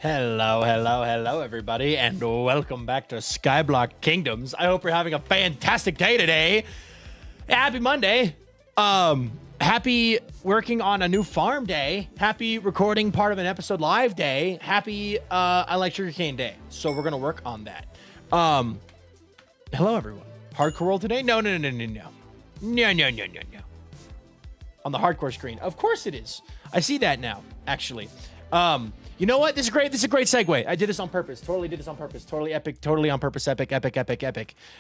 Hello, everybody, and welcome back to Skyblock Kingdoms. I hope you're having a fantastic day today. Happy Monday. Happy working on a new farm day. Happy recording part of an episode live day. Happy I like sugarcane day. So we're gonna work on that. Hello, everyone. Hardcore world today? No. On the hardcore screen. Of course it is. I see that now, actually. You know what? This is great. This is a great segue. I did this on purpose. Totally did this on purpose. Totally epic. Totally on purpose. Epic.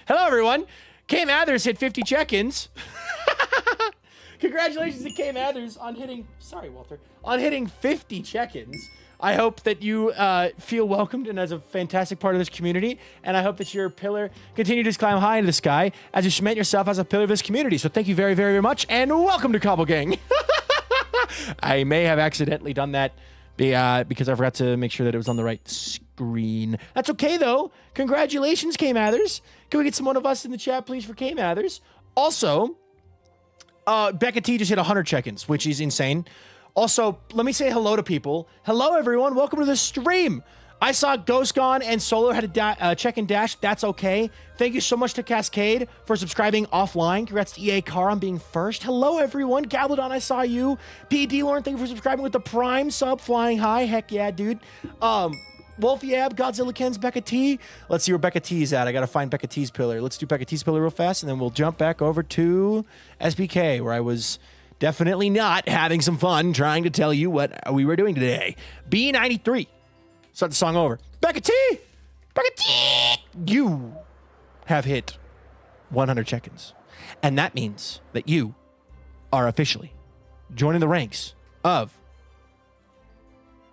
Hello, everyone. K Mathers hit 50 check-ins. Congratulations to K Mathers on hitting, sorry, Walter, on hitting 50 check-ins. I hope that you feel welcomed and as a fantastic part of this community. And I hope that your pillar continue to climb high into the sky as you cement yourself as a pillar of this community. So thank you very, very much. And welcome to Cobble Gang. I may have accidentally done that because I forgot to make sure that it was on the right screen. That's okay, though. Congratulations, K Mathers. Can we get some one of us in the chat, please, for K Mathers? Also, Becca T just hit 100 check-ins, which is insane. Also, let me say hello to people. Hello, everyone. Welcome to the stream. I saw Ghost Gone and Solo had a check-in dash. That's okay. Thank you so much to Cascade for subscribing offline. Congrats to EA Car on being first. Hello, everyone. Gabladon, I saw you. PD Lauren, thank you for subscribing with the Prime sub flying high. Heck yeah, dude. Wolfie Ab, Godzilla Ken's, Becca T. Let's see where Becca T is at. I got to find Becca T's pillar. Let's do Becca T's pillar real fast, and then we'll jump back over to SBK, where I was definitely not having some fun trying to tell you what we were doing today. B93. Start the song over. Becca T! Becca T! You have hit 100 check-ins. And that means that you are officially joining the ranks of...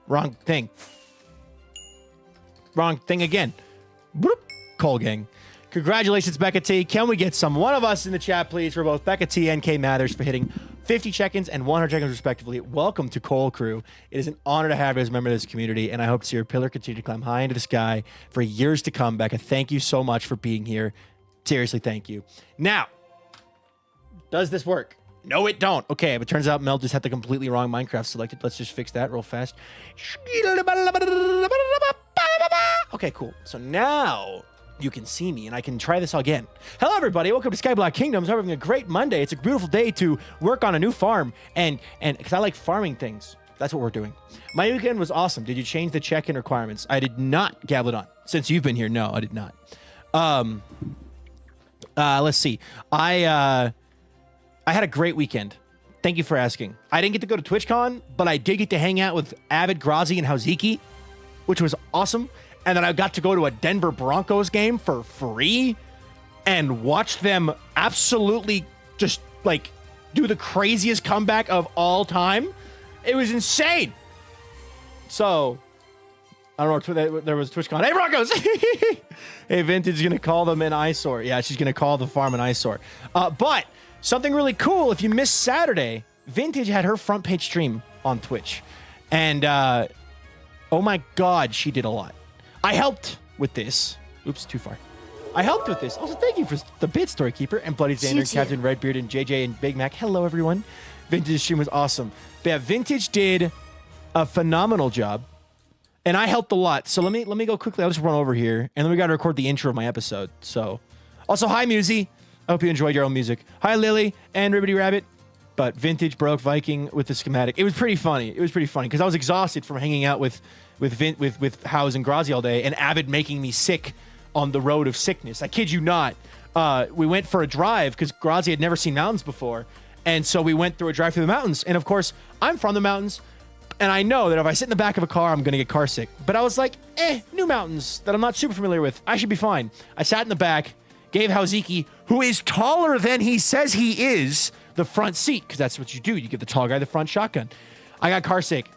Wrong thing. Wrong thing again. Boop. Cole Gang. Congratulations, Becca T. Can we get some one of us in the chat, please, for both Becca T and K Mathers for hitting 50 check-ins and 100 check-ins, respectively. Welcome to Cole Crew. It is an honor to have you as a member of this community, and I hope to see your pillar continue to climb high into the sky for years to come. Becca, thank you so much for being here. Seriously, thank you. Now, does this work? No, it don't. Okay, but it turns out Mel just had the completely wrong Minecraft selected. Let's just fix that real fast. Okay, cool. So now you can see me, and I can try this again. Hello, everybody. Welcome to Skyblock Kingdoms. I'm having a great Monday. It's a beautiful day to work on a new farm, and because I like farming things, that's what we're doing. My weekend was awesome. Did you change the check-in requirements? I did not, Gabladon. Since you've been here, no, I did not. Let's see. I had a great weekend. Thank you for asking. I didn't get to go to TwitchCon, but I did get to hang out with Avid, Grazi, and Hauziki, which was awesome. And then I got to go to a Denver Broncos game for free and watch them absolutely just like do the craziest comeback of all time. It was insane. So I don't know. There was TwitchCon. Hey, Broncos! Hey, Vintage is going to call them an eyesore. Yeah, she's going to call the farm an eyesore. But something really cool. If you missed Saturday, Vintage had her front page stream on Twitch. And oh my God, she did a lot. I helped with this. Oops, too far. I helped with this. Also, thank you for the bit, Storykeeper, and Bloody Xander, and Captain Redbeard, and JJ, and Big Mac. Hello, everyone. Vintage's stream was awesome. But yeah, Vintage did a phenomenal job, and I helped a lot. So let me go quickly. I'll just run over here, and then we got to record the intro of my episode. So, also, hi, Musi. I hope you enjoyed your own music. Hi, Lily and Ribbity Rabbit. But Vintage broke Viking with the schematic. It was pretty funny. It was pretty funny because I was exhausted from hanging out with House and Grazi all day, and Avid making me sick on the road of sickness. I kid you not. We went for a drive because Grazi had never seen mountains before, and so we went through a drive through the mountains. And of course, I'm from the mountains, and I know that if I sit in the back of a car, I'm gonna get car sick. But I was like, new mountains that I'm not super familiar with. I should be fine. I sat in the back, gave Hauziki, who is taller than he says he is, the front seat, because that's what you do. You give the tall guy the front shotgun. I got car sick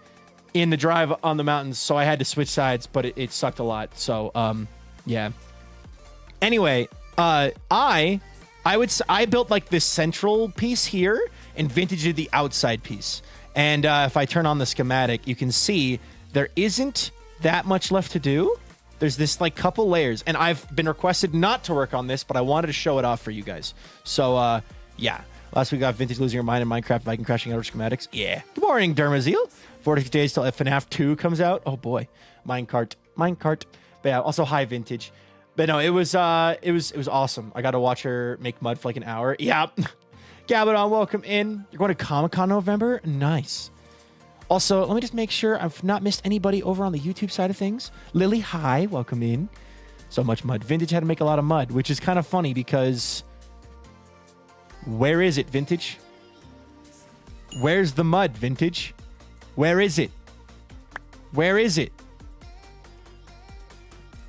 in the drive on the mountains, so I had to switch sides, but it sucked a lot. So, yeah. Anyway, I built like this central piece here, and Vintage did the outside piece. And if I turn on the schematic, you can see there isn't that much left to do. There's this like couple layers, and I've been requested not to work on this, but I wanted to show it off for you guys. So, yeah. Last week, got Vintage losing her mind in Minecraft, Viking crashing out of schematics. Yeah. Good morning, Dermazil. 46 days till FNAF 2 comes out. Oh, boy. Minecart. But yeah, also hi Vintage. But no, it was awesome. I got to watch her make mud for like an hour. Yeah. Gabadon, welcome in. You're going to Comic-Con November? Nice. Also, let me just make sure I've not missed anybody over on the YouTube side of things. Lily, hi, welcome in. So much mud. Vintage had to make a lot of mud, which is kind of funny because where is it, Vintage? Where's the mud, Vintage? Where is it? Where is it?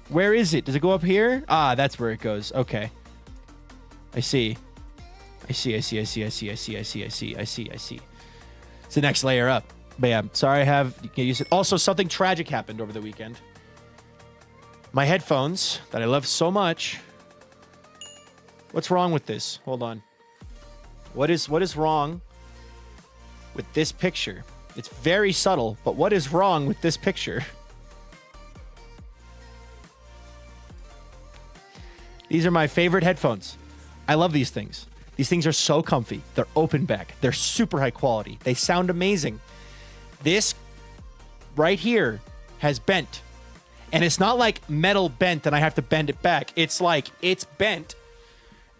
Where is it? Does it go up here? Ah, that's where it goes. Okay. I see. I see. It's the next layer up. But yeah, sorry you can't use it. Also, something tragic happened over the weekend. My headphones that I love so much. What's wrong with this? Hold on. What is wrong with this picture? It's very subtle, but what is wrong with this picture? These are my favorite headphones. I love these things. These things are so comfy. They're open back. They're super high quality. They sound amazing. This right here has bent. And it's not like metal bent and I have to bend it back. It's like it's bent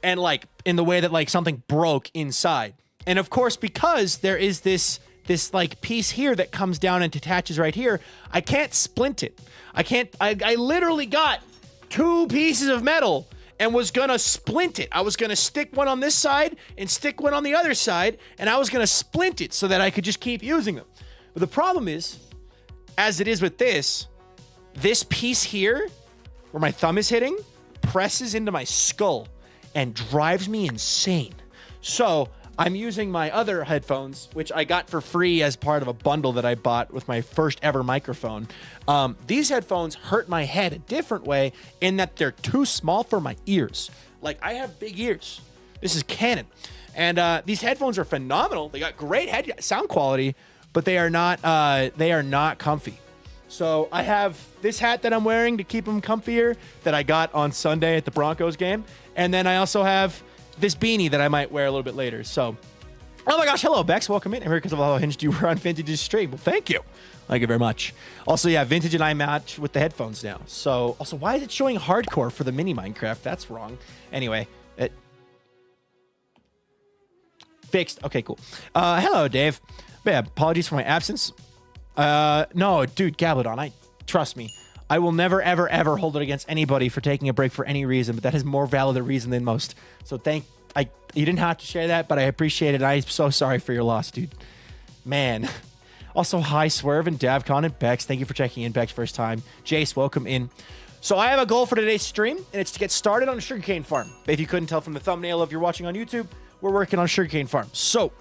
and like in the way that like something broke inside. And of course, because there is this like piece here that comes down and detaches right here, I can't splint it. I literally got 2 pieces of metal and was gonna splint it. I was gonna stick one on this side and stick one on the other side, and I was gonna splint it so that I could just keep using them. But the problem is, as it is with this piece here, where my thumb is hitting, presses into my skull and drives me insane. So I'm using my other headphones, which I got for free as part of a bundle that I bought with my first ever microphone. These headphones hurt my head a different way in that they're too small for my ears. Like, I have big ears. This is Canon. And these headphones are phenomenal. They got great sound quality, but they are not comfy. So I have this hat that I'm wearing to keep them comfier that I got on Sunday at the Broncos game. And then I also have this beanie that I might wear a little bit later. So, oh my gosh, hello, Bex. Welcome in. I'm here because of how hinged you were on Vintage's stream. Well, thank you. Thank you very much. Also, yeah, Vintage and I match with the headphones now. So, also, why is it showing hardcore for the mini Minecraft? That's wrong. Anyway, it fixed. Okay, cool. Hello, Dave. Yeah, apologies for my absence. No, dude, Gabadon, trust me. I will never, ever, ever hold it against anybody for taking a break for any reason, but that is more valid a reason than most. So you didn't have to share that, but I appreciate it. I'm so sorry for your loss, dude. Man. Also, hi, Swerve and Davcon and Bex. Thank you for checking in, Bex, first time. Jace, welcome in. So I have a goal for today's stream, and it's to get started on a sugarcane farm. If you couldn't tell from the thumbnail if you're watching on YouTube, we're working on a sugarcane farm. So,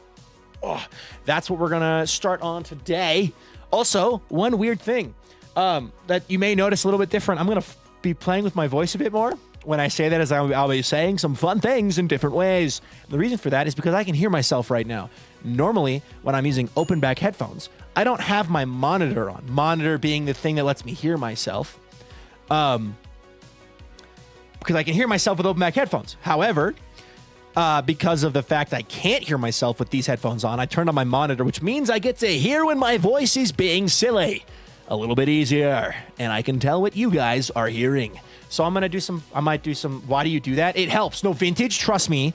that's what we're going to start on today. Also, one weird thing that you may notice a little bit different. I'm going to be playing with my voice a bit more. When I say that, I'll be saying some fun things in different ways. And the reason for that is because I can hear myself right now. Normally, when I'm using open back headphones, I don't have my monitor on. Monitor being the thing that lets me hear myself. Because I can hear myself with open back headphones. However, because of the fact I can't hear myself with these headphones on, I turned on my monitor, which means I get to hear when my voice is being silly. A little bit easier. And I can tell what you guys are hearing. So I might do some, why do you do that? It helps. No, Vintage, trust me.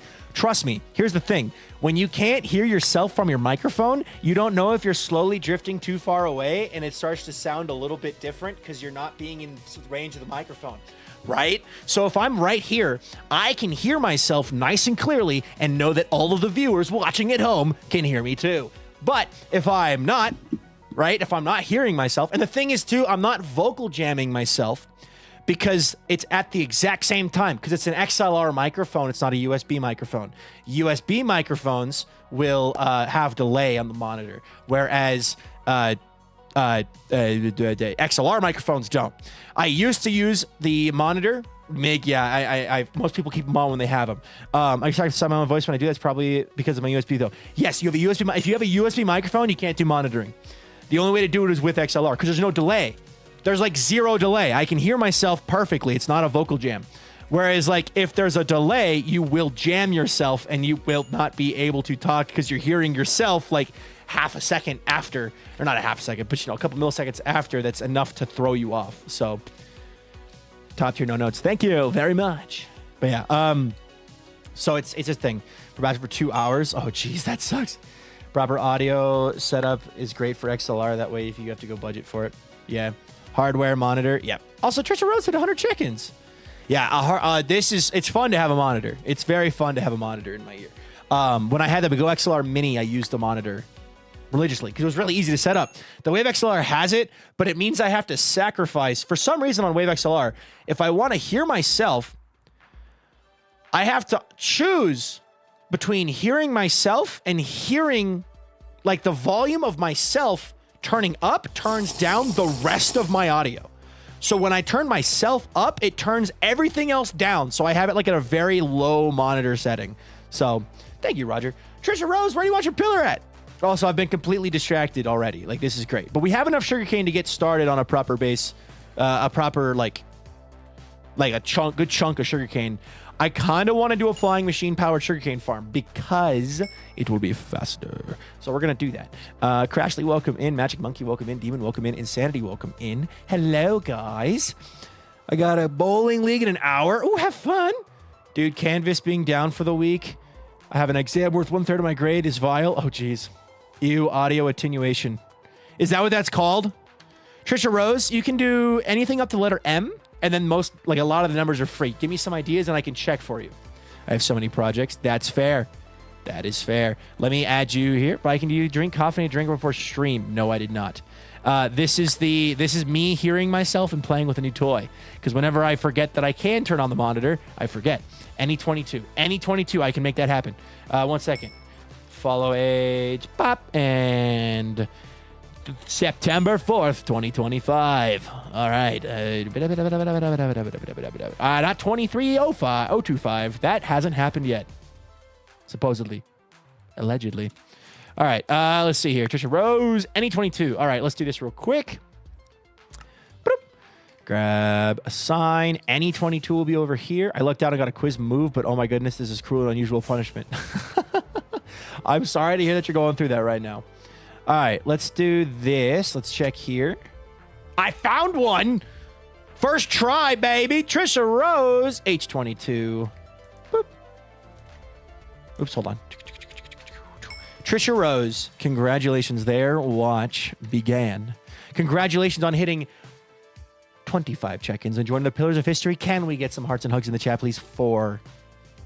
Here's the thing. When you can't hear yourself from your microphone, you don't know if you're slowly drifting too far away and it starts to sound a little bit different because you're not being in range of the microphone. Right? So if I'm right here, I can hear myself nice and clearly and know that all of the viewers watching at home can hear me too. But if I'm not, right? If I'm not hearing myself, and the thing is too, I'm not vocal jamming myself because it's at the exact same time because it's an XLR microphone. It's not a USB microphone. USB microphones will have delay on the monitor, whereas XLR microphones don't. I used to use the monitor. Most people keep them on when they have them. I start to sound my voice when I do. That's probably because of my USB though. Yes, you have a USB. If you have a USB microphone, you can't do monitoring. The only way to do it is with XLR because there's no delay. There's like zero delay. I can hear myself perfectly. It's not a vocal jam. Whereas, like, if there's a delay, you will jam yourself and you will not be able to talk because you're hearing yourself like half a second after, or not a half a second, but, you know, a couple milliseconds after. That's enough to throw you off. So, top tier no notes. Thank you very much. But yeah, so it's a thing. We're back for 2 hours. Oh, geez, that sucks. Proper audio setup is great for XLR. That way, if you have to go budget for it. Yeah. Hardware monitor. Yeah. Also, Trisha Rose had 100 chickens. Yeah, it's fun to have a monitor. It's very fun to have a monitor in my ear. When I had the Go XLR Mini, I used the monitor religiously because it was really easy to set up. The Wave XLR has it, but it means I have to sacrifice, for some reason on Wave XLR, if I want to hear myself, I have to choose between hearing myself and hearing, like, the volume of myself turning up turns down the rest of my audio. So when I turn myself up, it turns everything else down. So I have it like at a very low monitor setting. So thank you, Roger. Trisha Rose, where do you want your pillar at? Also, I've been completely distracted already. Like, this is great. But we have enough sugarcane to get started on a proper base, a proper, like a good chunk of sugarcane. I kind of want to do a flying machine powered sugarcane farm because it will be faster. So we're going to do that. Crashly, welcome in. Magic Monkey, welcome in. Demon, welcome in. Insanity, welcome in. Hello, guys. I got a bowling league in an hour. Oh, have fun. Dude, Canvas being down for the week. I have an exam worth 1/3 of my grade is vile. Oh, geez. Ew, audio attenuation. Is that what that's called? Trisha Rose, you can do anything up to the letter M. And then a lot of the numbers are free. Give me some ideas and I can check for you. I have so many projects. That's fair. That is fair. Let me add you here. Viking, do you drink coffee and drink before stream? No, I did not. This is me hearing myself and playing with a new toy. Because whenever I forget that I can turn on the monitor, I forget. Any 22, I can make that happen. 1 second. Follow age, pop, and September 4th, 2025. All right. Not 23025. That hasn't happened yet. Supposedly. Allegedly. All right. Let's see here. Trisha Rose, any 22. All right. Let's do this real quick. Boop. Grab a sign. Any 22 will be over here. I looked out and got a quiz move, but oh my goodness, this is cruel and unusual punishment. I'm sorry to hear that you're going through that right now. All right, let's do this. Let's check here. I found one. First try, baby. Trisha Rose, H22. Boop. Oops, hold on. Trisha Rose, congratulations there. Watch began. Congratulations on hitting 25 check-ins and joining the Pillars of History. Can we get some hearts and hugs in the chat, please, for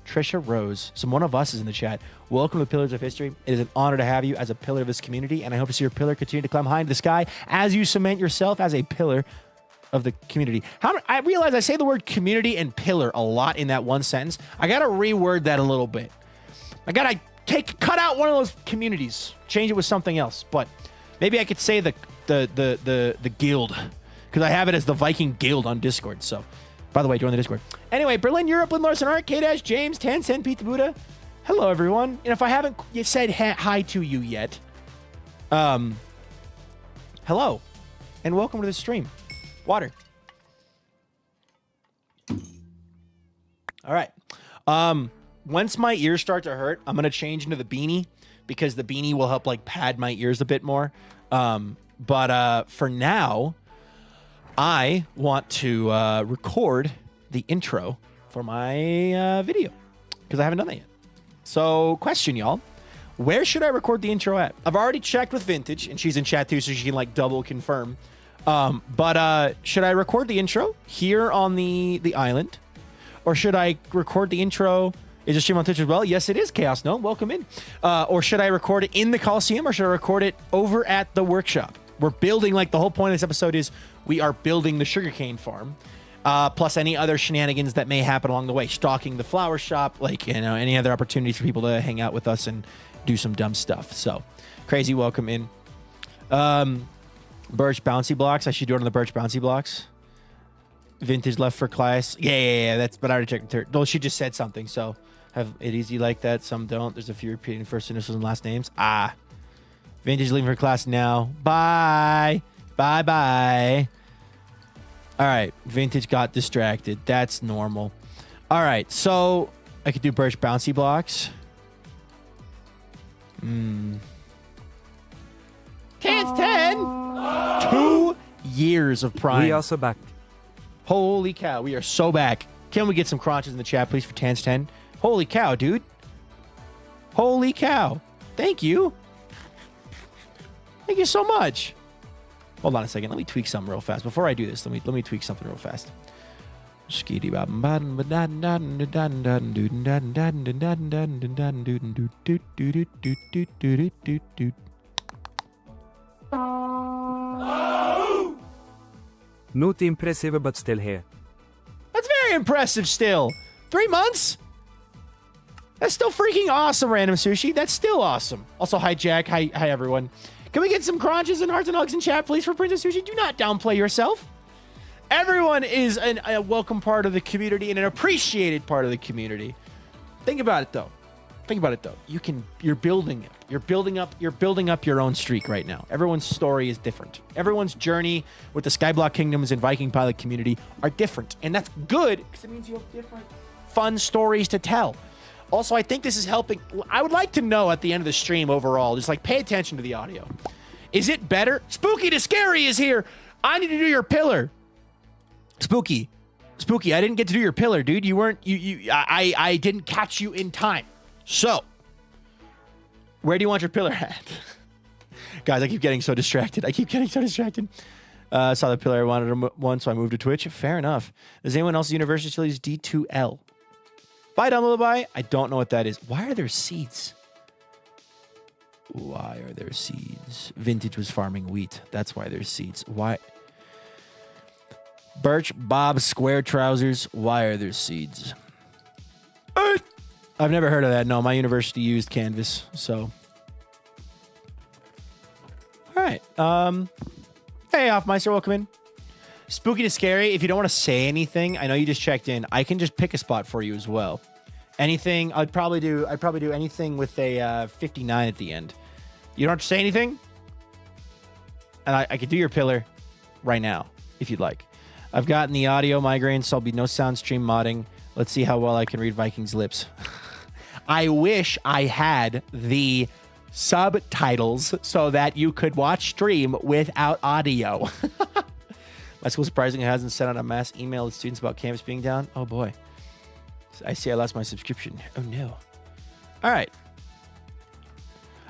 Trisha Rose? One of us is in the chat. Welcome to Pillars of History. It is an honor to have you as a pillar of this community, and I hope to see your pillar continue to climb high into the sky as you cement yourself as a pillar of the community. I realize I say the word community and pillar a lot in that one sentence. I got to reword that a little bit. I got to cut out one of those communities, change it with something else. But maybe I could say the guild, because I have it as the Viking Guild on Discord. So, by the way, join the Discord. Anyway, Berlin, Europe, Lynn Larson, Art, K-Dash, James, 10 Cent, Pete the Buddha. Hello, everyone. And if I haven't said hi to you yet, hello, and welcome to the stream. Water. All right. Once my ears start to hurt, I'm going to change into the beanie because the beanie will help like pad my ears a bit more. But for now, I want to record the intro for my video because I haven't done that yet. So question, y'all. Where should I record the intro at? I've already checked with Vintage, and she's in chat too, so she can like double confirm. But should I record the intro here on the island? Or should I record the intro? Is it stream on Twitch as well? Yes, it is. Chaos Gnome, welcome in. Or should I record it in the Coliseum, or should I record it over at the workshop? We're building, like, the whole point of this episode is we are building the sugarcane farm, plus any other shenanigans that may happen along the way. Stocking the flower shop, like, you know, any other opportunities for people to hang out with us and do some dumb stuff. So, Crazy, welcome in. Birch bouncy blocks. I should do it on the birch bouncy blocks. Vintage left for class. Yeah. That's, but I already checked her. Well, she just said something, so have it easy like that. Some don't. There's a few repeating first initials and last names. Vintage leaving for class now. Bye. Bye. All right. Vintage got distracted. That's normal. All right, so I could do birch bouncy blocks. Can't 10. 2 years of prime. We also back. Holy cow, we are so back. Can we get some crunches in the chat, please, for Tans 10? Holy cow, dude. Holy cow. Thank you. Thank you so much. Hold on a second. Let me tweak something real fast. Before I do this, let me tweak something real fast. Not impressive, but still here. That's very impressive still. 3 months? That's still freaking awesome, Random Sushi. That's still awesome. Also, hi, Jack. Hi, everyone. Can we get some crunches and hearts and hugs in chat, please, for Princess Sushi? Do not downplay yourself. Everyone is a welcome part of the community and an appreciated part of the community. Think about it, though. You're building it. You're building up your own streak right now. Everyone's story is different. Everyone's journey with the Skyblock Kingdoms and VikingPilot community are different. And that's good because it means you have different fun stories to tell. Also, I think this is helping. I would like to know at the end of the stream overall, just like pay attention to the audio. Is it better? Spooky to Scary is here. I need to do your pillar. Spooky, I didn't get to do your pillar, dude. You weren't, I didn't catch you in time. So, where do you want your pillar at? Guys, I keep getting so distracted. Saw the pillar I wanted one, so I moved to Twitch. Fair enough. Does anyone else's university still use D2L? Bye, Dumbledore. I don't know what that is. Why are there seeds? Vintage was farming wheat. That's why there's seeds. Why? Birch, Bob, square trousers. Why are there seeds? I've never heard of that. No, my university used Canvas, so. All right. Hey, Hoffmeister, welcome in. Spooky to Scary, if you don't want to say anything, I know you just checked in. I can just pick a spot for you as well. Anything, I'd probably do anything with a 59 at the end. You don't have to say anything? And I could do your pillar right now, if you'd like. I've gotten the audio migraine, so I'll be no sound stream modding. Let's see how well I can read Viking's lips. I wish I had the subtitles so that you could watch stream without audio. My school surprisingly hasn't sent out a mass email to students about campus being down. Oh boy. I see I lost my subscription. Oh no. All right.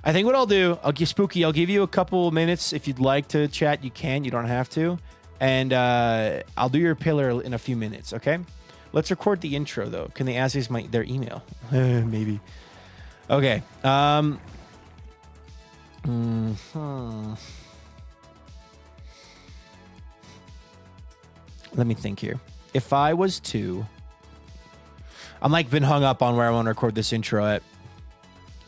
I think what I'll do, I'll give you a couple minutes. If you'd like to chat, you can. You don't have to. And I'll do your pillar in a few minutes, okay? Let's record the intro, though. Can they ask us their email? Maybe. Okay. Let me think here. If I was to... I'm like been hung up on where I want to record this intro at.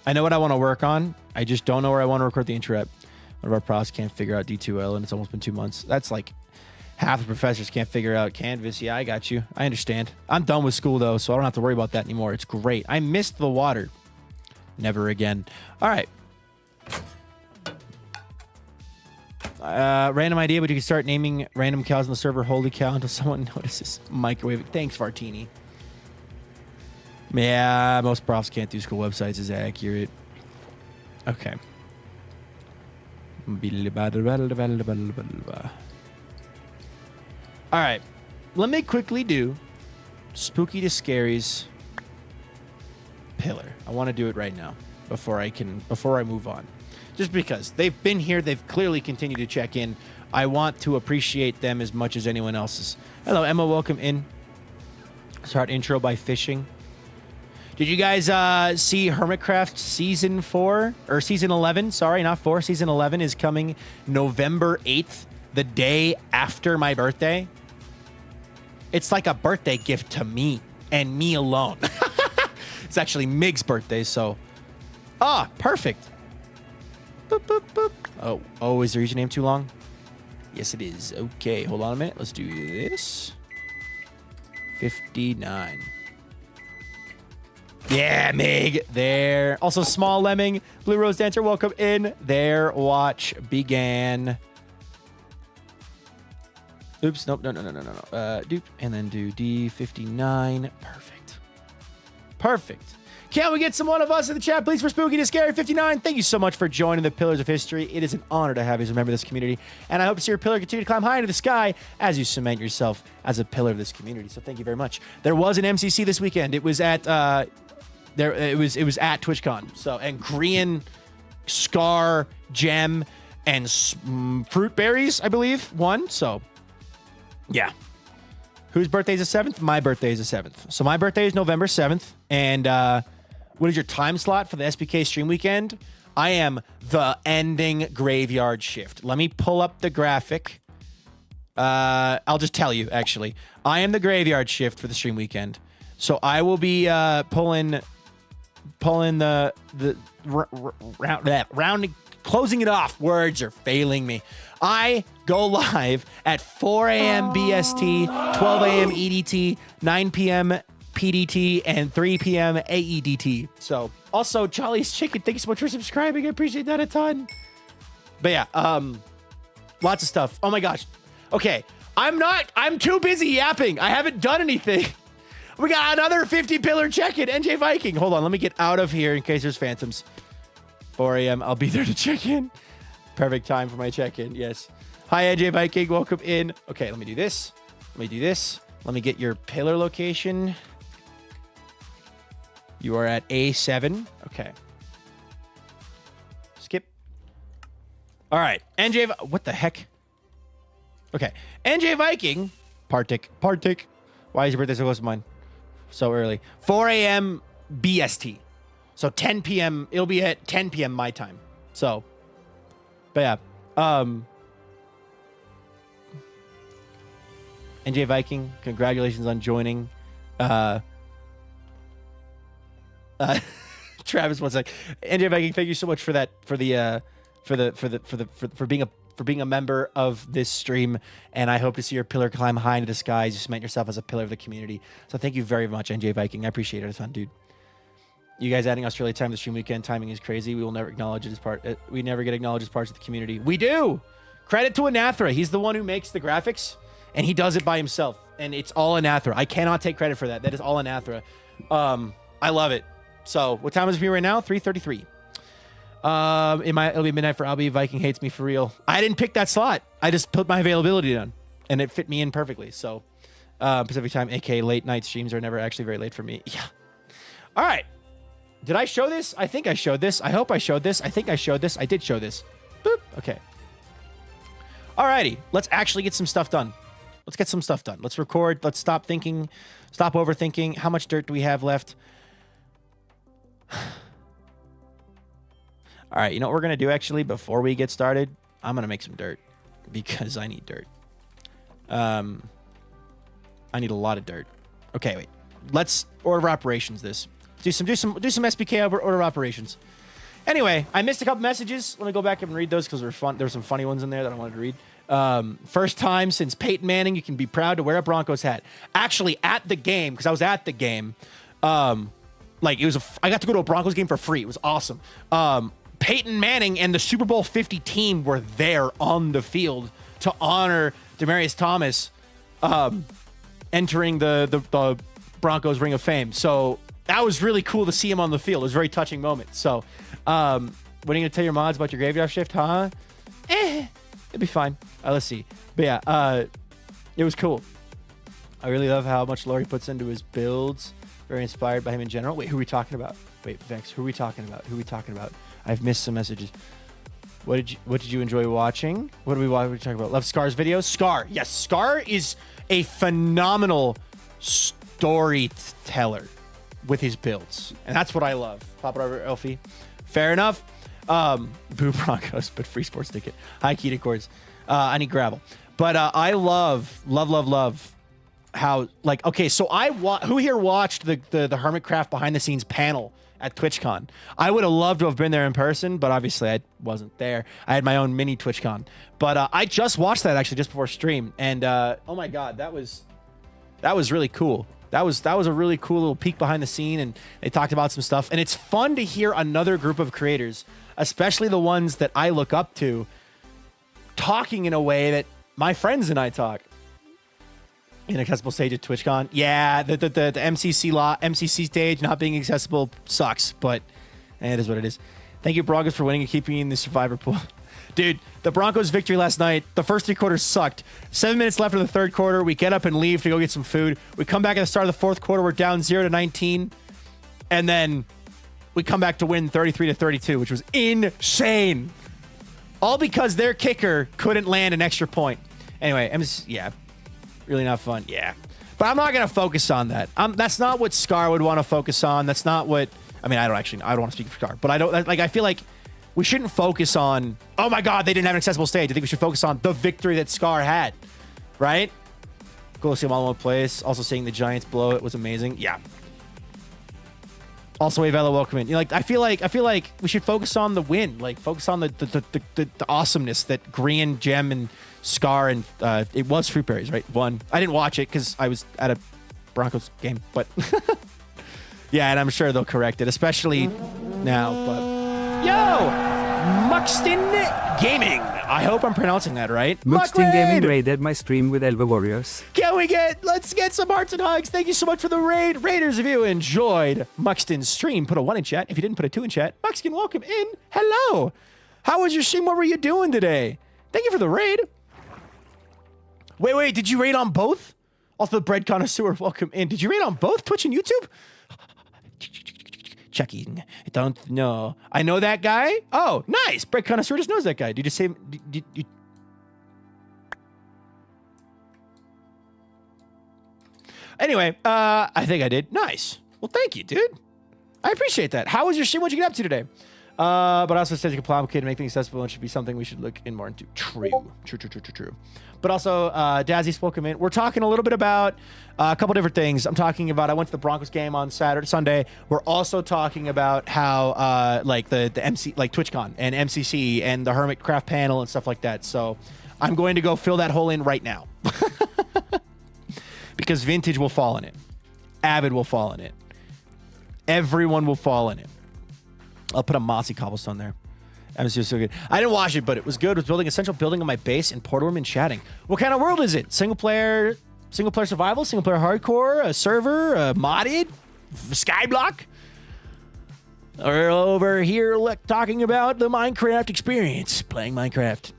I know what I want to work on. I just don't know where I want to record the intro at. One of our profs can't figure out D2L, and it's almost been 2 months. That's like half the professors can't figure out Canvas. Yeah, I got you. I understand. I'm done with school, though, so I don't have to worry about that anymore. It's great. I missed the water. Never again. All right. Random idea, but you can start naming random cows on the server. Holy cow, until someone notices. Microwave. Thanks, Fartini. Yeah, most profs can't do school websites is accurate. Okay. All right. Let me quickly do Spooky to Scary's pillar. I want to do it right now before I move on. Just because they've been here, they've clearly continued to check in. I want to appreciate them as much as anyone else's. Hello, Emma. Welcome in. Start intro by fishing. Did you guys see Hermitcraft Season 4? Or Season 11? Sorry, not 4. Season 11 is coming November 8th, the day after my birthday. It's like a birthday gift to me and me alone. It's actually Mig's birthday, so... Ah, perfect. Boop, boop, boop. Oh, is the username too long? Yes, it is. Okay, hold on a minute. Let's do this. 59. Yeah, Mig. There. Also, Small Lemming, Blue Rose Dancer, welcome in. Their watch began. Oops. Nope. No. Dupe. And then do D59. Perfect. Perfect. Can we get some one of us in the chat, please, for Spooky to Scary 59? Thank you so much for joining the Pillars of History. It is an honor to have you as a member of this community, and I hope to see your pillar continue to climb high into the sky as you cement yourself as a pillar of this community. So thank you very much. There was an MCC this weekend. It was at it was at TwitchCon. So and Grian, Scar, Gem, and Fruit Berries, I believe, won. So yeah. Whose birthday is the 7th? My birthday is the 7th. So my birthday is November 7th, and what is your time slot for the SBK stream weekend? I am the ending graveyard shift. Let me pull up the graphic. I'll just tell you, actually. I am the graveyard shift for the stream weekend. So I will be pulling the rounding, closing it off. Words are failing me. I go live at 4 a.m. BST, 12 a.m. EDT, 9 p.m. PDT, and 3 p.m. AEDT. So, also, Jolly's Chicken, thank you so much for subscribing. I appreciate that a ton. But yeah, lots of stuff. Oh my gosh. Okay, I'm too busy yapping. I haven't done anything. We got another 50 pillar check-in, NJ Viking. Hold on, let me get out of here in case there's phantoms. 4 a.m. I'll be there to check in. Perfect time for my check-in, yes. Hi, NJ Viking, welcome in. Okay, let me do this. Let me get your pillar location. You are at A7. Okay. Skip. All right. NJ... What the heck? Okay. NJ Viking. Partik. Why is your birthday so close to mine? So early. 4 a.m. BST. So 10 p.m. It'll be at 10 p.m. my time. So... But yeah. NJ Viking, congratulations on joining. Travis, one sec. NJ Viking, thank you so much for that, for being a member of this stream, and I hope to see your pillar climb high into the skies. You cement yourself as a pillar of the community. So thank you very much, NJ Viking. I appreciate it a ton, dude. You guys adding Australia time to the stream weekend timing is crazy. We will never acknowledge it as part. We never get acknowledged as parts of the community. We do. Credit to Anathra. He's the one who makes the graphics, and he does it by himself. And it's all Anathra. I cannot take credit for that. That is all Anathra. I love it. So, what time is it here right now? 3:33. It'll be midnight for Albie. Viking hates me for real. I didn't pick that slot. I just put my availability down, and it fit me in perfectly. So, Pacific time, aka late night streams, are never actually very late for me. Yeah. All right. Did I show this? I think I showed this. I hope I showed this. I think I showed this. I did show this. Boop. Okay. Alrighty. Let's actually get some stuff done. Let's get some stuff done. Let's record. Let's stop thinking. Stop overthinking. How much dirt do we have left? All right. You know what we're going to do, actually, before we get started? I'm going to make some dirt because I need dirt. I need a lot of dirt. Okay, wait. Let's order operations this. Do some SBK order operations. Anyway, I missed a couple messages. Let me go back and read those because there's some funny ones in there that I wanted to read. First time since Peyton Manning, you can be proud to wear a Broncos hat. Actually, at the game, because I was at the game, I got to go to a Broncos game for free. It was awesome. Peyton Manning and the Super Bowl 50 team were there on the field to honor Demaryius Thomas entering the Broncos Ring of Fame. So that was really cool to see him on the field. It was a very touching moment. So, what are you going to tell your mods about your graveyard shift, huh? It'd be fine. Let's see. But yeah, it was cool. I really love how much Laurie puts into his builds. Very inspired by him in general. Wait, who are we talking about? Wait, Vex, who are we talking about? I've missed some messages. What did you enjoy watching? What are we talking about? Love Scar's videos? Scar. Yes, Scar is a phenomenal storyteller with his builds, and that's what I love. Pop it over, Elfie. Fair enough. Boo Broncos, but free sports ticket. High key to chords. I need gravel, but I love how, like, okay, so who here watched the Hermitcraft behind the scenes panel at TwitchCon? I would have loved to have been there in person, but obviously I wasn't there. I had my own mini TwitchCon, but I just watched that actually just before stream, and oh my god, that was really cool. That was a really cool little peek behind the scene, and they talked about some stuff. And it's fun to hear another group of creators, especially the ones that I look up to, talking in a way that my friends and I talk. Inaccessible stage at TwitchCon. Yeah, the MCC stage not being accessible sucks, but it is what it is. Thank you, Broncos, for winning and keeping me in the survivor pool. Dude, the Broncos' victory last night, the first 3 quarters sucked. 7 minutes left in the third quarter. We get up and leave to go get some food. We come back at the start of the fourth quarter. We're down 0-19. And then we come back to win 33-32, which was insane. All because their kicker couldn't land an extra point. Anyway, yeah, really not fun. Yeah. But I'm not going to focus on that. That's not what Scar would want to focus on. That's not what... I mean, I don't want to speak for Scar. But I feel like we shouldn't focus on, oh my God, they didn't have an accessible stage. I think we should focus on the victory that Scar had, right? Cool to see them all in one place. Also seeing the Giants blow it was amazing. Yeah. Also, Avella, welcome in. I feel like we should focus on the win. Like, focus on the awesomeness that Green, Gem, and Scar and it was Fruit Berries, right? Won. I didn't watch it because I was at a Broncos game, but yeah, and I'm sure they'll correct it, especially now. But yo, Muxton Gaming. I hope I'm pronouncing that right. Muxton Gaming raided my stream with Elva Warriors. Let's get some hearts and hugs. Thank you so much for the raid. Raiders, if you enjoyed Muxton's stream, put a 1 in chat. If you didn't, put a 2 in chat. Muxton, welcome in. Hello. How was your stream? What were you doing today? Thank you for the raid. Wait, did you raid on both? Also, the bread connoisseur, welcome in. Did you raid on both Twitch and YouTube? Checking. I don't know. I know that guy. Oh, nice. Bread connoisseur just knows that guy. Did you just say... Anyway, I think I did. Nice. Well, thank you, dude. I appreciate that. How was your stream? What'd you get up to today? But also says it's complicated to make things accessible and should be something we should look in more into. True. But also, Dazzy's welcome in. We're talking a little bit about a couple different things. I'm talking about, I went to the Broncos game on Sunday. We're also talking about how, like the MC, like TwitchCon and MCC and the Hermit Craft panel and stuff like that. So I'm going to go fill that hole in right now. Because Vintage will fall in it. Avid will fall in it. Everyone will fall in it. I'll put a mossy cobblestone there. That was just so good. I didn't watch it, but it was good. It was building a central building on my base in Portland and chatting. What kind of world is it? Single player survival, single player hardcore, a server, a modded, Skyblock? Or over here talking about the Minecraft experience, playing Minecraft.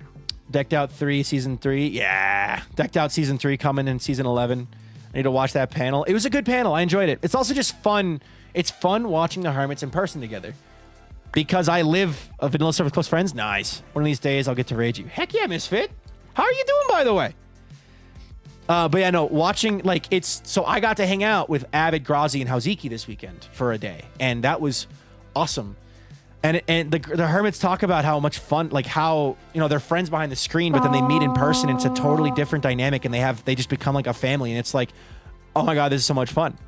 Decked Out 3, Season 3. Yeah. Decked Out Season 3 coming in Season 11. I need to watch that panel. It was a good panel. I enjoyed it. It's also just fun. It's fun watching the Hermits in person together. Because I live a vanilla server with close friends. Nice. One of these days, I'll get to raid you. Heck yeah, Misfit. How are you doing, by the way? But yeah, no, watching, like, it's... So I got to hang out with Avid, Grazi, and Hauziki this weekend for a day. And that was awesome. And the Hermits talk about how much fun, like how, you know, they're friends behind the screen, but then they meet in person. And it's a totally different dynamic. And they just become like a family. And it's like, oh my God, this is so much fun.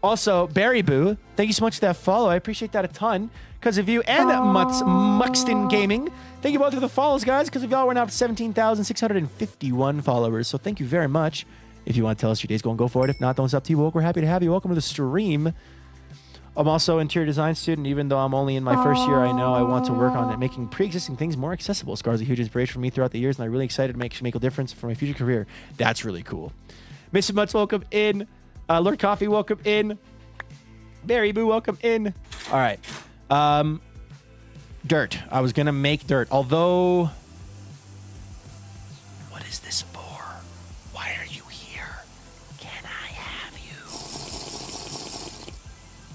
Also, Barry Boo, thank you so much for that follow. I appreciate that a ton. Because of you and Muxton Gaming. Thank you both for the follows, guys. Because of y'all, we're now up to 17,651 followers. So thank you very much. If you want to tell us your day's going, go for it. If not, then it's up to you. We're happy to have you. Welcome to the stream. I'm also an interior design student. Even though I'm only in my first year, I know I want to work on it, making pre-existing things more accessible. Scar's a huge inspiration for me throughout the years, and I'm really excited to make a difference for my future career. That's really cool. Mr. Mutz, welcome in. Lord Coffee, welcome in. Barry Boo, welcome in. All right. Dirt. I was going to make dirt, although... What is this for? Why are you here? Can I have you?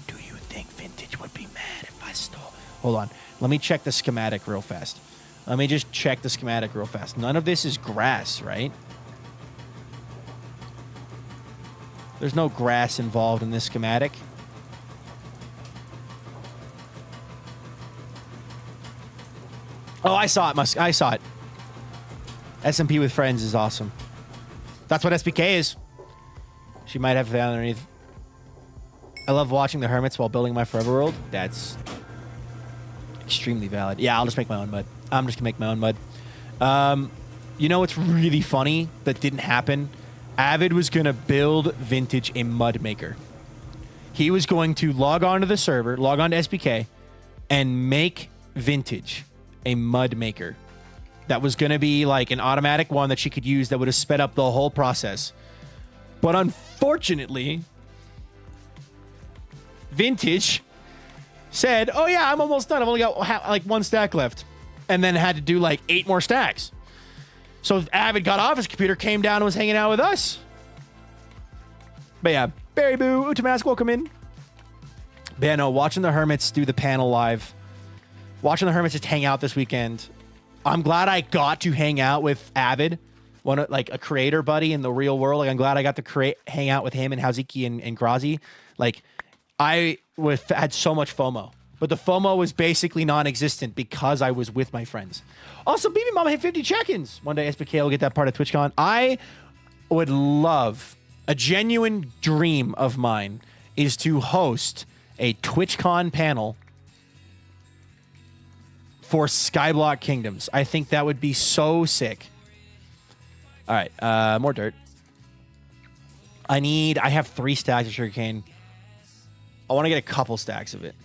Do you think Vintage would be mad if I stole... Hold on. Let me check the schematic real fast. Let me just check the schematic real fast. None of this is grass, right? There's no grass involved in this schematic. Oh, I saw it. I saw it. SMP with friends is awesome. That's what SPK is. She might have found underneath. I love watching the Hermits while building my forever world. That's extremely valid. Yeah, I'll just make my own mud. I'm just going to make my own mud. You know what's really funny that didn't happen? Avid was going to build Vintage a mud maker. He was going to log on to the server, log on to SPK, and make Vintage a mud maker. That was going to be like an automatic one that she could use that would have sped up the whole process. But unfortunately, Vintage said, oh yeah, I'm almost done. I've only got like 1 stack left. And then had to do like 8 more stacks. So Avid got off his computer, came down and was hanging out with us. But yeah, Barry Boo, Utamask, welcome in. But yeah, no, watching the Hermits do the panel live. Watching the Hermits just hang out this weekend. I'm glad I got to hang out with Avid, like a creator buddy in the real world. Like I'm glad I got to hang out with him and Hauziki and Grazi. Like I had so much FOMO. But the FOMO was basically non-existent because I was with my friends. Also, BB Mama hit 50 check-ins. One day SBK will get that part of TwitchCon. I would love, a genuine dream of mine is to host a TwitchCon panel for Skyblock Kingdoms. I think that would be so sick. All right, more dirt. I have 3 stacks of sugarcane. I want to get a couple stacks of it.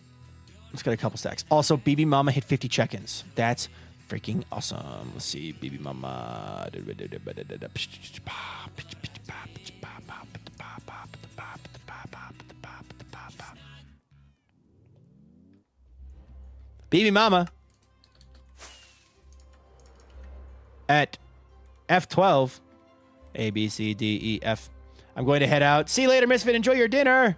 Let's get a couple stacks. Also, BB Mama hit 50 check-ins. That's freaking awesome. Let's see, BB Mama. BB Mama at F12. A, B, C, D, E, F. I'm going to head out. See you later, Misfit. Enjoy your dinner.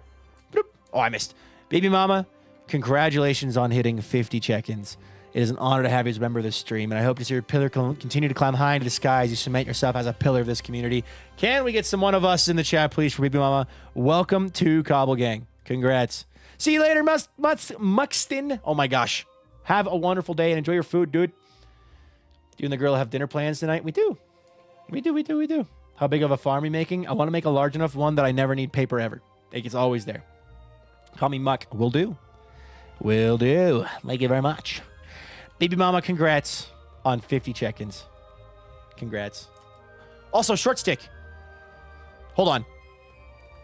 Bloop. Oh, I missed. BB Mama, congratulations on hitting 50 check-ins. It is an honor to have you as a member of this stream, and I hope to see your pillar continue to climb high into the sky as you cement yourself as a pillar of this community. Can we get some one of us in the chat, please, for BB Mama? Welcome to Cobble Gang. Congrats. See you later, Muxton. Oh my gosh. Have a wonderful day and enjoy your food, dude. You and the girl have dinner plans tonight? We do. We do. How big of a farm are you making? I want to make a large enough one that I never need paper ever. Like, it's always there. Call me Muck. Will do. Will do. Thank you very much. Baby Mama, congrats on 50 check-ins. Congrats. Also, Short Stick. Hold on.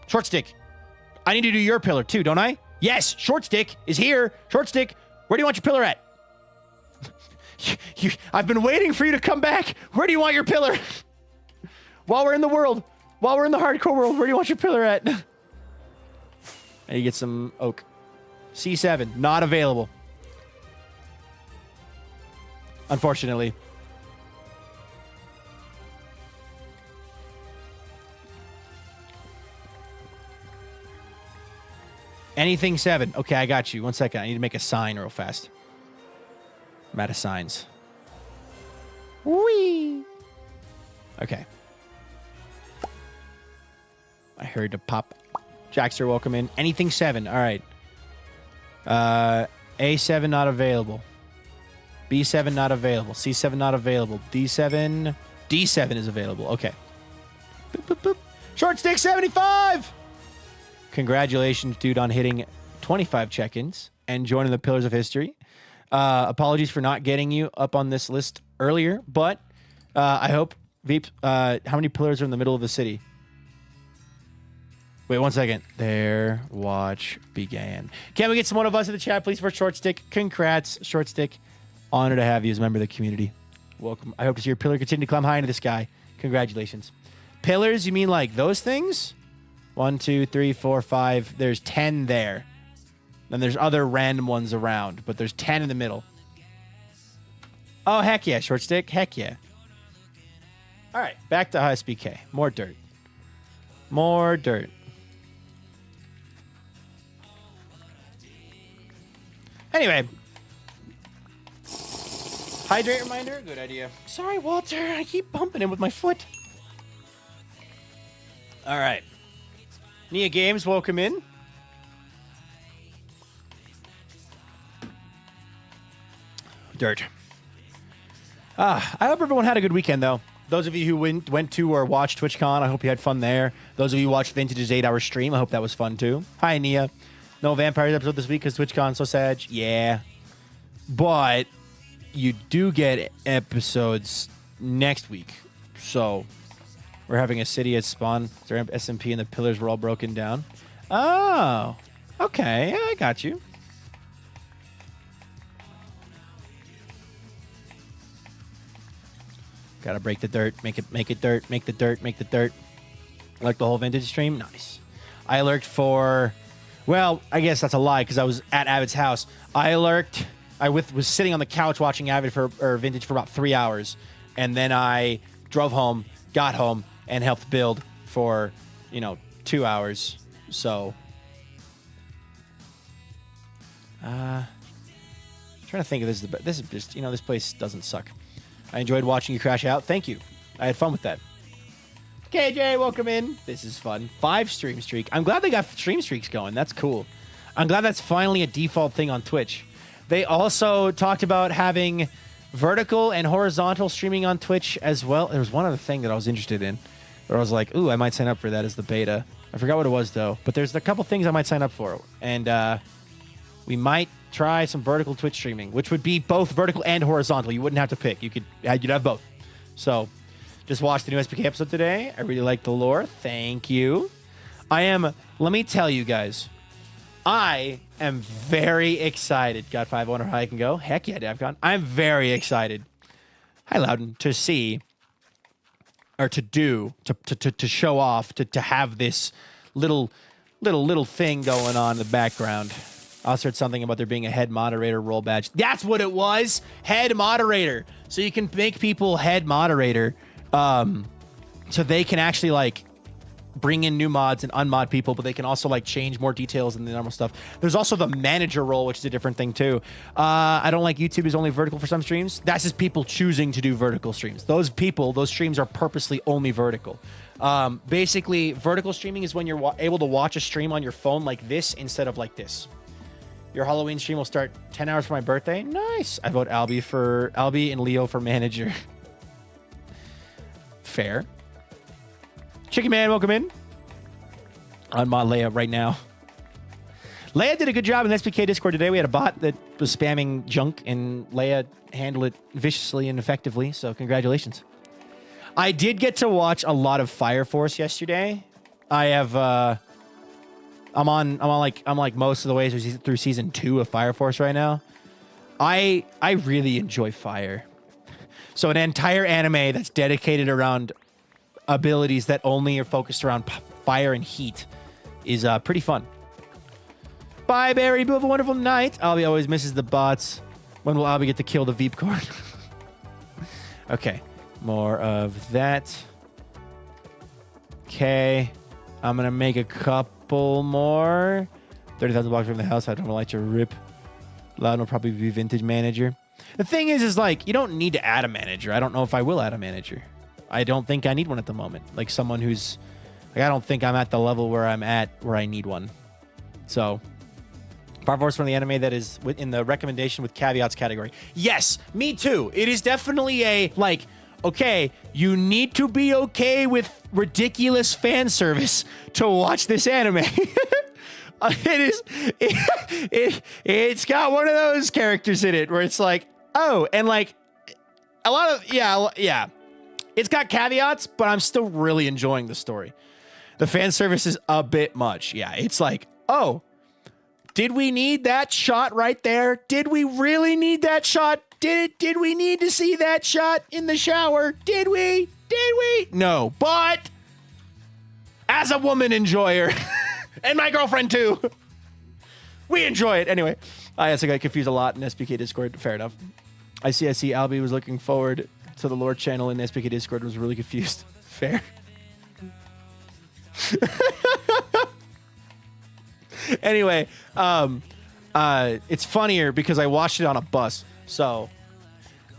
Short Stick. I need to do your pillar too, don't I? Yes, Short Stick is here. Short Stick, where do you want your pillar at? I've been waiting for you to come back. Where do you want your pillar? While we're in the world, while we're in the hardcore world, where do you want your pillar at? And you get some oak. C7, not available. Unfortunately. Anything 7. Okay, I got you. 1 second. I need to make a sign real fast. I'm out of signs. Whee! Okay. I heard a pop. Jackster, welcome in. Anything 7. All right. A7 not available. B7 not available. C7 not available. D7. D7 is available. Okay. Boop, boop, boop. Short Stick 75! Congratulations, dude, on hitting 25 check-ins and joining the Pillars of History. Apologies for not getting you up on this list earlier, but I hope, Veep, how many pillars are in the middle of the city? Wait 1 second. Their watch began. Can we get some one of us in the chat, please, for Short Stick? Congrats, Short Stick. Honor to have you as a member of the community. Welcome. I hope to see your pillar continue to climb high into the sky. Congratulations. Pillars, you mean like those things? 1, 2, 3, 4, 5. There's 10 there. Then there's other random ones around, but there's 10 in the middle. Oh, heck yeah, Short Stick. Heck yeah. All right, back to SBK. More dirt. More dirt. Anyway. Hydrate reminder? Good idea. Sorry, Walter. I keep bumping him with my foot. All right. Nia Games, welcome in. Dirt. I hope everyone had a good weekend, though. Those of you who went to or watched TwitchCon, I hope you had fun there. Those of you who watched Vintage's 8-hour stream, I hope that was fun, too. Hi, Nia. No Vampires episode this week because TwitchCon's so sad. Yeah. But you do get episodes next week. So we're having a city at spawn. Their SMP and the pillars were all broken down. Oh. Okay. Yeah, I got you. Gotta break the dirt. Make it dirt. Make the dirt. Make the dirt. Like the whole vintage stream? Nice. I lurked for... Well, I guess that's a lie because I was at Avid's house. I was sitting on the couch watching Avid or vintage for about 3 hours. And then I drove home, got home, and helped build for, 2 hours. So... trying to think of this. This is just, this place doesn't suck. I enjoyed watching you crash out. Thank you. I had fun with that. KJ, welcome in. This is fun. 5 stream streak. I'm glad they got stream streaks going. That's cool. I'm glad that's finally a default thing on Twitch. They also talked about having vertical and horizontal streaming on Twitch as well. There was one other thing that I was interested in where I was like, ooh, I might sign up for that as the beta. I forgot what it was, though. But there's a couple things I might sign up for. And we might try some vertical Twitch streaming, which would be both vertical and horizontal. You wouldn't have to pick. You'd have both. So just watched the new SPK episode today. I really like the lore. Thank you. Let me tell you guys, I am very excited. Got 5. I wonder how I can go. Heck yeah, Davcon. I'm very excited. Hi, Loudon. To see or to show off, to have this little thing going on in the background. I also heard something about there being a head moderator role badge. That's what it was. Head moderator. So you can make people head moderator. So they can actually bring in new mods and unmod people, but they can also change more details than the normal stuff. There's also the manager role, which is a different thing too. I don't like YouTube is only vertical for some streams. That's just people choosing to do vertical streams. Those streams are purposely only vertical. Basically, vertical streaming is when you're able to watch a stream on your phone like this instead of like this. Your Halloween stream will start 10 hours for my birthday. Nice. I vote Albie and Leo for manager. Fair. Chicken Man, welcome in. On my Leia right now. Leia did a good job in the SPK Discord today. We had a bot that was spamming junk, and Leia handled it viciously and effectively, so congratulations. I did get to watch a lot of Fire Force yesterday. I have... I'm like most of the way through season 2 of Fire Force right now. I really enjoy Fire. So an entire anime that's dedicated around abilities that only are focused around fire and heat is pretty fun. Bye, Barry. You have a wonderful night. Albie always misses the bots. When will Albie get to kill the Veep cord? Okay, more of that. Okay, I'm gonna make a couple more. 30,000 blocks from the house. I don't like to rip. Loud will probably be vintage manager. The thing is you don't need to add a manager. I don't know if I will add a manager. I don't think I need one at the moment. Someone who's... I don't think I'm at the level where I'm at where I need one. So, Fire Force from the anime that is in the recommendation with caveats category. Yes, me too. It is definitely a, okay, you need to be okay with ridiculous fan service to watch this anime. It's got one of those characters in it where it's oh, and a lot of, yeah. It's got caveats, but I'm still really enjoying the story. The fan service is a bit much. Yeah, it's oh, did we need that shot right there? Did we really need that shot? Did we need to see that shot in the shower? Did we? No, but as a woman enjoyer, and my girlfriend too, we enjoy it. Anyway, I also got confused a lot in SPK Discord. Fair enough. I see Albie was looking forward to the lore channel in SPK Discord and was really confused. Fair. Anyway, it's funnier because I watched it on a bus. So,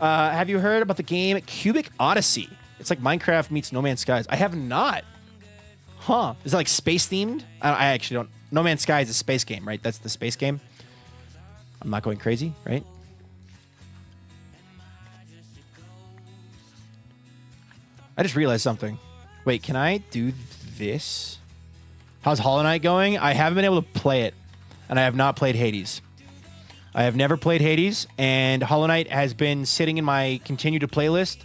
have you heard about the game Cubic Odyssey? It's like Minecraft meets No Man's Skies. I have not. Huh. Is it space themed? I actually don't. No Man's Sky is a space game, right? That's the space game. I'm not going crazy, right? I just realized something. Wait, can I do this? How's Hollow Knight going? I haven't been able to play it, and I have not played Hades. I have never played Hades, and Hollow Knight has been sitting in my continue to playlist,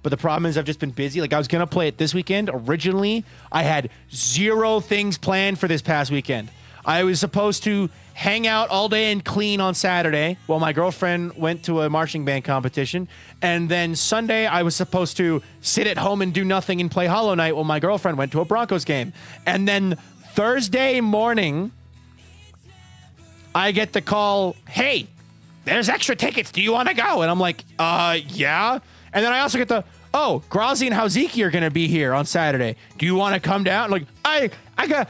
but the problem is I've just been busy. I was going to play it this weekend. Originally, I had 0 things planned for this past weekend. I was supposed to hang out all day and clean on Saturday while my girlfriend went to a marching band competition. And then Sunday, I was supposed to sit at home and do nothing and play Hollow Knight while my girlfriend went to a Broncos game. And then Thursday morning, I get the call, hey, there's extra tickets. Do you want to go? And I'm like, yeah. And then I also get the, oh, Grazi and Hauziki are going to be here on Saturday. Do you want to come down? Like, I got,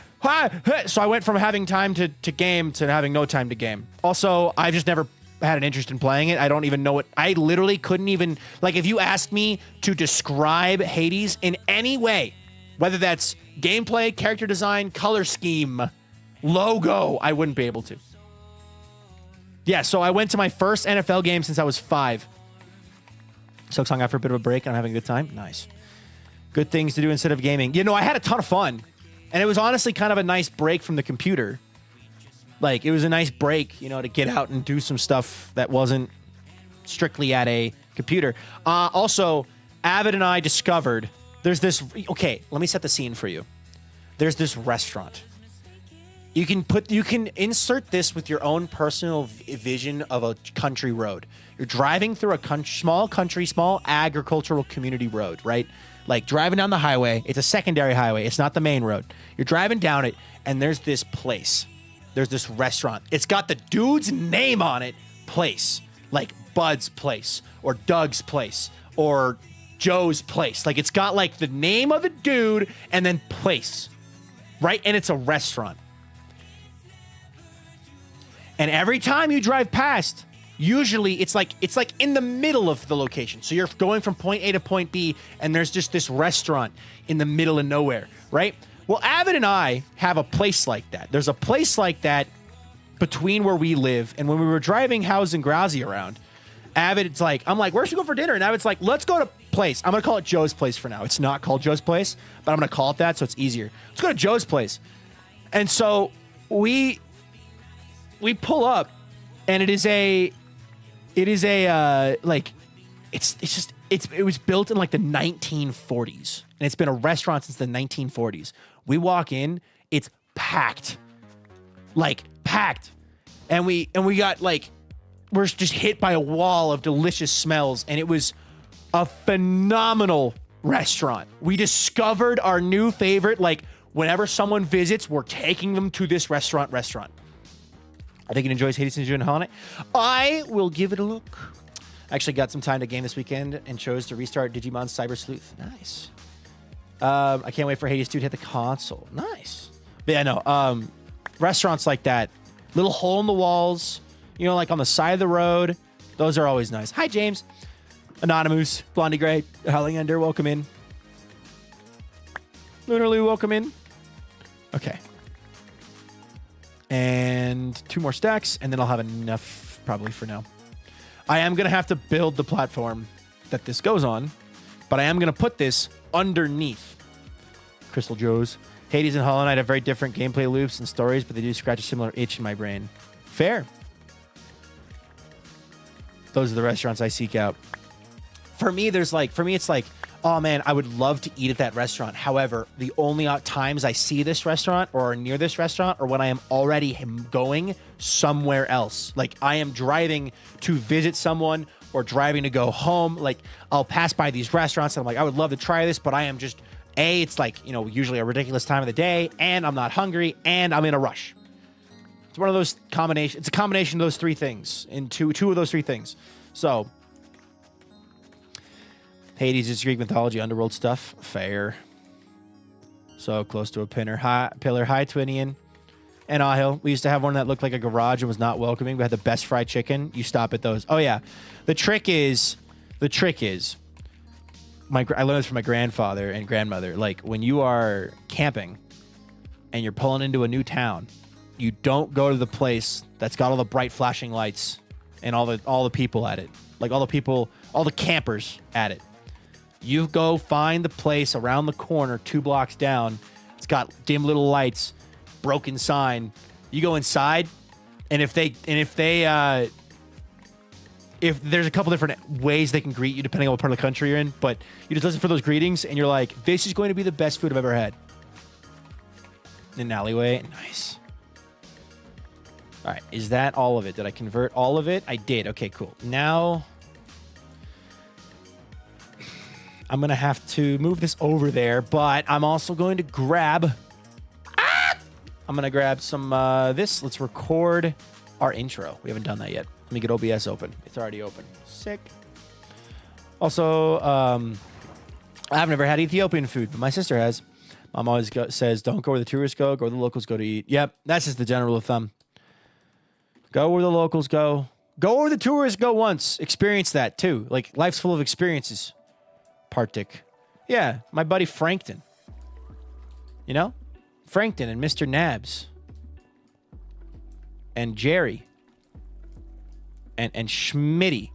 so I went from having time to game to having no time to game. Also, I've just never had an interest in playing it. I don't even know it. I literally couldn't even, like, if you asked me to describe Hades in any way, whether that's gameplay, character design, color scheme, logo, I wouldn't be able to. Yeah, so I went to my first NFL game since I was 5. Silksong out for a bit of a break, and I'm having a good time. Nice. Good things to do instead of gaming. You know, I had a ton of fun. And it was honestly kind of a nice break from the computer. Like, it was a nice break, you know, to get out and do some stuff that wasn't strictly at a computer. Also, Avid and I discovered there's this... Okay, let me set the scene for you. There's this restaurant. You can insert this with your own personal vision of a country road. You're driving through a small agricultural community road, right? Like driving down the highway. It's a secondary highway. It's not the main road. You're driving down it, and there's this place. There's this restaurant. It's got the dude's name on it, place. Like Bud's Place, or Doug's Place, or Joe's Place. Like, it's got like the name of the dude, and then place, right? And it's a restaurant. And every time you drive past, usually it's like in the middle of the location. So you're going from point A to point B, and there's just this restaurant in the middle of nowhere, right? Well, Avid and I have a place like that. There's a place like that between where we live. And when we were driving House and Grazi around, Avid's like, I'm like, where should we go for dinner? And Avid's like, let's go to place. I'm going to call it Joe's Place for now. It's not called Joe's Place, but I'm going to call it that so it's easier. Let's go to Joe's Place. And so we pull up, and it was built in like the 1940s, and it's been a restaurant since the 1940s. We walk in, it's packed, and we got like, we're just hit by a wall of delicious smells, and it was a phenomenal restaurant. We discovered our new favorite. Like, whenever someone visits, we're taking them to this restaurant. I think it enjoys Hades and Hollow Knight. I will give it a look. Actually got some time to game this weekend and chose to restart Digimon Cyber Sleuth. Nice. I can't wait for Hades 2 to hit the console. Nice. But yeah, no. Restaurants like that. Little hole in the walls. You know, like on the side of the road. Those are always nice. Hi, James. Anonymous. Blondie Gray. Howling Ender, welcome in. Lunarly, welcome in. Okay. And 2 more stacks, and then I'll have enough probably for now. I am going to have to build the platform that this goes on, but I am going to put this underneath Crystal Joe's. Hades and Hollow Knight have very different gameplay loops and stories, but they do scratch a similar itch in my brain. Fair. Those are the restaurants I seek out. For me, it's like, oh man, I would love to eat at that restaurant. However, the only times I see this restaurant or are near this restaurant are when I am already going somewhere else. Like, I am driving to visit someone or driving to go home. Like, I'll pass by these restaurants and I'm like, I would love to try this, but I am just, it's like, you know, usually a ridiculous time of the day, and I'm not hungry, and I'm in a rush. It's one of those combinations. It's a combination of those 3 things, in two of those 3 things. So, Hades is Greek mythology, underworld stuff. Fair. So close to a pillar. Hi, Twinian. And Ahil. We used to have one that looked like a garage and was not welcoming, but had the best fried chicken. You stop at those. Oh, yeah. The trick is, I learned this from my grandfather and grandmother. Like, when you are camping and you're pulling into a new town, you don't go to the place that's got all the bright flashing lights and all the people at it. Like, all the campers at it. You go find the place around the corner, 2 blocks down. It's got dim little lights, broken sign. You go inside, and if there's a couple different ways they can greet you depending on what part of the country you're in, but you just listen for those greetings, and you're like, this is going to be the best food I've ever had. In an alleyway, nice. All right, is that all of it? Did I convert all of it? I did. Okay, cool. Now I'm going to have to move this over there, but I'm also going to grab... I'm going to grab some this. Let's record our intro. We haven't done that yet. Let me get OBS open. It's already open. Sick. Also, I've never had Ethiopian food, but my sister has. Mom always says, don't go where the tourists go, go where the locals go to eat. Yep, that's just the general rule of thumb. Go where the locals go. Go where the tourists go once. Experience that, too. Like, life's full of experiences. Partic. Yeah, my buddy Frankton. You know? Frankton and Mr. Nabs. And Jerry. And Schmitty.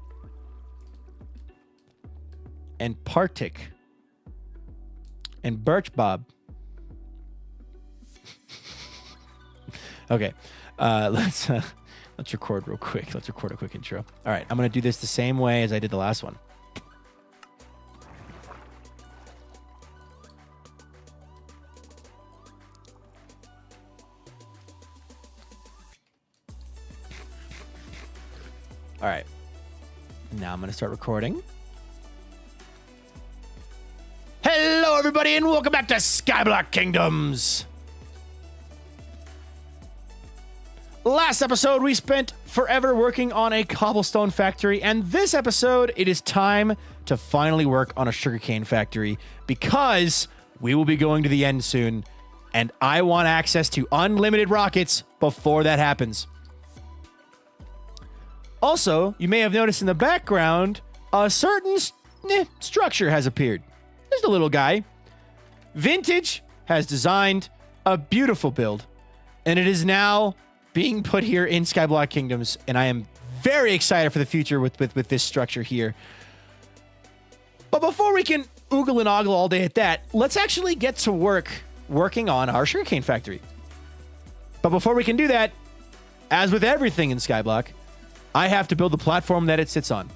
And Partic. And Birch Bob. Okay. Let's record real quick. Let's record a quick intro. All right. I'm going to do this the same way as I did the last one. All right. Now I'm going to start recording. Hello, everybody, and welcome back to Skyblock Kingdoms. Last episode, we spent forever working on a cobblestone factory, and this episode, it is time to finally work on a sugarcane factory because we will be going to the end soon, and I want access to unlimited rockets before that happens. Also, you may have noticed in the background, a certain structure has appeared. There's a little guy. Vintage has designed a beautiful build, and it is now being put here in Skyblock Kingdoms, and I am very excited for the future with this structure here. But before we can oogle and ogle all day at that, let's actually get to working on our sugarcane factory. But before we can do that, as with everything in Skyblock, I have to build the platform that it sits on.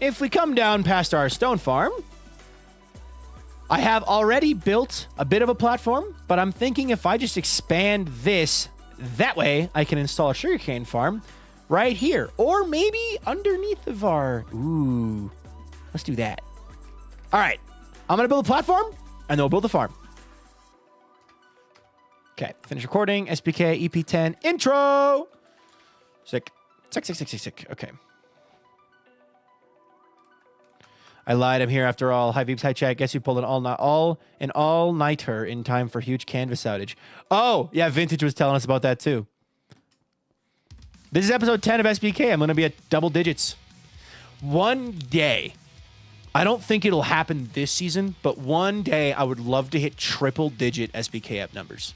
If we come down past our stone farm, I have already built a bit of a platform, but I'm thinking if I just expand this, that way I can install a sugarcane farm right here. Or maybe underneath of our... Ooh, let's do that. All right, I'm going to build a platform, and then we'll build a farm. Okay, finish recording. SPK EP10 intro. Sick. Okay. I lied. I'm here after all. Hi, Veeps. Hi, chat. Guess you pulled an all-nighter in time for huge canvas outage. Oh, yeah. Vintage was telling us about that too. This is episode 10 of SBK. I'm going to be at double digits. One day, I don't think it'll happen this season, but one day I would love to hit triple-digit SBK app numbers.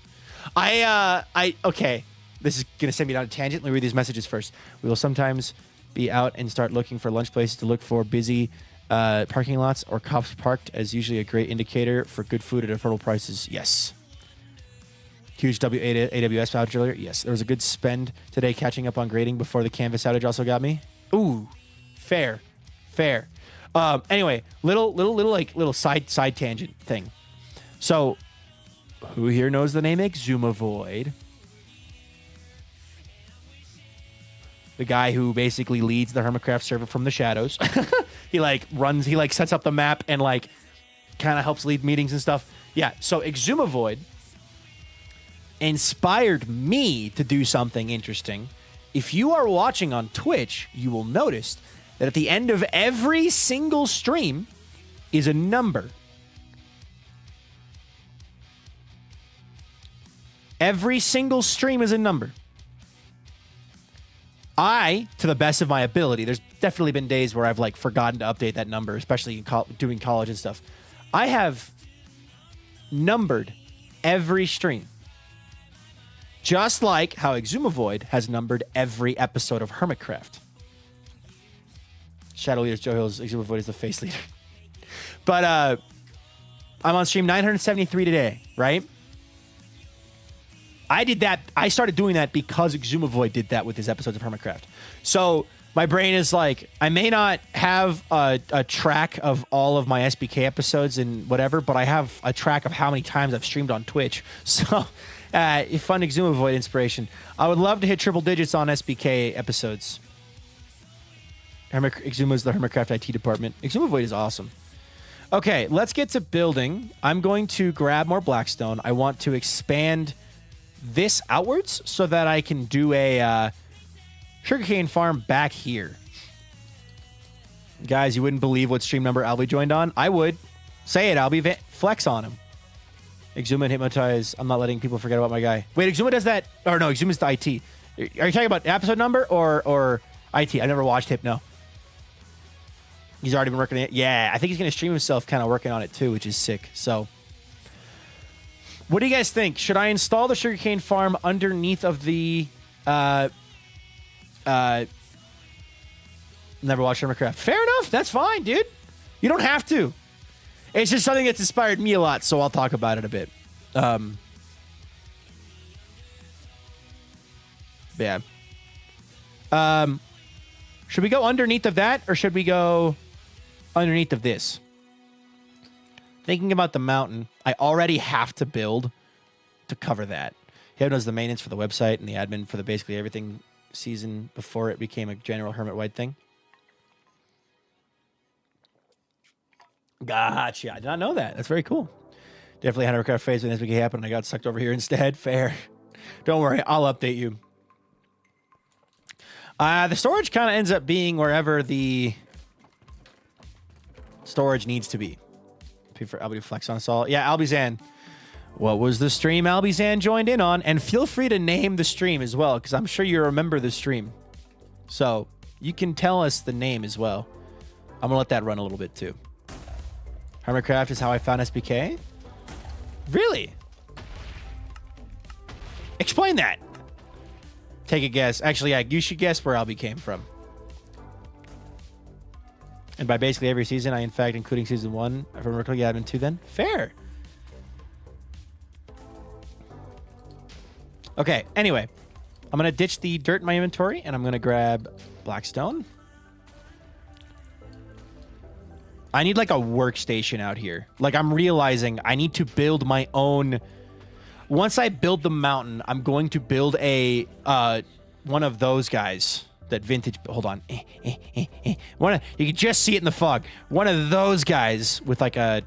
Okay. This is going to send me down a tangent. Let me read these messages first. We will sometimes be out and start looking for lunch places to look for busy parking lots or cops parked as usually a great indicator for good food at affordable prices. Yes. Huge AWS outage earlier. Yes. There was a good spend today catching up on grading before the canvas outage also got me. Ooh, fair. Anyway, little side tangent thing. So, who here knows the name Exumavoid? The guy who basically leads the Hermitcraft server from the shadows. He sets up the map and kind of helps lead meetings and stuff. Yeah, so Exumavoid inspired me to do something interesting. If you are watching on Twitch, you will notice that at the end of every single stream is a number. Every single stream is a number. I, to the best of my ability, there's definitely been days where I've forgotten to update that number, especially doing college and stuff. I have numbered every stream. Just like how Exumavoid has numbered every episode of Hermitcraft. Shadow Leaders, Joe Hills, Exumavoid is the face leader. But I'm on stream 973 today, right? I did that. I started doing that because Exumavoid did that with his episodes of Hermitcraft. So My brain is like, I may not have a track of all of my SBK episodes and whatever, but I have a track of how many times I've streamed on Twitch. So, fun Exuma Void inspiration. I would love to hit triple digits on SBK episodes. Exuma's the Hermitcraft IT department. Exuma Void is awesome. Okay, let's get to building. I'm going to grab more blackstone. I want to expand this outwards so that I can do a sugarcane farm back here. Guys, you wouldn't believe what stream number Albie joined on. I would. Say it, Albie. Flex on him. Exuma and Hypnotize. I'm not letting people forget about my guy. Wait, Exuma does that. Or no, Exuma's the IT. Are you talking about episode number or IT? I never watched Hypno. He's already been working on it. Yeah, I think he's going to stream himself kind of working on it too, which is sick. So, what do you guys think? Should I install the sugarcane farm underneath of the... never watched Minecraft. Fair enough. That's fine, dude. You don't have to. It's just something that's inspired me a lot, so I'll talk about it a bit. Yeah. Should we go underneath of that, or should we go underneath of this? Thinking about the mountain, I already have to build to cover that. He does the maintenance for the website and the admin for the basically everything season before it became a general hermit-wide thing. Gotcha. I did not know that. That's very cool. Definitely had a recovery phase when SBK happened and I got sucked over here instead. Fair. Don't worry. I'll update you. The storage kind of ends up being wherever the storage needs to be. For Albie to flex on us all. Yeah, Albizan. What was the stream Albizan joined in on? And feel free to name the stream as well, because I'm sure you remember the stream. So you can tell us the name as well. I'm going to let that run a little bit too. Hermitcraft is how I found SBK? Really? Explain that. Take a guess. Actually, yeah, you should guess where Albie came from. And by basically every season, I in fact, including season 1, from Rookie Admin 2 then. Fair. Okay, anyway. I'm going to ditch the dirt in my inventory, and I'm going to grab blackstone. I need like a workstation out here. Like I'm realizing I need to build my own... Once I build the mountain, I'm going to build a one of those guys. That vintage... Hold on. You can just see it in the fog. One of those guys with like a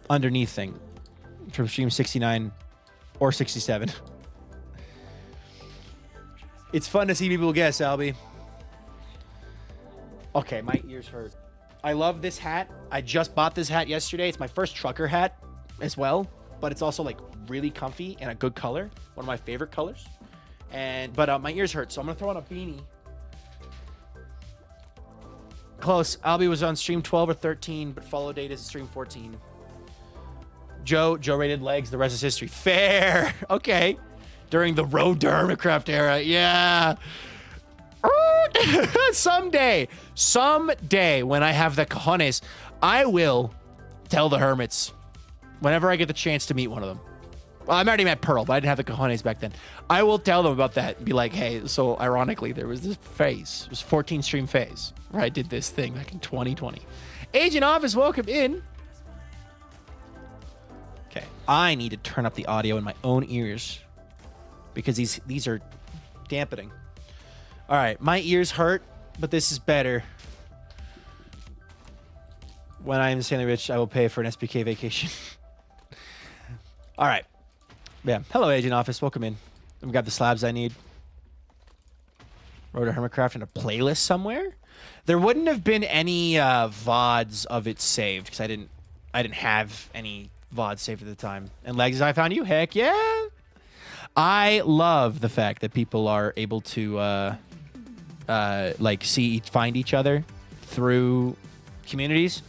underneath thing. From stream 69 or 67. It's fun to see people guess, Albie. Okay, my ears hurt. I love this hat. I just bought this hat yesterday. It's my first trucker hat as well. But it's also like really comfy and a good color. One of my favorite colors. But my ears hurt, so I'm going to throw on a beanie. Close. Albie was on stream 12 or 13, but follow date is stream 14. Joe rated legs. The rest is history. Fair. Okay. During the Road to Hermitcraft era. Yeah. Someday when I have the cojones, I will tell the hermits whenever I get the chance to meet one of them. Well, I already met Pearl, but I didn't have the cojones back then. I will tell them about that and be like, hey, so ironically, there was this phase. It was 14 stream phase where I did this thing back in 2020. Agent Office, welcome in. Okay, I need to turn up the audio in my own ears because these are dampening. All right, my ears hurt, but this is better. When I am insanely rich, I will pay for an SPK vacation. All right. Yeah. Hello, Agent Office. Welcome in. Let me grab the slabs I need. Road to Hermitcraft in a playlist somewhere. There wouldn't have been any VODs of it saved because I didn't have any VODs saved at the time. And Legs, I found you. Heck yeah. I love the fact that people are able to like find each other through communities.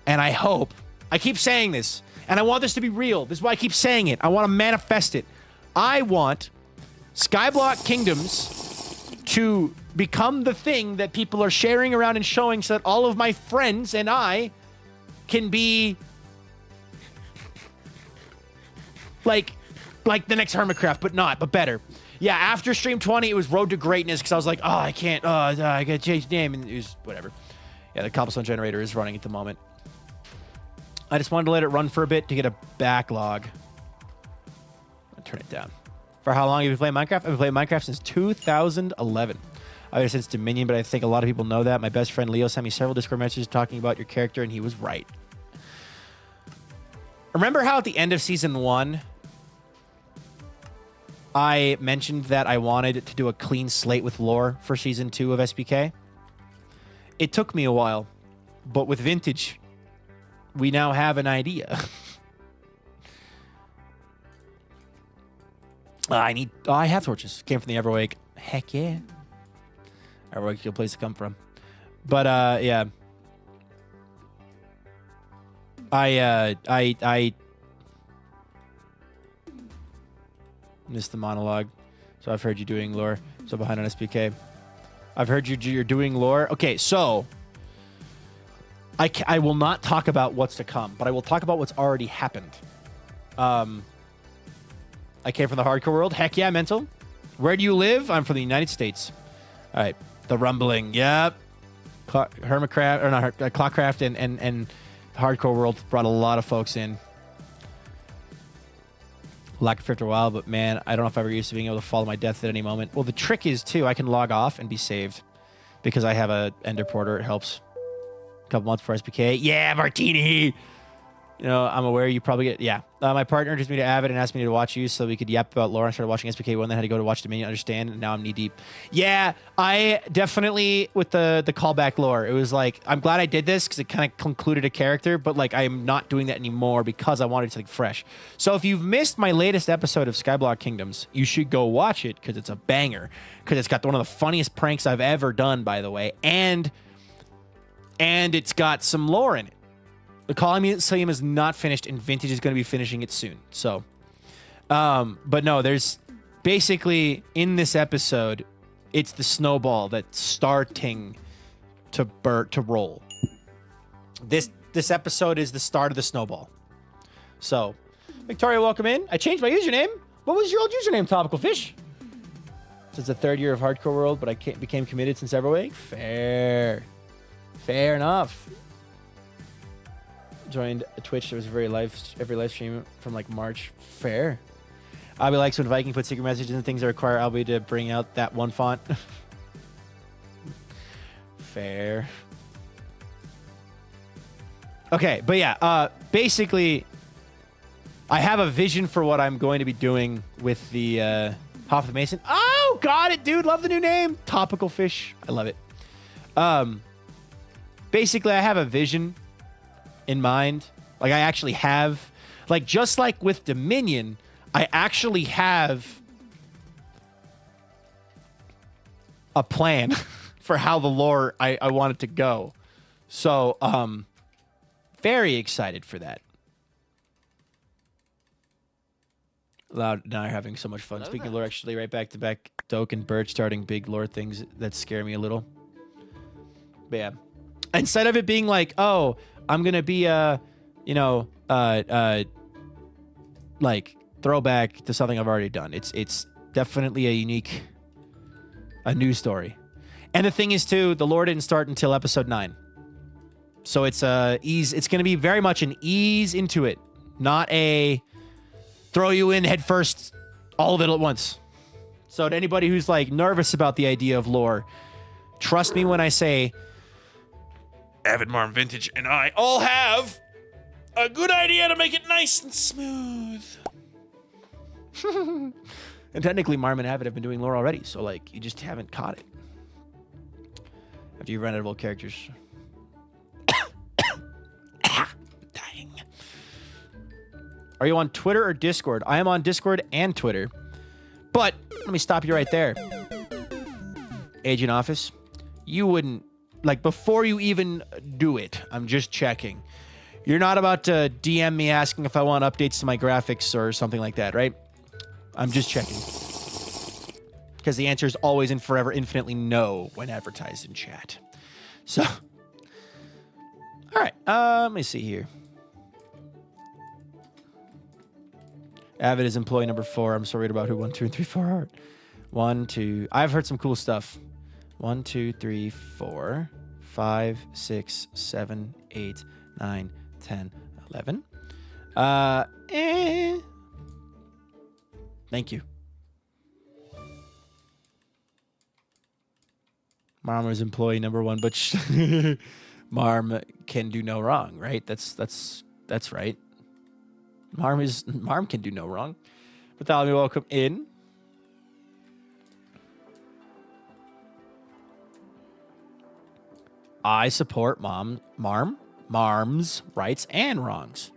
And I hope, I keep saying this, and I want this to be real. This is why I keep saying it. I want to manifest it. I want Skyblock Kingdoms to become the thing that people are sharing around and showing so that all of my friends and I can be like like the next Hermitcraft, but better. Yeah, after stream 20, it was Road to Greatness because I was like, oh, I can't, I gotta change the name, and it was whatever. Yeah, the cobblestone generator is running at the moment. I just wanted to let it run for a bit to get a backlog. I'll turn it down. For how long have you played Minecraft? I've been playing Minecraft since 2011. I've been since Dominion, but I think a lot of people know that. My best friend Leo sent me several Discord messages talking about your character, and he was right. Remember how at the end of Season 1, I mentioned that I wanted to do a clean slate with lore for Season 2 of SBK? It took me a while, but with Vintage, we now have an idea. I have torches. Came from the Everwake. Heck yeah. Everwake's a good place to come from. But, yeah. I missed the monologue. So I've heard you doing lore. So behind on SPK. I've heard you're doing lore. Okay, so I will not talk about what's to come, but I will talk about what's already happened. I came from the hardcore world. Heck yeah, mental. Where do you live? I'm from the United States. All right. The rumbling. Yep. Hermitcraft, or not, Clockcraft and the hardcore world brought a lot of folks in. Lack of for a while, but man, I don't know if I'm ever used to being able to follow my death at any moment. Well, the trick is, too, I can log off and be saved because I have a Ender Porter. It helps. A couple months for SPK. Yeah, Martini! You know, I'm aware you probably get... Yeah. My partner introduced me to Avid and asked me to watch you so we could yap about lore. I started watching SPK1, then had to go to watch Dominion, understand, and now I'm knee-deep. Yeah, I definitely... With the callback lore, it was like... I'm glad I did this because it kind of concluded a character, but like I'm not doing that anymore because I wanted something fresh. So if you've missed my latest episode of Skyblock Kingdoms, you should go watch it because it's a banger. Because it's got one of the funniest pranks I've ever done, by the way. And it's got some lore in it. The Colosseum is not finished, and Vintage is going to be finishing it soon. So, but no, there's basically in this episode, it's the snowball that's starting to roll. This episode is the start of the snowball. So, Victoria, welcome in. I changed my username. What was your old username, Topical Fish? Since the third year of Hardcore World, but I became committed since Everwake. Fair enough. Joined Twitch. There was every live stream from like March. Fair. Albie likes when Viking puts secret messages and things that require Albie to bring out that one font. Fair. Okay, but yeah, basically, I have a vision for what I'm going to be doing with the Hoff the Mason. Oh, got it, dude. Love the new name. Topical Fish. I love it. Basically, I have a vision in mind. Like I actually have, like just like with Dominion, I actually have a plan for how the lore I want it to go. So very excited for that. Loud now having so much fun. Speaking of lore, actually right back to back Doke and Birch starting big lore things that scare me a little. But yeah. Instead of it being like, oh, I'm going to be like throwback to something I've already done. It's definitely a new story. And the thing is too, the lore didn't start until episode 9. So it's it's going to be very much an ease into it, not a throw you in head first, all of it at once. So to anybody who's like nervous about the idea of lore, trust me when I say Avid Marm Vintage and I all have a good idea to make it nice and smooth. And technically, Marm and Avid have been doing lore already, so like you just haven't caught it. After you've run out of old characters. Dying. Are you on Twitter or Discord? I am on Discord and Twitter. But let me stop you right there. Agent Office, you wouldn't, like, before you even do it, I'm just checking. You're not about to DM me asking if I want updates to my graphics or something like that, right? I'm just checking. Because the answer is always and forever infinitely no when advertised in chat. So, all right, let me see here. Avid is employee number 4. I'm so worried about who 1, 2, and 3, 4 are. 1, 2. I've heard some cool stuff. 1, 2, 3, 4, 5, 6, 7, 8, 9, 10, 11. Thank you. Marm is employee number 1, but Marm can do no wrong, right? That's right. Marm can do no wrong. Bartholomew, welcome in. I support Marm's rights and wrongs.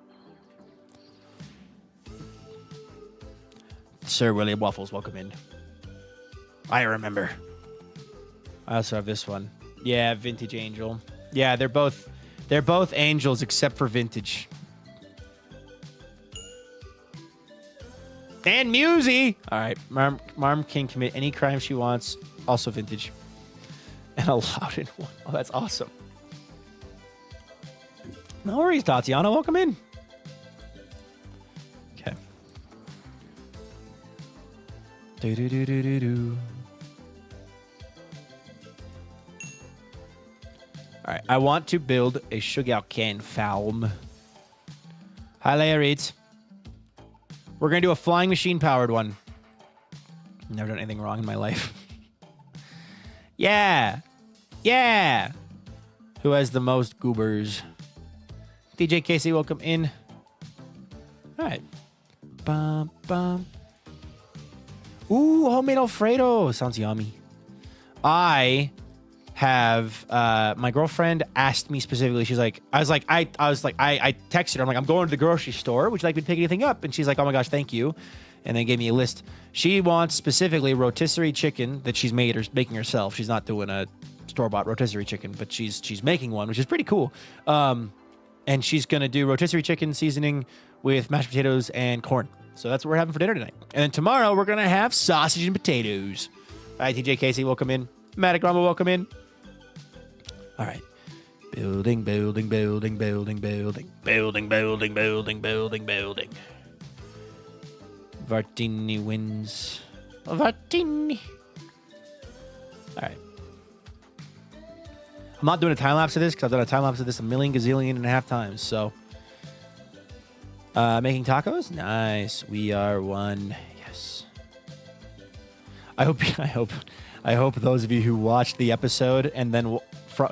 Sir William Waffles, welcome in. I remember. I also have this one. Yeah, Vintage Angel. Yeah, they're both angels except for Vintage. And Musey. All right, Marm can commit any crime she wants. Also Vintage. And allowed in one. Oh, that's awesome. No worries, Tatiana. Welcome in. Okay. Do. All right. I want to build a sugarcane farm. Hi, Leia Reeds. We're going to do a flying machine powered one. Never done anything wrong in my life. Yeah. Yeah. Who has the most goobers? DJ Casey, welcome in. All right. Bum, bum. Ooh, homemade Alfredo. Sounds yummy. I have, my girlfriend asked me specifically, I texted her, I'm like, I'm going to the grocery store. Would you like me to pick anything up? And she's like, oh my gosh, thank you. And then gave me a list. She wants specifically rotisserie chicken that she's making herself. She's not doing a store-bought rotisserie chicken, but she's making one, which is pretty cool. And she's going to do rotisserie chicken seasoning with mashed potatoes and corn. So that's what we're having for dinner tonight. And then tomorrow, we're going to have sausage and potatoes. All right, TJ Casey, welcome in. Matic Rama, welcome in. All right. Building. Vartini wins. Vartini. All right. I'm not doing a time lapse of this because I've done a time lapse of this a million gazillion and a half times. So, making tacos, nice. We are one. Yes. I hope those of you who watched the episode and then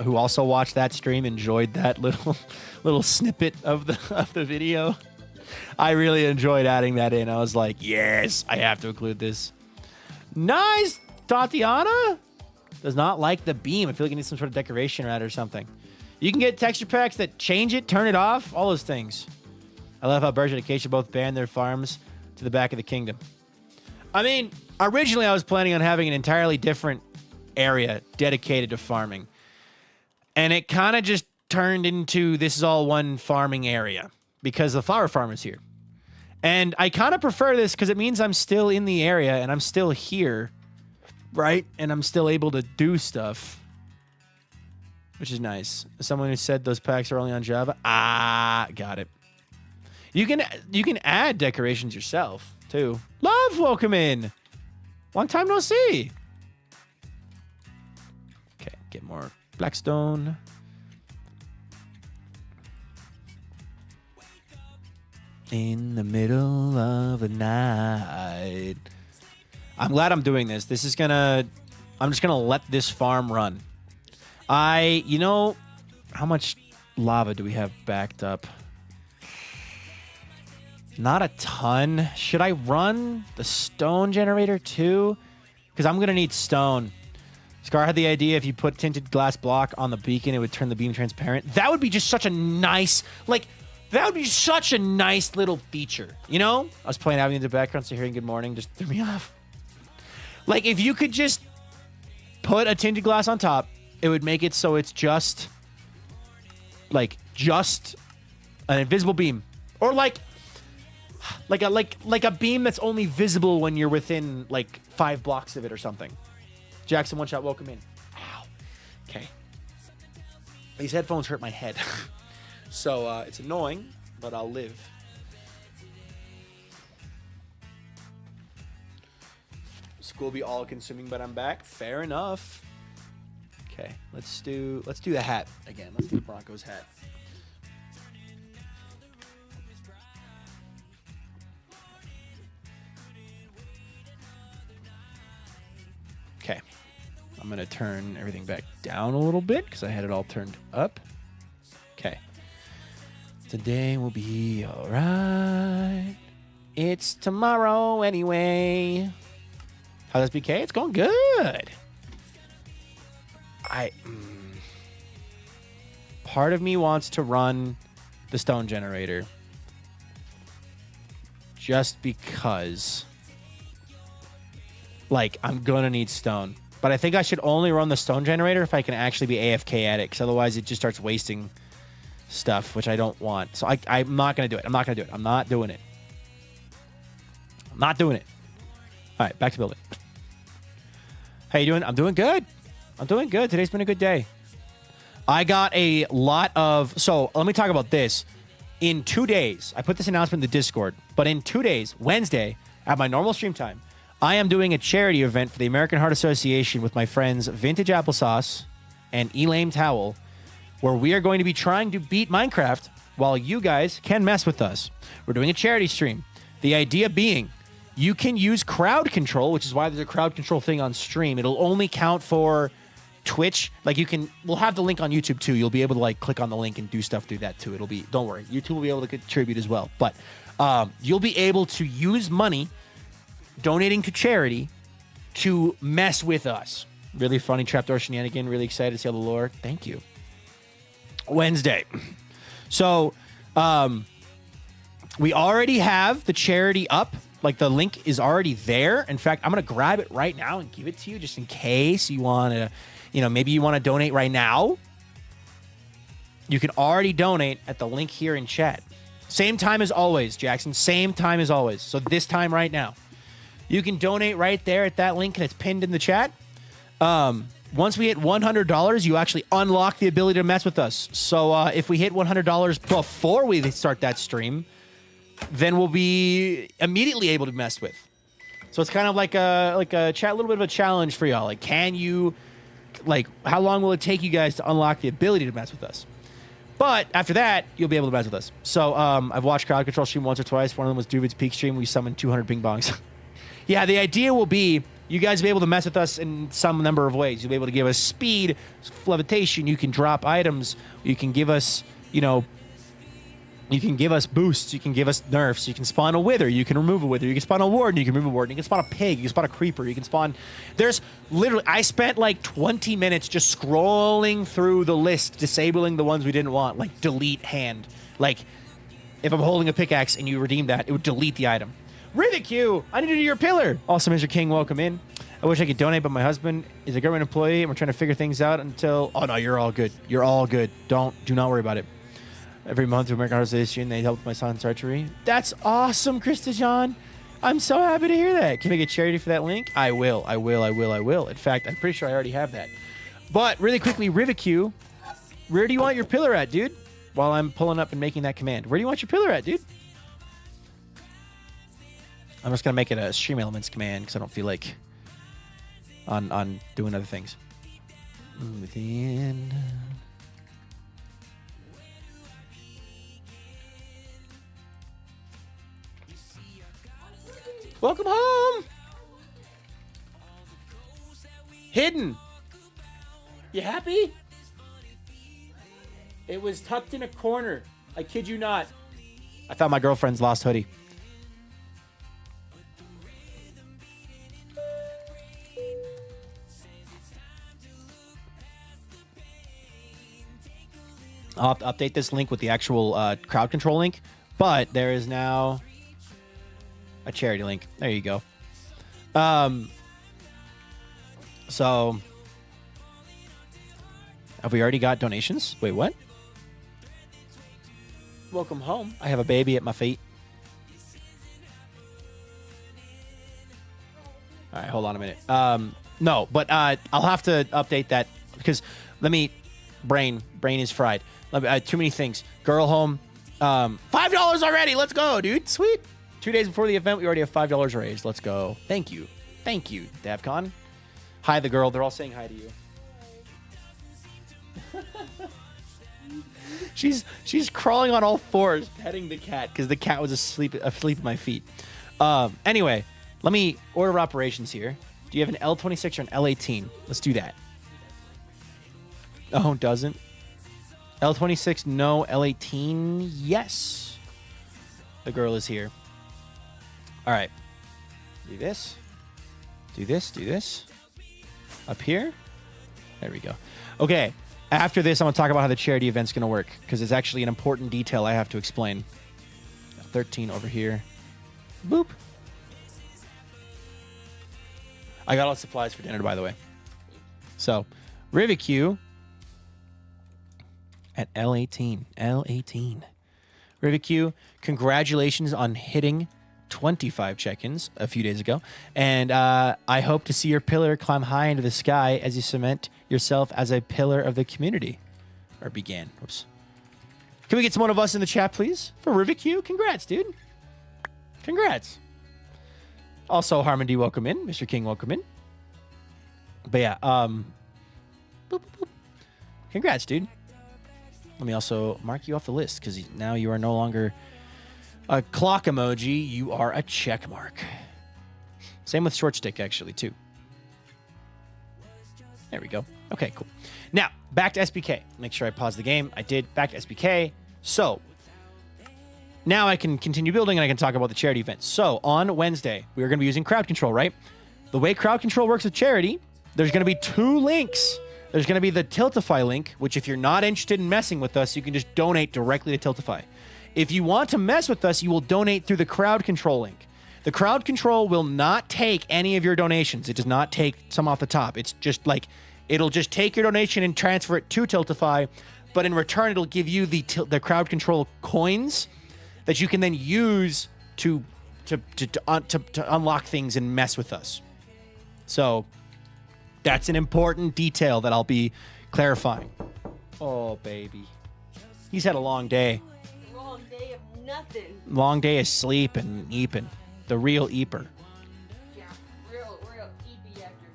who also watched that stream enjoyed that little snippet of the video. I really enjoyed adding that in. I was like, yes, I have to include this. Nice, Tatiana. Does not like the beam. I feel like it needs some sort of decoration around it or something. You can get texture packs that change it, turn it off, all those things. I love how Berger and Acacia both banned their farms to the back of the kingdom. I mean, originally I was planning on having an entirely different area dedicated to farming. And it kind of just turned into this is all one farming area because the flower farm is here. And I kind of prefer this because it means I'm still in the area and I'm still here, right? And I'm still able to do stuff, which is nice. Someone who said those packs are only on Java. Ah, got it. You can add decorations yourself too. Love, welcome in. Long time no see. Okay, get more Blackstone. In the middle of the night. I'm glad I'm doing this. I'm just gonna let this farm run. You know, how much lava do we have backed up? Not a ton. Should I run the stone generator too? Because I'm gonna need stone. Scar had the idea if you put tinted glass block on the beacon, it would turn the beam transparent. That would be just such a nice, that would be such a nice little feature. You know? I was playing Avenue in the background, so hearing good morning just threw me off. Like, if you could just put a tinted glass on top, it would make it so it's just an invisible beam. Or like a beam that's only visible when you're within, 5 blocks of it or something. Jackson, one shot, welcome in. Ow. Okay. These headphones hurt my head. So, it's annoying, but I'll live. School be all consuming, but I'm back. Fair enough. Okay, let's do the hat again. Let's do the Broncos hat. Okay. I'm going to turn everything back down a little bit because I had it all turned up. Okay. Today will be all right. It's tomorrow anyway. How's SBK? It's going good. Part of me wants to run the stone generator just because, like, I'm going to need stone. But I think I should only run the stone generator if I can actually be AFK at it, because otherwise it just starts wasting stuff, which I don't want. So I'm not going to do it. I'm not going to do it. I'm not doing it. I'm not doing it. All right, back to building. How you doing? I'm doing good. I'm doing good. Today's been a good day. I got a lot of... So let me talk about this. In 2 days, I put this announcement in the Discord, but in 2 days, Wednesday, at my normal stream time, I am doing a charity event for the American Heart Association with my friends Vintage Applesauce and Elaine Towel, where we are going to be trying to beat Minecraft while you guys can mess with us. We're doing a charity stream. The idea being, you can use crowd control, which is why there's a crowd control thing on stream. It'll only count for Twitch. Like, you can, we'll have the link on YouTube too. You'll be able to, like, click on the link and do stuff through that too. It'll be, don't worry, YouTube will be able to contribute as well. But you'll be able to use money donating to charity to mess with us. Really funny trapdoor shenanigan. Really excited to see all the lore. Thank you. Wednesday. So, we already have the charity up. Like, the link is already there. In fact, I'm going to grab it right now and give it to you just in case you want to, you know, maybe you want to donate right now. You can already donate at the link here in chat. Same time as always, Jackson. Same time as always. So this time right now. You can donate right there at that link, and it's pinned in the chat. Once we hit $100, you actually unlock the ability to mess with us. So if we hit $100 before we start that stream, then we'll be immediately able to mess with. So it's kind of like a chat, little bit of a challenge for y'all. Like, can you, like, how long will it take you guys to unlock the ability to mess with us? But after that, you'll be able to mess with us. So I've watched crowd control stream once or twice. One of them was Duvid's Peak stream. We summoned 200 ping bongs. Yeah, the idea will be you guys will be able to mess with us in some number of ways. You'll be able to give us speed, levitation. You can drop items. You can give us, you know, you can give us boosts. You can give us nerfs. You can spawn a wither. You can remove a wither. You can spawn a warden. You can remove a warden. You can spawn a pig. You can spawn a creeper. You can spawn... There's literally... I spent like 20 minutes just scrolling through the list, disabling the ones we didn't want. Like, delete hand. Like, if I'm holding a pickaxe and you redeem that, it would delete the item. Ridicule! I need to do your pillar! Also, Mr. King, welcome in. I wish I could donate, but my husband is a government employee, and we're trying to figure things out until... Oh, no, you're all good. You're all good. Do not worry about it. Every month to American Heart Association, they help my son's archery. That's awesome, Krista John. I'm so happy to hear that. Can we get charity for that link? I will. In fact, I'm pretty sure I already have that. But really quickly, Rivik, where do you want your pillar at, dude? While I'm pulling up and making that command. Where do you want your pillar at, dude? I'm just going to make it a stream elements command because I don't feel like on doing other things. Within... Welcome home! Hidden! You happy? It was tucked in a corner. I kid you not. I found my girlfriend's lost hoodie. I'll have to update this link with the actual crowd control link, but there is now a charity link. There you go. So have we already got donations? Wait, what? Welcome home. I have a baby at my feet. All right, hold on a minute. No, but I'll have to update that because brain is fried. Too many things. Girl home. $5 already. Let's go, dude. Sweet. 2 days before the event, we already have $5 raised. Let's go. Thank you. Thank you, Davcon. Hi, the girl. They're all saying hi to you. She's crawling on all fours, petting the cat because the cat was asleep at my feet. Anyway, let me order operations here. Do you have an L26 or an L18? Let's do that. Oh, doesn't. L26, no. L18, yes. The girl is here. All right. Do this. Do this. Do this. Up here. There we go. Okay. After this, I'm going to talk about how the charity event's going to work because it's actually an important detail I have to explain. 13 over here. Boop. I got all the supplies for dinner, by the way. So, Rivik at L18. L18. Rivik, congratulations on hitting 25 check-ins a few days ago. And I hope to see your pillar climb high into the sky as you cement yourself as a pillar of the community. Or began. Oops. Can we get someone of us in the chat, please? For Rivik, congrats, dude. Congrats. Also, Harmon D, welcome in. Mr. King, welcome in. But yeah, boop, boop, boop. Congrats, dude. Let me also mark you off the list because now you are no longer a clock emoji. You are a check mark. Same with short stick, actually, too. There we go. Okay, cool. Now, back to SBK. Make sure I pause the game. I did. Back to SBK. So, now I can continue building and I can talk about the charity event. So, on Wednesday, we are going to be using crowd control, right? The way crowd control works with charity, there's going to be 2 links. There's going to be the Tiltify link, which if you're not interested in messing with us, you can just donate directly to Tiltify. If you want to mess with us, you will donate through the crowd control link. The crowd control will not take any of your donations. It does not take some off the top. It's just like, it'll just take your donation and transfer it to Tiltify, but in return, it'll give you the crowd control coins that you can then use to unlock things and mess with us. So that's an important detail that I'll be clarifying. Oh, baby. He's had a long day. Long day of nothing. Long day of sleep and eeping. The real eeper. Yeah, real eepy after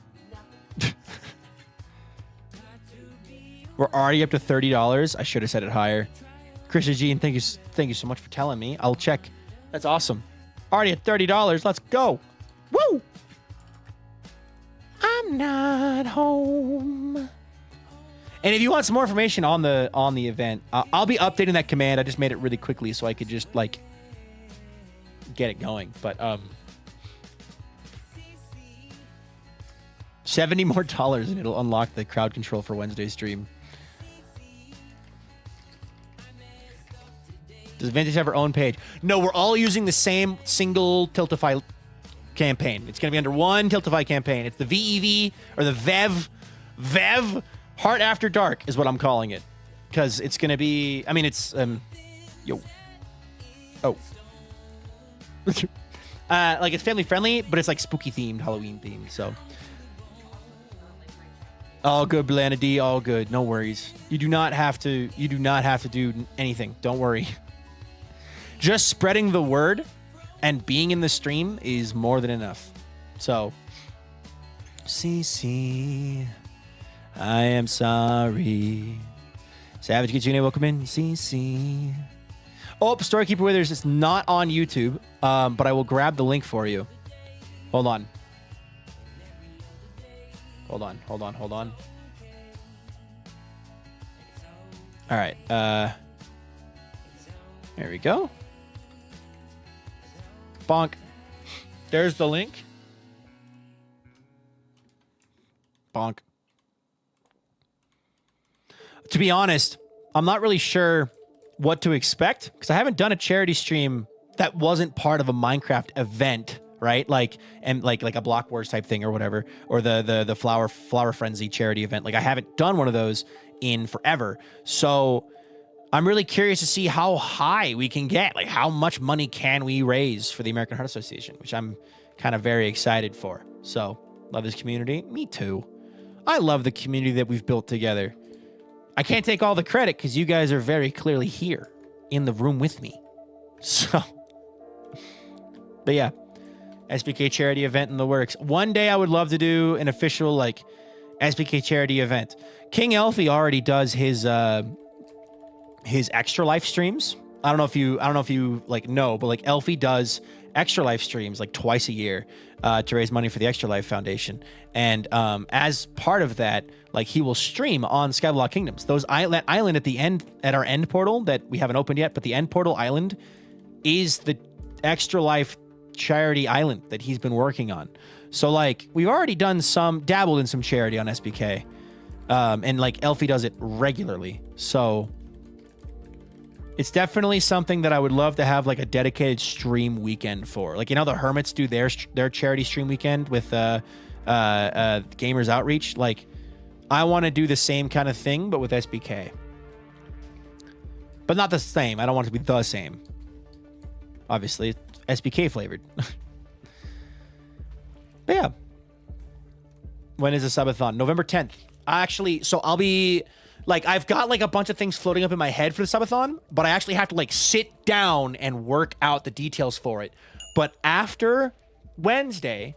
nothing. We're already up to $30. I should have said it higher. Christian Jean, thank you so much for telling me. I'll check. That's awesome. Already at $30. Let's go. Woo! I'm not home. And if you want some more information on the event, I'll be updating that command. I just made it really quickly so I could just like get it going. But $70 more and it'll unlock the crowd control for Wednesday's stream. Does Vintage have our own page? No, we're all using the same single Tiltify campaign. It's going to be under one Tiltify campaign. It's the VEV or the VEV Heart After Dark is what I'm calling it. Because it's going to be, I mean, it's, yo. Oh. Like it's family friendly, but it's like spooky themed, Halloween themed, so. All good, Blana D, all good. No worries. You do not have to do anything. Don't worry. Just spreading the word and being in the stream is more than enough. So, CC, I am sorry. Savage Kitsune, welcome in. CC. Oh, Storekeeper Withers is not on YouTube, but I will grab the link for you. Hold on. Hold on. All right. There we go. Bonk. There's the link. Bonk. To be honest, I'm not really sure what to expect because I haven't done a charity stream that wasn't part of a Minecraft event, right? Like a Block Wars type thing or whatever, or the Flower Frenzy charity event. Like I haven't done one of those in forever. So I'm really curious to see how high we can get. Like how much money can we raise for the American Heart Association, which I'm kind of very excited for. So love this community. Me too. I love the community that we've built together. I can't take all the credit because you guys are very clearly here in the room with me. So, but yeah, SBK charity event in the works. One day I would love to do an official like SBK charity event. King Elfie already does his extra life streams. I don't know if you like know, but like Elfie does extra life streams like twice a year to raise money for the Extra Life Foundation. And as part of that, like he will stream on Skyblock Kingdoms. Those island at the end, at our end portal that we haven't opened yet, but the end portal island is the Extra Life charity island that he's been working on. So like we've already done dabbled in some charity on SBK. And like Elfie does it regularly. So it's definitely something that I would love to have like a dedicated stream weekend for. Like, you know, the Hermits do their charity stream weekend with Gamers Outreach. Like, I want to do the same kind of thing, but with SBK. But not the same. I don't want it to be the same. Obviously, it's SBK flavored. But yeah. When is the subathon? November 10th. Actually, so I'll be... Like, I've got, like, a bunch of things floating up in my head for the subathon, but I actually have to, like, sit down and work out the details for it. But after Wednesday,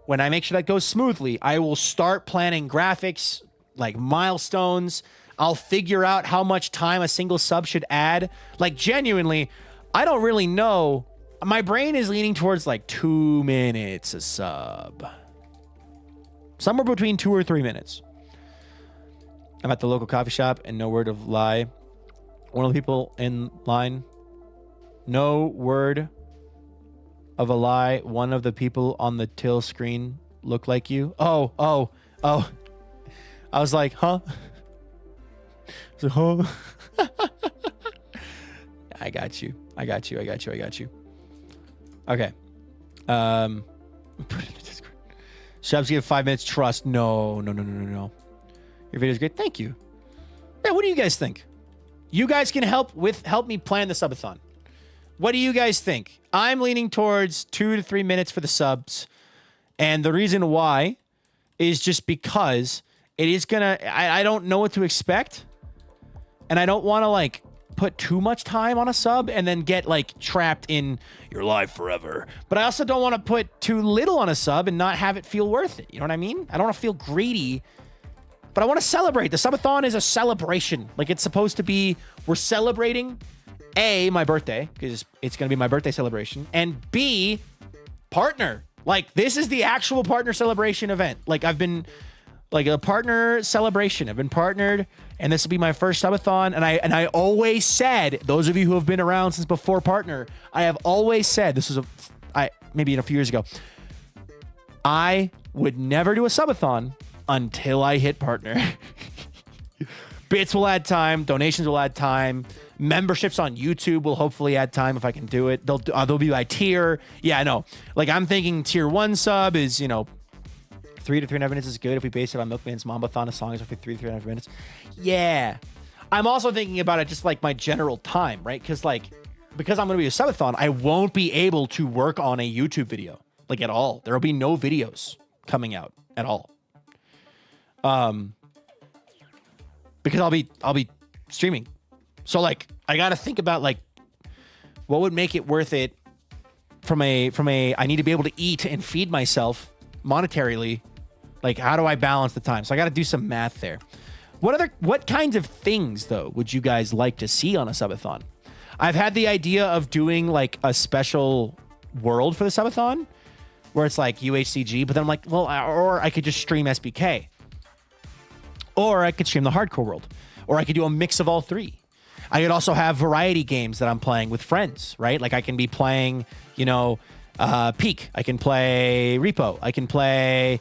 when I make sure that goes smoothly, I will start planning graphics, like, milestones. I'll figure out how much time a single sub should add. Like, genuinely, I don't really know. My brain is leaning towards, like, 2 minutes a sub. Somewhere between 2 or 3 minutes. I'm at the local coffee shop and no word of lie. One of the people in line. No word of a lie. One of the people on the till screen look like you. Oh. I was like, huh? So, huh? I got you. Okay. Put it in the Discord. Subs give 5 minutes trust. No. Your video is great. Thank you. Yeah, what do you guys think? You guys can help me plan the subathon. What do you guys think? I'm leaning towards 2 to 3 minutes for the subs. And the reason why is just because it is gonna... I don't know what to expect. And I don't want to, like, put too much time on a sub and then get, like, trapped in your life forever. But I also don't want to put too little on a sub and not have it feel worth it. You know what I mean? I don't want to feel greedy... But I want to celebrate. The subathon is a celebration. Like, it's supposed to be, we're celebrating, A, my birthday, because it's going to be my birthday celebration, and B, partner. Like, this is the actual partner celebration event. Like, I've been, like, a partner celebration. I've been partnered, and this will be my first subathon, and I always said, those of you who have been around since before partner, I have always said, this was maybe a few years ago, I would never do a subathon until I hit partner. Bits will add time. Donations will add time. Memberships on YouTube will hopefully add time if I can do it. They'll be by tier. Yeah, I know. Like, I'm thinking tier 1 sub is, 3 to 3.5 minutes is good if we base it on Milkman's Mambathon. A song is roughly 3 to 3.5 minutes. Yeah. I'm also thinking about it just like my general time, right? Because I'm going to be a subathon, I won't be able to work on a YouTube video, like, at all. There will be no videos coming out at all. Because I'll be streaming. So, like, I got to think about, like, what would make it worth it from a I need to be able to eat and feed myself monetarily. Like, how do I balance the time? So I got to do some math there. What kinds of things, though, would you guys like to see on a subathon? I've had the idea of doing, like, a special world for the subathon where it's like UHCG, but then I'm like, well, or I could just stream SBK. Or I could stream the hardcore world. Or I could do a mix of all three. I could also have variety games that I'm playing with friends, right? Like, I can be playing, Peak. I can play Repo. I can play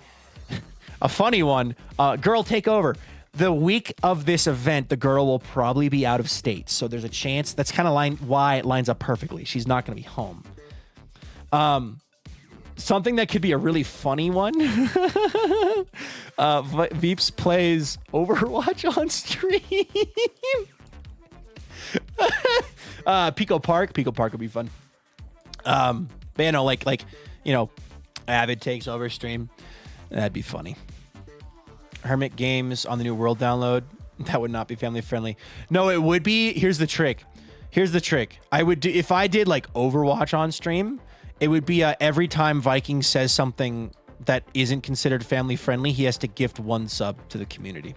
a funny one, Girl Takeover. The week of this event, the girl will probably be out of state. So there's a chance. That's kind of why it lines up perfectly. She's not going to be home. Something that could be a really funny one. Veeps plays Overwatch on stream. Pico Park would be fun. But Avid takes over stream. That'd be funny. Hermit games on the new world download. That would not be family friendly. No, it would be. Here's the trick. I would do, if I did like Overwatch on stream, It would be every time Viking says something that isn't considered family friendly, he has to gift 1 sub to the community.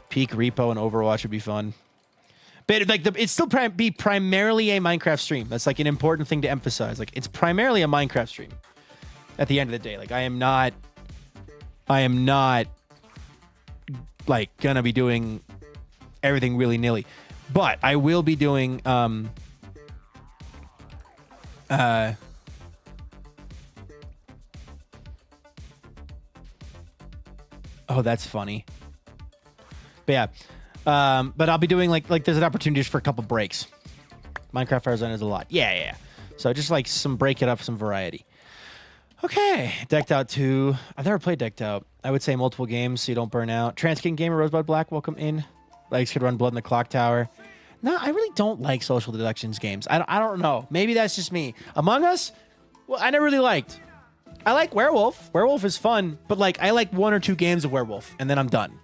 Peak Repo and Overwatch would be fun. But like it's still be primarily a Minecraft stream. That's like an important thing to emphasize. Like it's primarily a Minecraft stream. At the end of the day, like I am not like gonna be doing everything willy-nilly. But I will be doing oh, that's funny. But yeah. But I'll be doing like there's an opportunity just for a couple breaks. Minecraft Fire Zone is a lot. Yeah. So just like break it up, some variety. Okay. Decked Out 2. I've never played Decked Out. I would say multiple games so you don't burn out. Transkin Gamer, Rosebud Black, welcome in. Legs could run Blood in the Clock Tower. No, I really don't like social deductions games. I don't know. Maybe that's just me. Among Us, well, I never really liked. I like Werewolf. Werewolf is fun, but like I like 1 or 2 games of Werewolf, and then I'm done.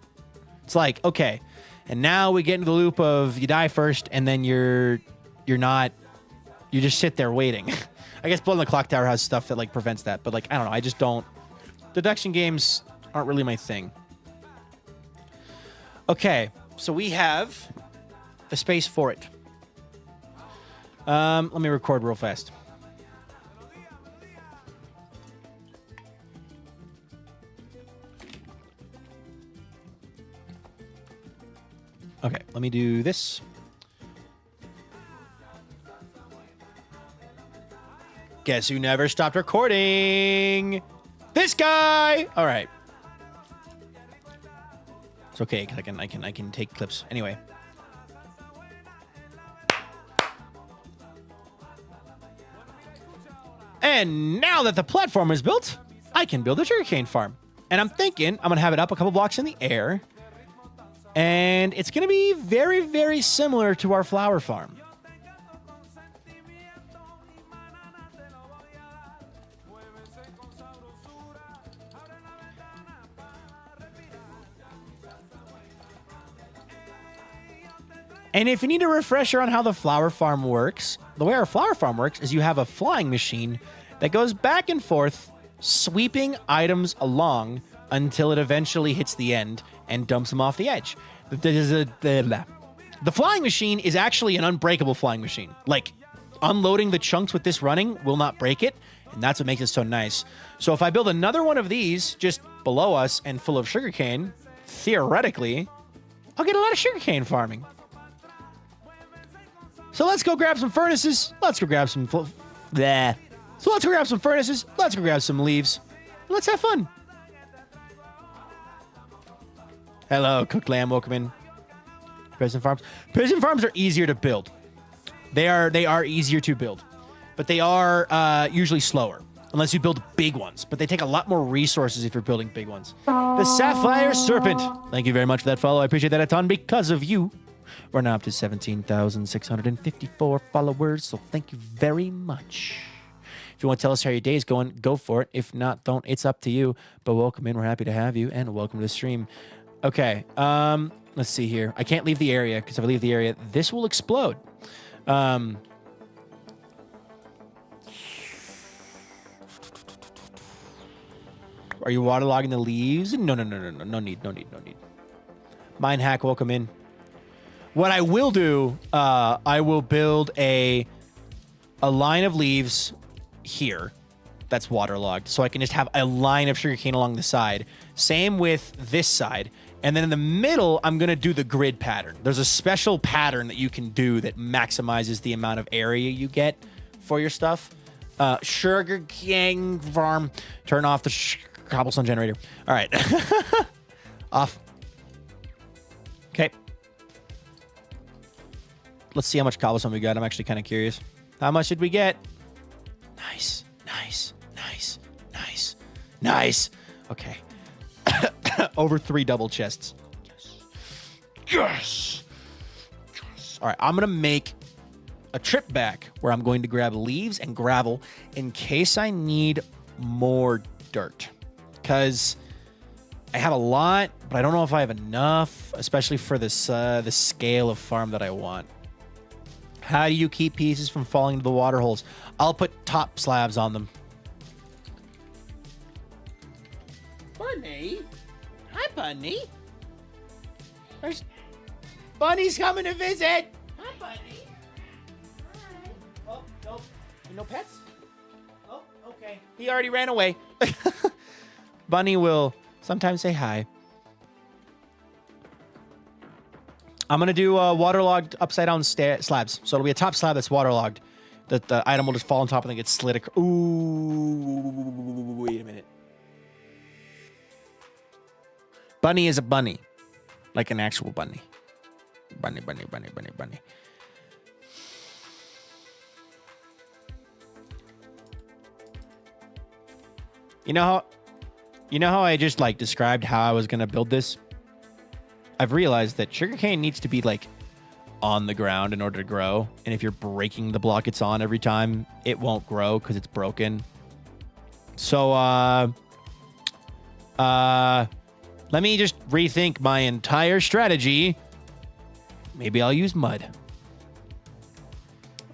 It's like, okay. And now we get into the loop of you die first, and then you just sit there waiting. I guess Blood in the Clock Tower has stuff that like prevents that, but like I don't know. I just don't. Deduction games aren't really my thing. Okay, so we have the space for it. Let me record real fast. Okay, let me do this. Guess who never stopped recording? This guy. All right. It's okay because I can take clips anyway. And now that the platform is built, I can build a sugarcane farm. And I'm thinking I'm gonna have it up a couple blocks in the air. And it's going to be very, very similar to our flower farm. And if you need a refresher on how the flower farm works, the way our flower farm works is you have a flying machine that goes back and forth, sweeping items along until it eventually hits the end and dumps them off the edge. The flying machine is actually an unbreakable flying machine. Like, unloading the chunks with this running will not break it, and that's what makes it so nice. So if I build another one of these just below us and full of sugarcane, theoretically, I'll get a lot of sugarcane farming. So let's go grab some furnaces. Let's go grab some... So let's go grab some furnaces. Let's go grab some leaves. Let's have fun. Hello, cooked lamb. Welcome in. Prison farms. Prison farms are easier to build. They are easier to build, but they are usually slower unless you build big ones. But they take a lot more resources if you're building big ones. The Sapphire Serpent. Thank you very much for that follow. I appreciate that a ton because of you. We're now up to 17,654 followers, so thank you very much. If you want to tell us how your day is going, go for it. If not, don't. It's up to you. But welcome in. We're happy to have you, and welcome to the stream. Okay, let's see here. I can't leave the area, because if I leave the area, this will explode. Are you waterlogging the leaves? No. No need. Mine hack, welcome in. What I will do, I will build a line of leaves here that's waterlogged, so I can just have a line of sugarcane along the side. Same with this side. And then in the middle, I'm going to do the grid pattern. There's a special pattern that you can do that maximizes the amount of area you get for your stuff. Sugarcane farm. Turn off the cobblestone generator. All right. Off. Okay. Let's see how much cobblestone we got. I'm actually kind of curious. How much did we get? Nice. Okay. Over 3 double chests. Yes. All right, I'm going to make a trip back where I'm going to grab leaves and gravel in case I need more dirt. Because I have a lot, but I don't know if I have enough, especially for this the scale of farm that I want. How do you keep pieces from falling into the water holes? I'll put top slabs on them. Bunny? Hi, Bunny. There's Bunny's coming to visit. Hi, Bunny. Hi. Oh, no. No pets? Oh, okay. He already ran away. Bunny will sometimes say hi. I'm going to do waterlogged upside down slabs. So it'll be a top slab that's waterlogged. That the item will just fall on top and then get slid. Ooh, wait a minute. Bunny is a bunny. Like an actual bunny. Bunny. You know how I just like described how I was going to build this? I've realized that sugarcane needs to be like on the ground in order to grow. And if you're breaking the block it's on every time, it won't grow because it's broken. So, let me just rethink my entire strategy. Maybe I'll use mud.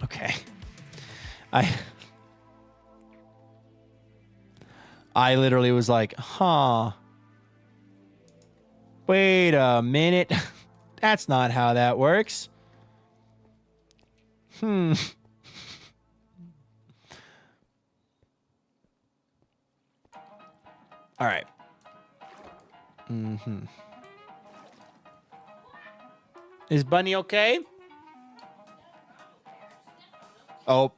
Okay. I literally was like, huh. Wait a minute. That's not how that works. All right. Is Bunny okay? Oh.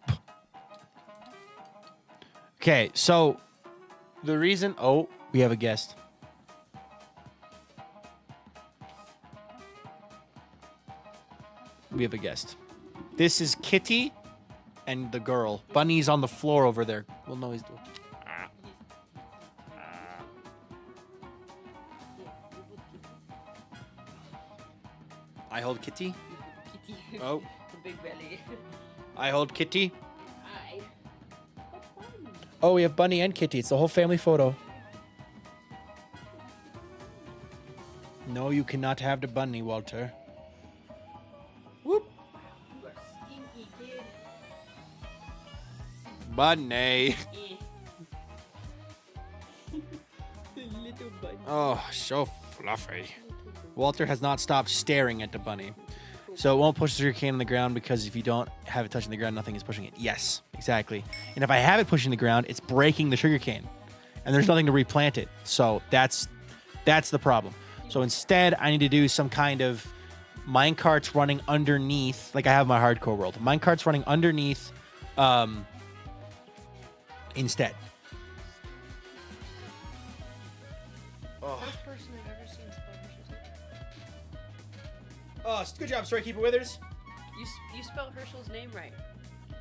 Okay, so the reason... Oh, we have a guest. We have a guest. This is Kitty and the girl. Bunny's on the floor over there. Well, no, he's... I hold Kitty. Kitty. Oh. The big belly. I hold Kitty. Hi. Oh, we have Bunny and Kitty. It's the whole family photo. No, you cannot have the bunny, Walter. Whoop. You are stinky, kid. Bunny. Little bunny. Oh, so fluffy. Walter has not stopped staring at the bunny. So it won't push the sugarcane on the ground because if you don't have it touching the ground, nothing is pushing it. Yes, exactly. And if I have it pushing the ground, it's breaking the sugarcane. And there's nothing to replant it. So that's the problem. So instead, I need to do some kind of minecarts running underneath, like I have my hardcore world. Minecarts running underneath instead. Oh. First person I've ever seen spell Herschel's name. Oh, good job, Storykeeper Withers. You spelled Herschel's name right.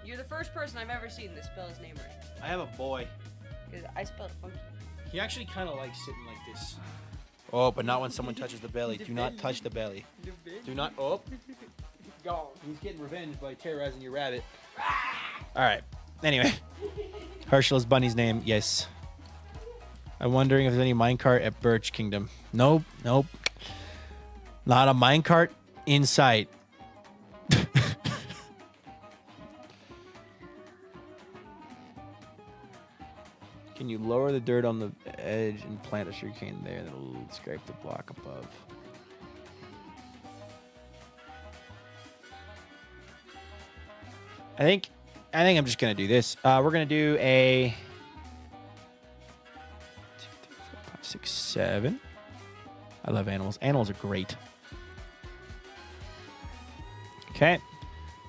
You're the first person I've ever seen that spell his name right. I have a boy. Because I spelled it funky. He actually kind of likes sitting like this. Oh, but not when someone touches the belly. Do not touch the belly. Do not. Oh. Go. He's getting revenge by terrorizing your rabbit. All right. Anyway. Herschel is Bunny's name. Yes. I'm wondering if there's any minecart at Birch Kingdom. Nope. Nope. Not a minecart in sight. Can you lower the dirt on the edge and plant a sugarcane there? That'll scrape the block above. I think I'm just gonna do this. We're gonna do a 2, 3, 4, 5, 6, 7. I love animals. Animals are great. Okay.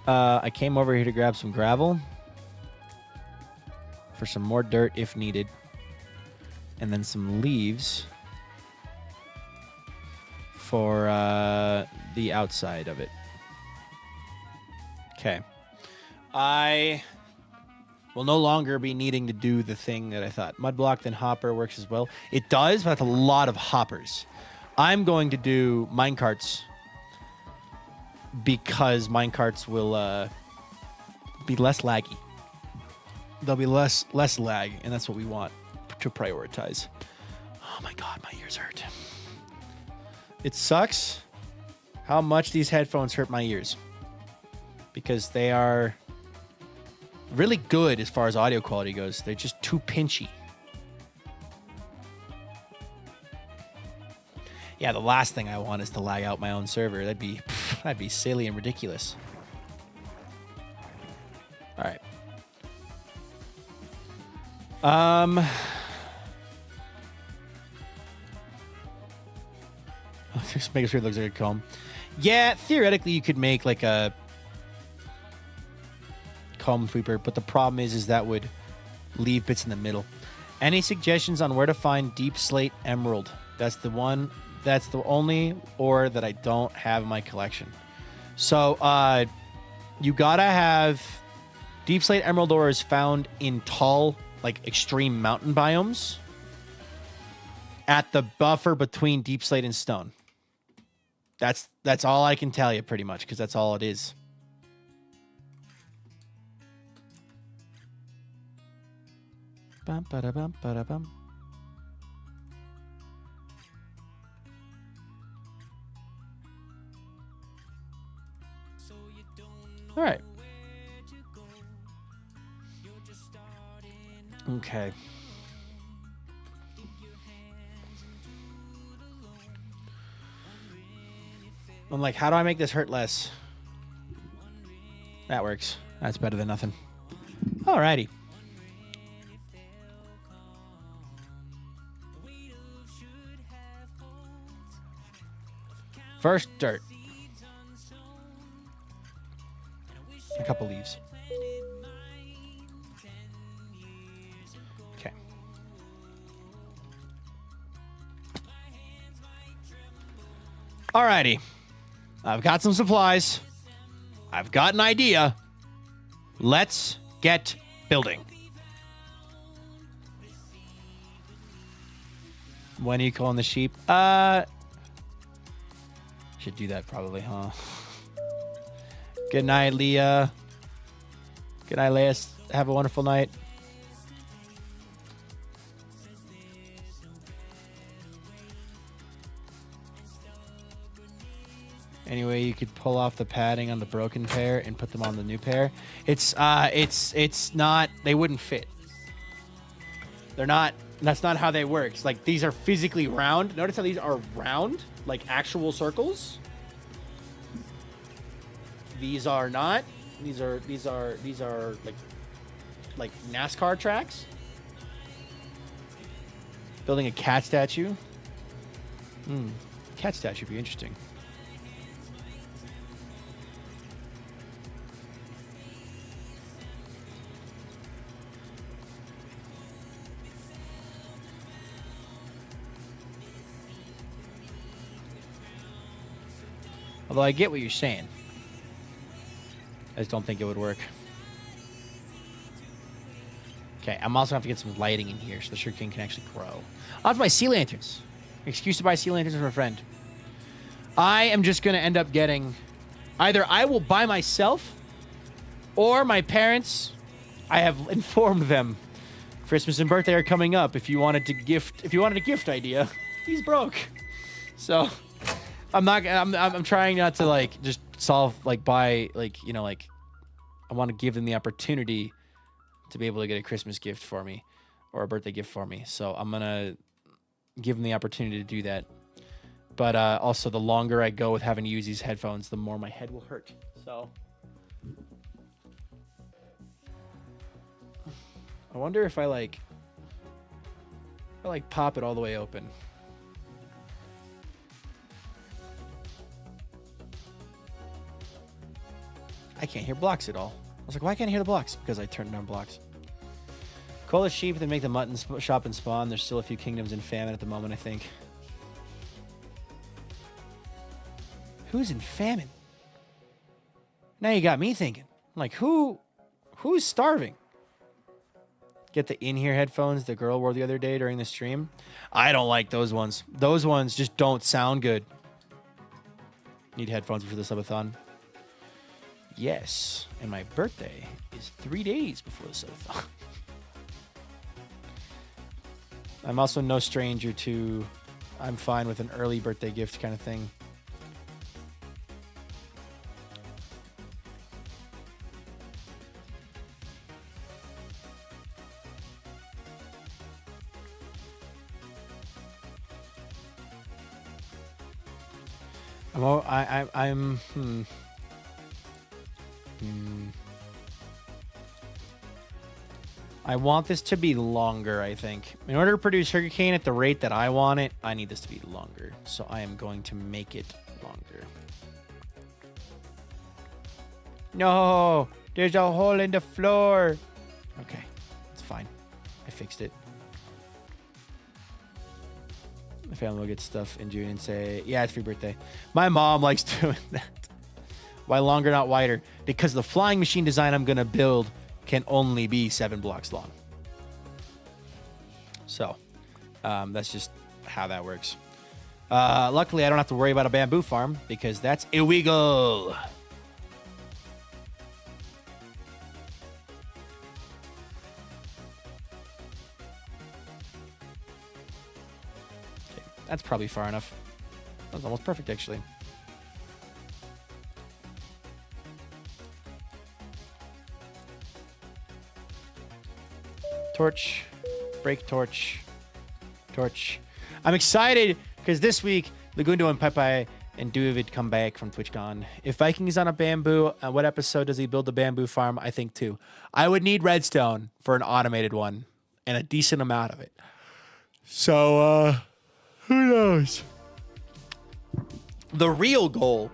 I came over here to grab some gravel for some more dirt if needed, and then some leaves for the outside of it. Okay. I will no longer be needing to do the thing that I thought. Mud block, then hopper works as well. It does, but that's a lot of hoppers. I'm going to do minecarts because minecarts will be less laggy. There'll be less lag, and that's what we want to prioritize. Oh my god, my ears hurt. It sucks how much these headphones hurt my ears. because they are really good as far as audio quality goes. They're just too pinchy. Yeah, the last thing I want is to lag out my own server. That'd be silly and ridiculous. All right. Just making sure it looks like a comb. Yeah, theoretically you could make like a comb sweeper, but the problem is that would leave bits in the middle. Any suggestions on where to find deep slate emerald? That's the only ore that I don't have in my collection. So you gotta have deep slate emerald ore is found in tall, like extreme mountain biomes at the buffer between deep slate and stone. That's all I can tell you pretty much, because that's all it is. Bum, ba-da-bum, ba-da-bum. All right. Okay. I'm like, how do I make this hurt less? That works. That's better than nothing. Alrighty. First dirt. A couple leaves. Okay. Alrighty. I've got some supplies. I've got an idea. Let's get building. When are you calling the sheep? Should do that probably, huh? Good night, Leah. Good night, Leah. Have a wonderful night. Anyway, you could pull off the padding on the broken pair and put them on the new pair. It's not, they wouldn't fit. They're not, that's not how they work. It's like these are physically round. Notice how these are round, like actual circles. These are not. These are like NASCAR tracks. Building a cat statue. Cat statue would be interesting. Although I get what you're saying. I just don't think it would work. Okay, I'm also going to have to get some lighting in here so the sugarcane can actually grow. I'll have to buy sea lanterns. Excuse to buy sea lanterns from a friend. I am just going to end up getting... Either I will buy myself, or my parents, I have informed them. Christmas and birthday are coming up. If you wanted a gift idea, he's broke. So... I'm trying not to like just buy I want to give them the opportunity to be able to get a Christmas gift for me or a birthday gift for me. So I'm going to give them the opportunity to do that. But also the longer I go with having to use these headphones, the more my head will hurt. So I wonder if I pop it all the way open. I can't hear blocks at all. I was like, why can't I hear the blocks? Because I turned down blocks. Call the sheep, then make the mutton shop and spawn. There's still a few kingdoms in famine at the moment, I think. Who's in famine? Now you got me thinking. I'm like, who's starving? Get the in-ear headphones the girl wore the other day during the stream. I don't like those ones. Those ones just don't sound good. Need headphones for the subathon. Yes, and my birthday is 3 days before the subathon. I'm also no stranger to... I'm fine with an early birthday gift kind of thing. I'm I want this to be longer, I think. In order to produce sugarcane at the rate that I want it, I need this to be longer. So I am going to make it longer. No, there's a hole in the floor. Okay, it's fine. I fixed it. My family will get stuff in June and say, yeah, it's for your birthday. My mom likes doing that. Why longer, not wider? Because the flying machine design I'm going to build can only be 7 blocks long. So that's just how that works. Luckily, I don't have to worry about a bamboo farm because that's illegal. Okay, that's probably far enough. That was almost perfect, actually. Torch, break torch, torch. I'm excited because this week Lagundo and Pepe and David come back from TwitchCon. If Viking is on a bamboo, what episode does he build the bamboo farm? I think 2. I would need redstone for an automated one and a decent amount of it. So, who knows? The real goal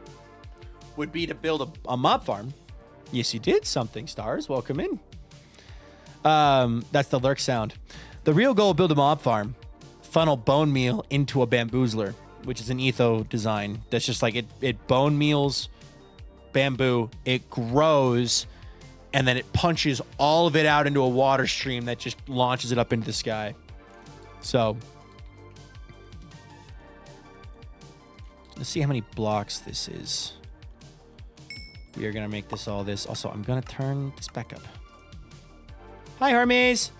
would be to build a mob farm. Yes, you did something, Stars. Welcome in. That's the lurk sound. The real goal of build a mob farm, funnel bone meal into a bamboozler, which is an etho design. That's just like it bone meals bamboo, it grows, and then it punches all of it out into a water stream that just launches it up into the sky. So let's see how many blocks this is. We are gonna make this all this. Also, I'm gonna turn this back up. Hi, Hermes.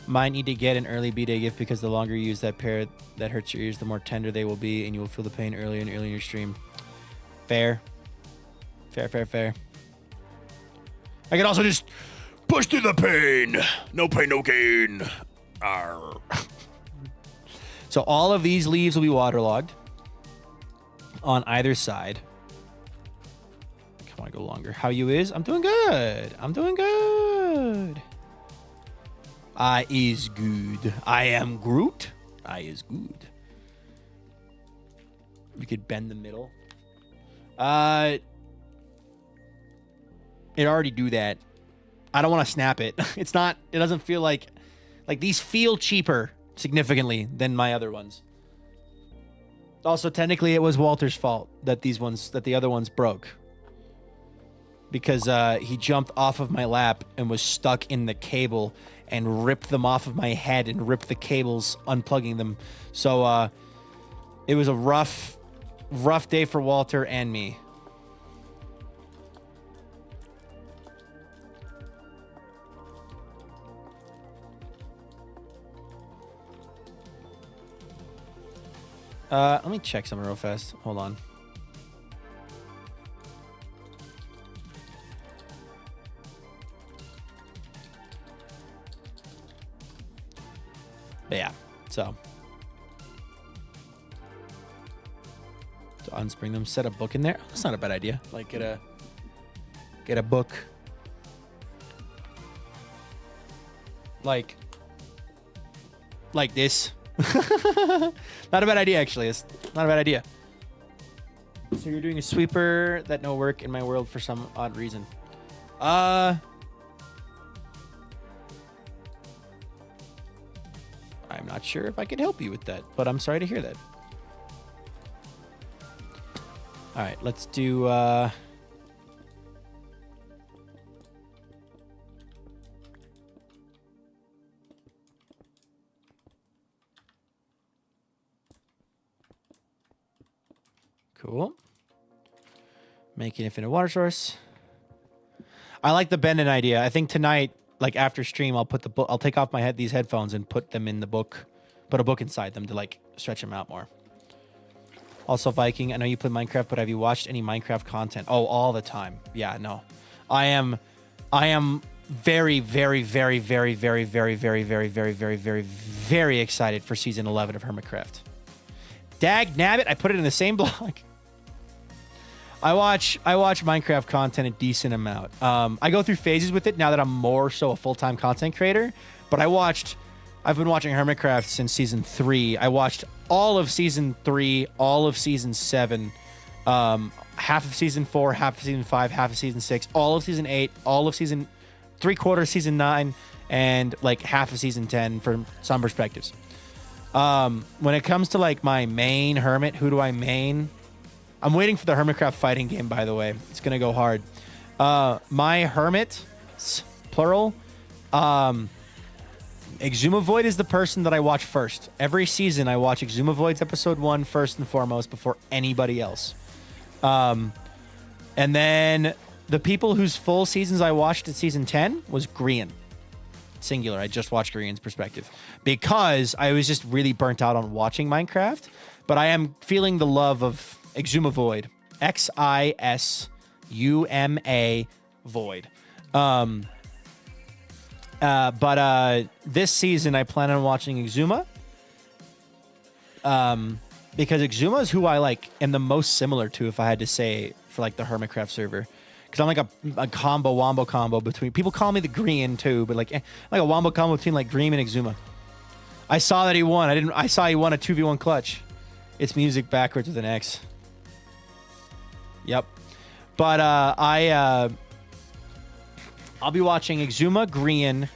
Might need to get an early B-Day gift because the longer you use that pair that hurts your ears, the more tender they will be, and you will feel the pain earlier and earlier in your stream. Fair. Fair, fair, fair. I can also just push through the pain. No pain, no gain. Arr. So all of these leaves will be waterlogged on either side. Come on, go longer. How you is? I'm doing good. I'm doing good. I is good. I am Groot. I is good. You could bend the middle. It already do that. I don't want to snap it. It's not, it doesn't feel like these feel cheaper significantly than my other ones. Also, technically it was Walter's fault that the other ones broke. Because he jumped off of my lap and was stuck in the cable and ripped them off of my head and ripped the cables, unplugging them. So it was a rough day for Walter and me. Let me check something real fast. Hold on. But yeah, so to unspring them, set a book in there. Oh, that's not a bad idea. Like get a book. Like this. Not a bad idea, actually. It's not a bad idea. So you're doing a sweeper that no work in my world for some odd reason. I'm not sure if I can help you with that, but I'm sorry to hear that. All right, let's do cool. Make an infinite water source. I like the bending idea. I think tonight, like after stream, I'll put the book. I'll take off these headphones and put them in the book. Put a book inside them to like stretch them out more. Also, Viking, I know you play Minecraft, but have you watched any Minecraft content? Oh, all the time. Yeah, no. I am very, very, very, very, very, very, very, very, very, very, very, very excited for season 11 of Hermitcraft. Dag nabbit, I put it in the same block. I watch Minecraft content a decent amount. I go through phases with it now that I'm more so a full-time content creator. But I've been watching Hermitcraft since season 3. I watched all of season 3, all of season 7, half of season 4, half of season 5, half of season 6, all of season 8, all of season 3/4 season 9, and like half of season 10 from some perspectives. When it comes to like my main hermit, who do I main? I'm waiting for the Hermitcraft fighting game, by the way. It's gonna go hard. My hermit, plural. Exumavoid is the person that I watch first. Every season, I watch Exumavoid's episode 1 first and foremost before anybody else. And then the people whose full seasons I watched at season 10 was Grian. Singular. I just watched Grian's perspective because I was just really burnt out on watching Minecraft. But I am feeling the love of Exumavoid. Xisuma Void. But this season I plan on watching Exuma. Because Exuma is who I like am the most similar to, if I had to say, for like the Hermitcraft server. Because I'm like a wombo combo between, people call me the Green too, but like a wombo combo between like Green and Exuma. I saw that he won. I saw he won a 2v1 clutch. It's music backwards with an X. Yep. But I'll be watching Exuma, Grian,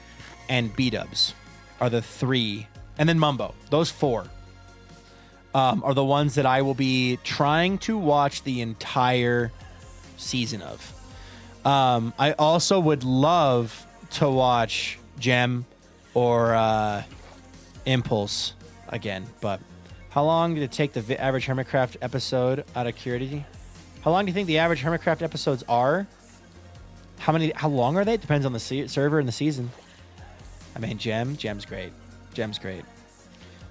and B-Dubs are the 3. And then Mumbo. Those 4 are the ones that I will be trying to watch the entire season of. I also would love to watch Gem or Impulse again. But how long did it take the average Hermitcraft episode out of curiosity? How long do you think the average Hermitcraft episodes are? How long are they? It depends on the server and the season. I mean, Gem's great. Gem's great.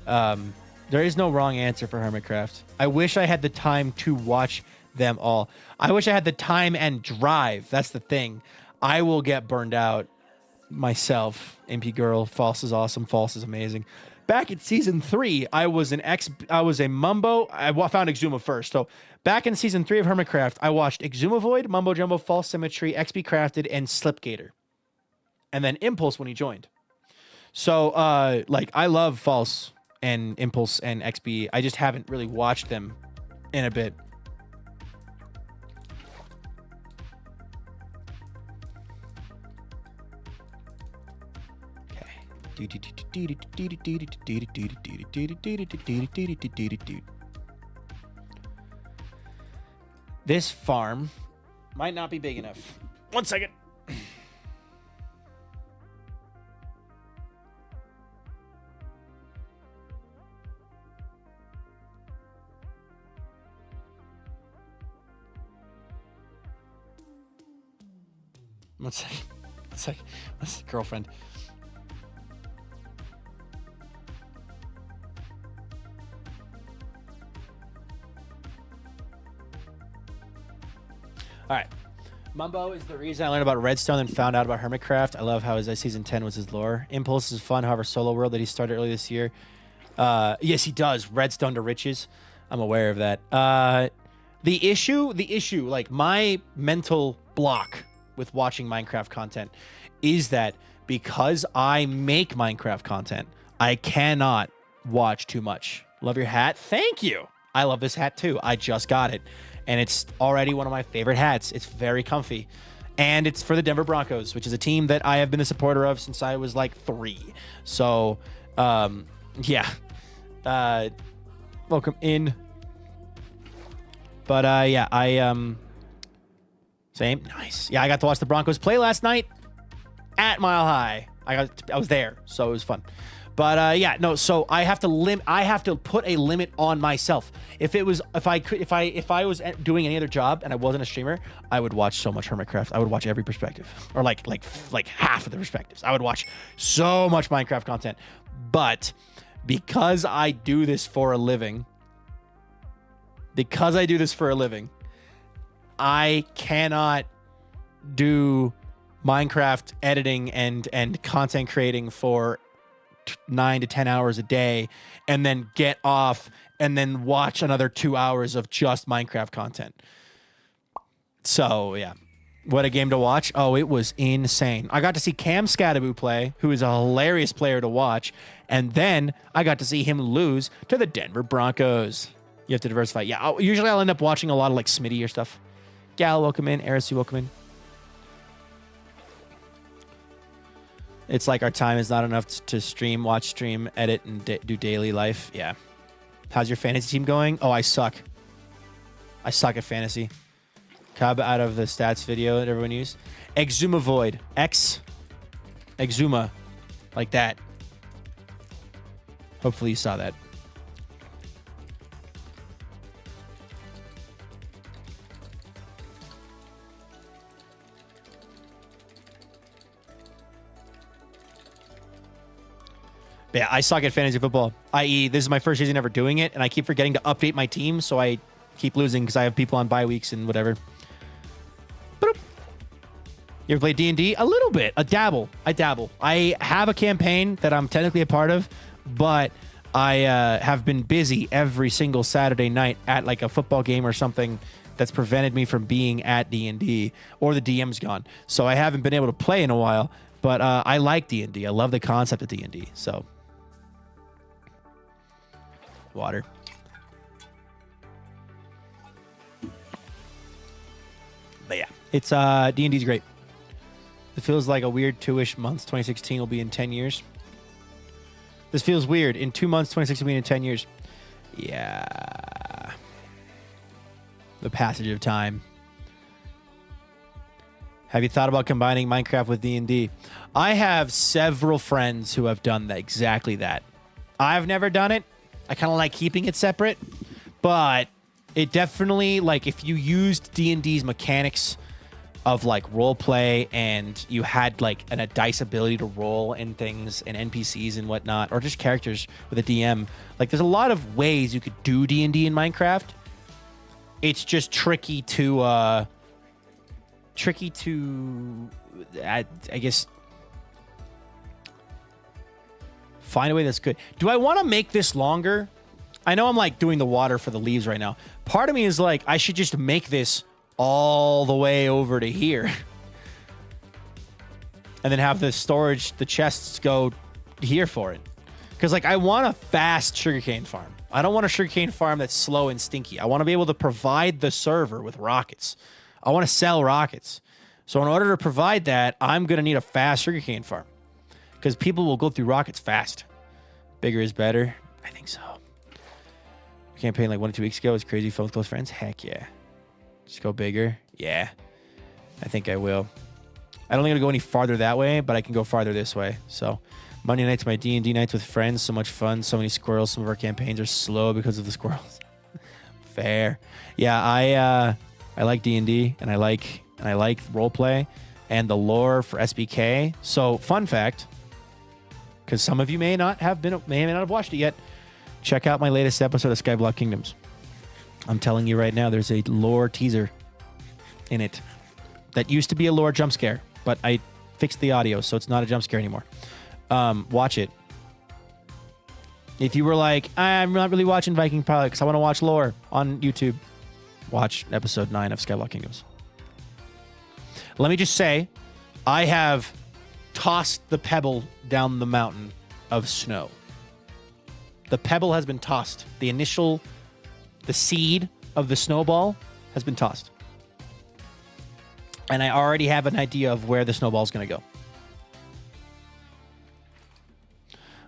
There is no wrong answer for Hermitcraft. I wish I had the time to watch them all. I wish I had the time and drive. That's the thing. I will get burned out myself. MP Girl, False is awesome. False is amazing. Back in season 3, I was a Mumbo. I found Exuma first. So back in season 3 of Hermitcraft, I watched Exumavoid, Mumbo Jumbo, False Symmetry, XP Crafted, and Slipgator. And then Impulse when he joined. So like I love False and Impulse and XP. I just haven't really watched them in a bit. This farm might not be big enough. 1 second. One second. That's the girlfriend. All right. Mumbo is the reason I learned about Redstone and found out about Hermitcraft. I love how his season 10 was his lore. Impulse is fun, however, solo world that he started earlier this year. Yes, he does. Redstone to riches. I'm aware of that. The issue, like my mental block with watching Minecraft content is that because I make Minecraft content, I cannot watch too much. Love your hat. Thank you. I love this hat too. I just got it. And it's already one of my favorite hats. It's very comfy. And it's for the Denver Broncos, which is a team that I have been a supporter of since I was like 3. So, yeah. Welcome in. But, yeah, same. Nice. Yeah, I got to watch the Broncos play last night at Mile High. I was there, so it was fun. But yeah, no. So I have to put a limit on myself. If I was doing any other job and I wasn't a streamer, I would watch so much Hermitcraft. I would watch every perspective, or like half of the perspectives. I would watch so much Minecraft content. But because I do this for a living, I cannot do Minecraft editing and content creating for 9 to 10 hours a day and then get off and then watch another 2 hours of just Minecraft content. So, yeah. What a game to watch. Oh, it was insane. I got to see Cam Scadaboo play, who is a hilarious player to watch. And then I got to see him lose to the Denver Broncos. You have to diversify. Yeah, usually I'll end up watching a lot of like Smitty or stuff. Gal, welcome in. Arasu, welcome in. It's like our time is not enough to stream, watch, stream, edit, and do daily life. Yeah. How's your fantasy team going? Oh, I suck. I suck at fantasy. Cub out of the stats video that everyone used. Exuma Void. Exuma. Like that. Hopefully you saw that. But yeah, I suck at fantasy football. I.e., this is my first season ever doing it, and I keep forgetting to update my team, so I keep losing because I have people on bye weeks and whatever. Boop. You ever play D&D? A little bit. I dabble. I have a campaign that I'm technically a part of, but I have been busy every single Saturday night at like a football game or something that's prevented me from being at D&D, or the DM's gone. So I haven't been able to play in a while, but I like D&D. I love the concept of D&D, so... Water. But yeah, it's D&D's great. It feels like a weird 2-ish months. 2016 will be in 10 years. This feels weird. In 2 months, 2016 will be in 10 years. Yeah. The passage of time. Have you thought about combining Minecraft with D&D? I have several friends who have done that, exactly that. I've never done it. I kind of like keeping it separate, but it definitely, like, if you used D&D's mechanics of, like, role play and you had, like, a dice ability to roll and things and NPCs and whatnot, or just characters with a DM, like, there's a lot of ways you could do D&D in Minecraft. It's just tricky to, I guess... find a way that's good. Do I want to make this longer? I know I'm like doing the water for the leaves right now. Part of me is like, I should just make this all the way over to here. And then have the storage, the chests go here for it. Because like I want a fast sugarcane farm. I don't want a sugarcane farm that's slow and stinky. I want to be able to provide the server with rockets. I want to sell rockets. So in order to provide that, I'm going to need a fast sugarcane farm. Because people will go through rockets fast. Bigger is better. I think so. Campaign like 1 or 2 weeks ago was crazy. Fun with close friends. Heck yeah. Just go bigger. Yeah. I think I will. I don't think I'll go any farther that way, but I can go farther this way. So Monday nights, my D&D nights with friends. So much fun. So many squirrels. Some of our campaigns are slow because of the squirrels. Fair. Yeah, I like D&D and I like roleplay and the lore for SBK. So fun fact, because some of you may not have watched it yet. Check out my latest episode of Skyblock Kingdoms. I'm telling you right now, there's a lore teaser in it that used to be a lore jump scare, but I fixed the audio, so it's not a jump scare anymore. Watch it. If you were like, I'm not really watching VikingPilot because I want to watch lore on YouTube, watch episode 9 of Skyblock Kingdoms. Let me just say, I have tossed the pebble down the mountain of snow. The pebble has been tossed. The seed of the snowball has been tossed. And I already have an idea of where the snowball is going to go.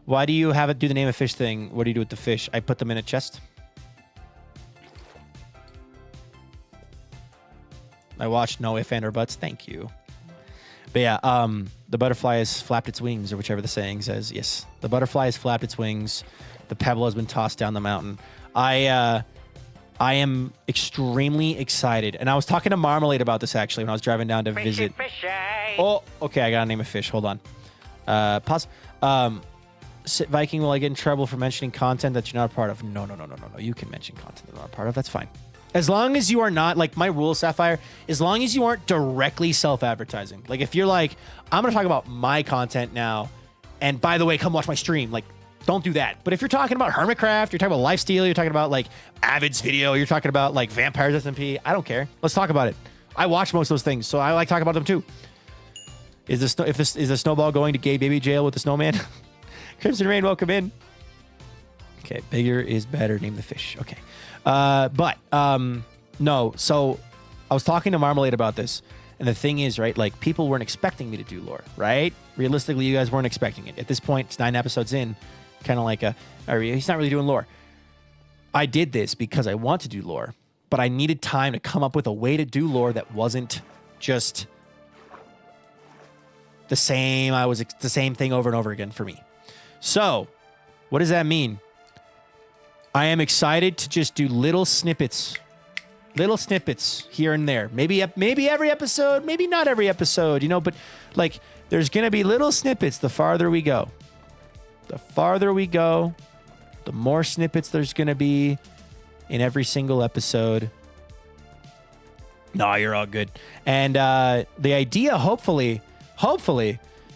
Why do you have it do the name of fish thing? What do you do with the fish? I put them in a chest. I watched No If and or Buts. Thank you. But yeah, the butterfly has flapped its wings, or whichever the saying says. Yes, the butterfly has flapped its wings. The pebble has been tossed down the mountain. I am extremely excited. And I was talking to Marmalade about this, actually, when I was driving down to visit. Fishy. Oh, okay, I got to name a fish. Hold on. Pause. Viking, will I get in trouble for mentioning content that you're not a part of? No. You can mention content that I'm not a part of. That's fine. As long as you are not, like my rule, Sapphire, as long as you aren't directly self-advertising. Like if you're like, I'm going to talk about my content now, and by the way, come watch my stream. Like, don't do that. But if you're talking about Hermitcraft, you're talking about Lifesteal, you're talking about like Avid's video, you're talking about like Vampires SMP, I don't care. Let's talk about it. I watch most of those things, so I like talking about them too. Is the snowball going to gay baby jail with the snowman? Crimson Rain, welcome in. Okay, bigger is better. Name the fish. Okay, no. So I was talking to Marmalade about this, and the thing is, right? Like people weren't expecting me to do lore, right? Realistically, you guys weren't expecting it. At this point, it's 9 episodes in, kind of like he's not really doing lore. I did this because I want to do lore, but I needed time to come up with a way to do lore that wasn't just the same. The same thing over and over again for me. So, what does that mean? I am excited to just do little snippets here and there. Maybe every episode, maybe not every episode, but like there's going to be little snippets the farther we go. The farther we go, the more snippets there's going to be in every single episode. No, you're all good. And the idea, hopefully,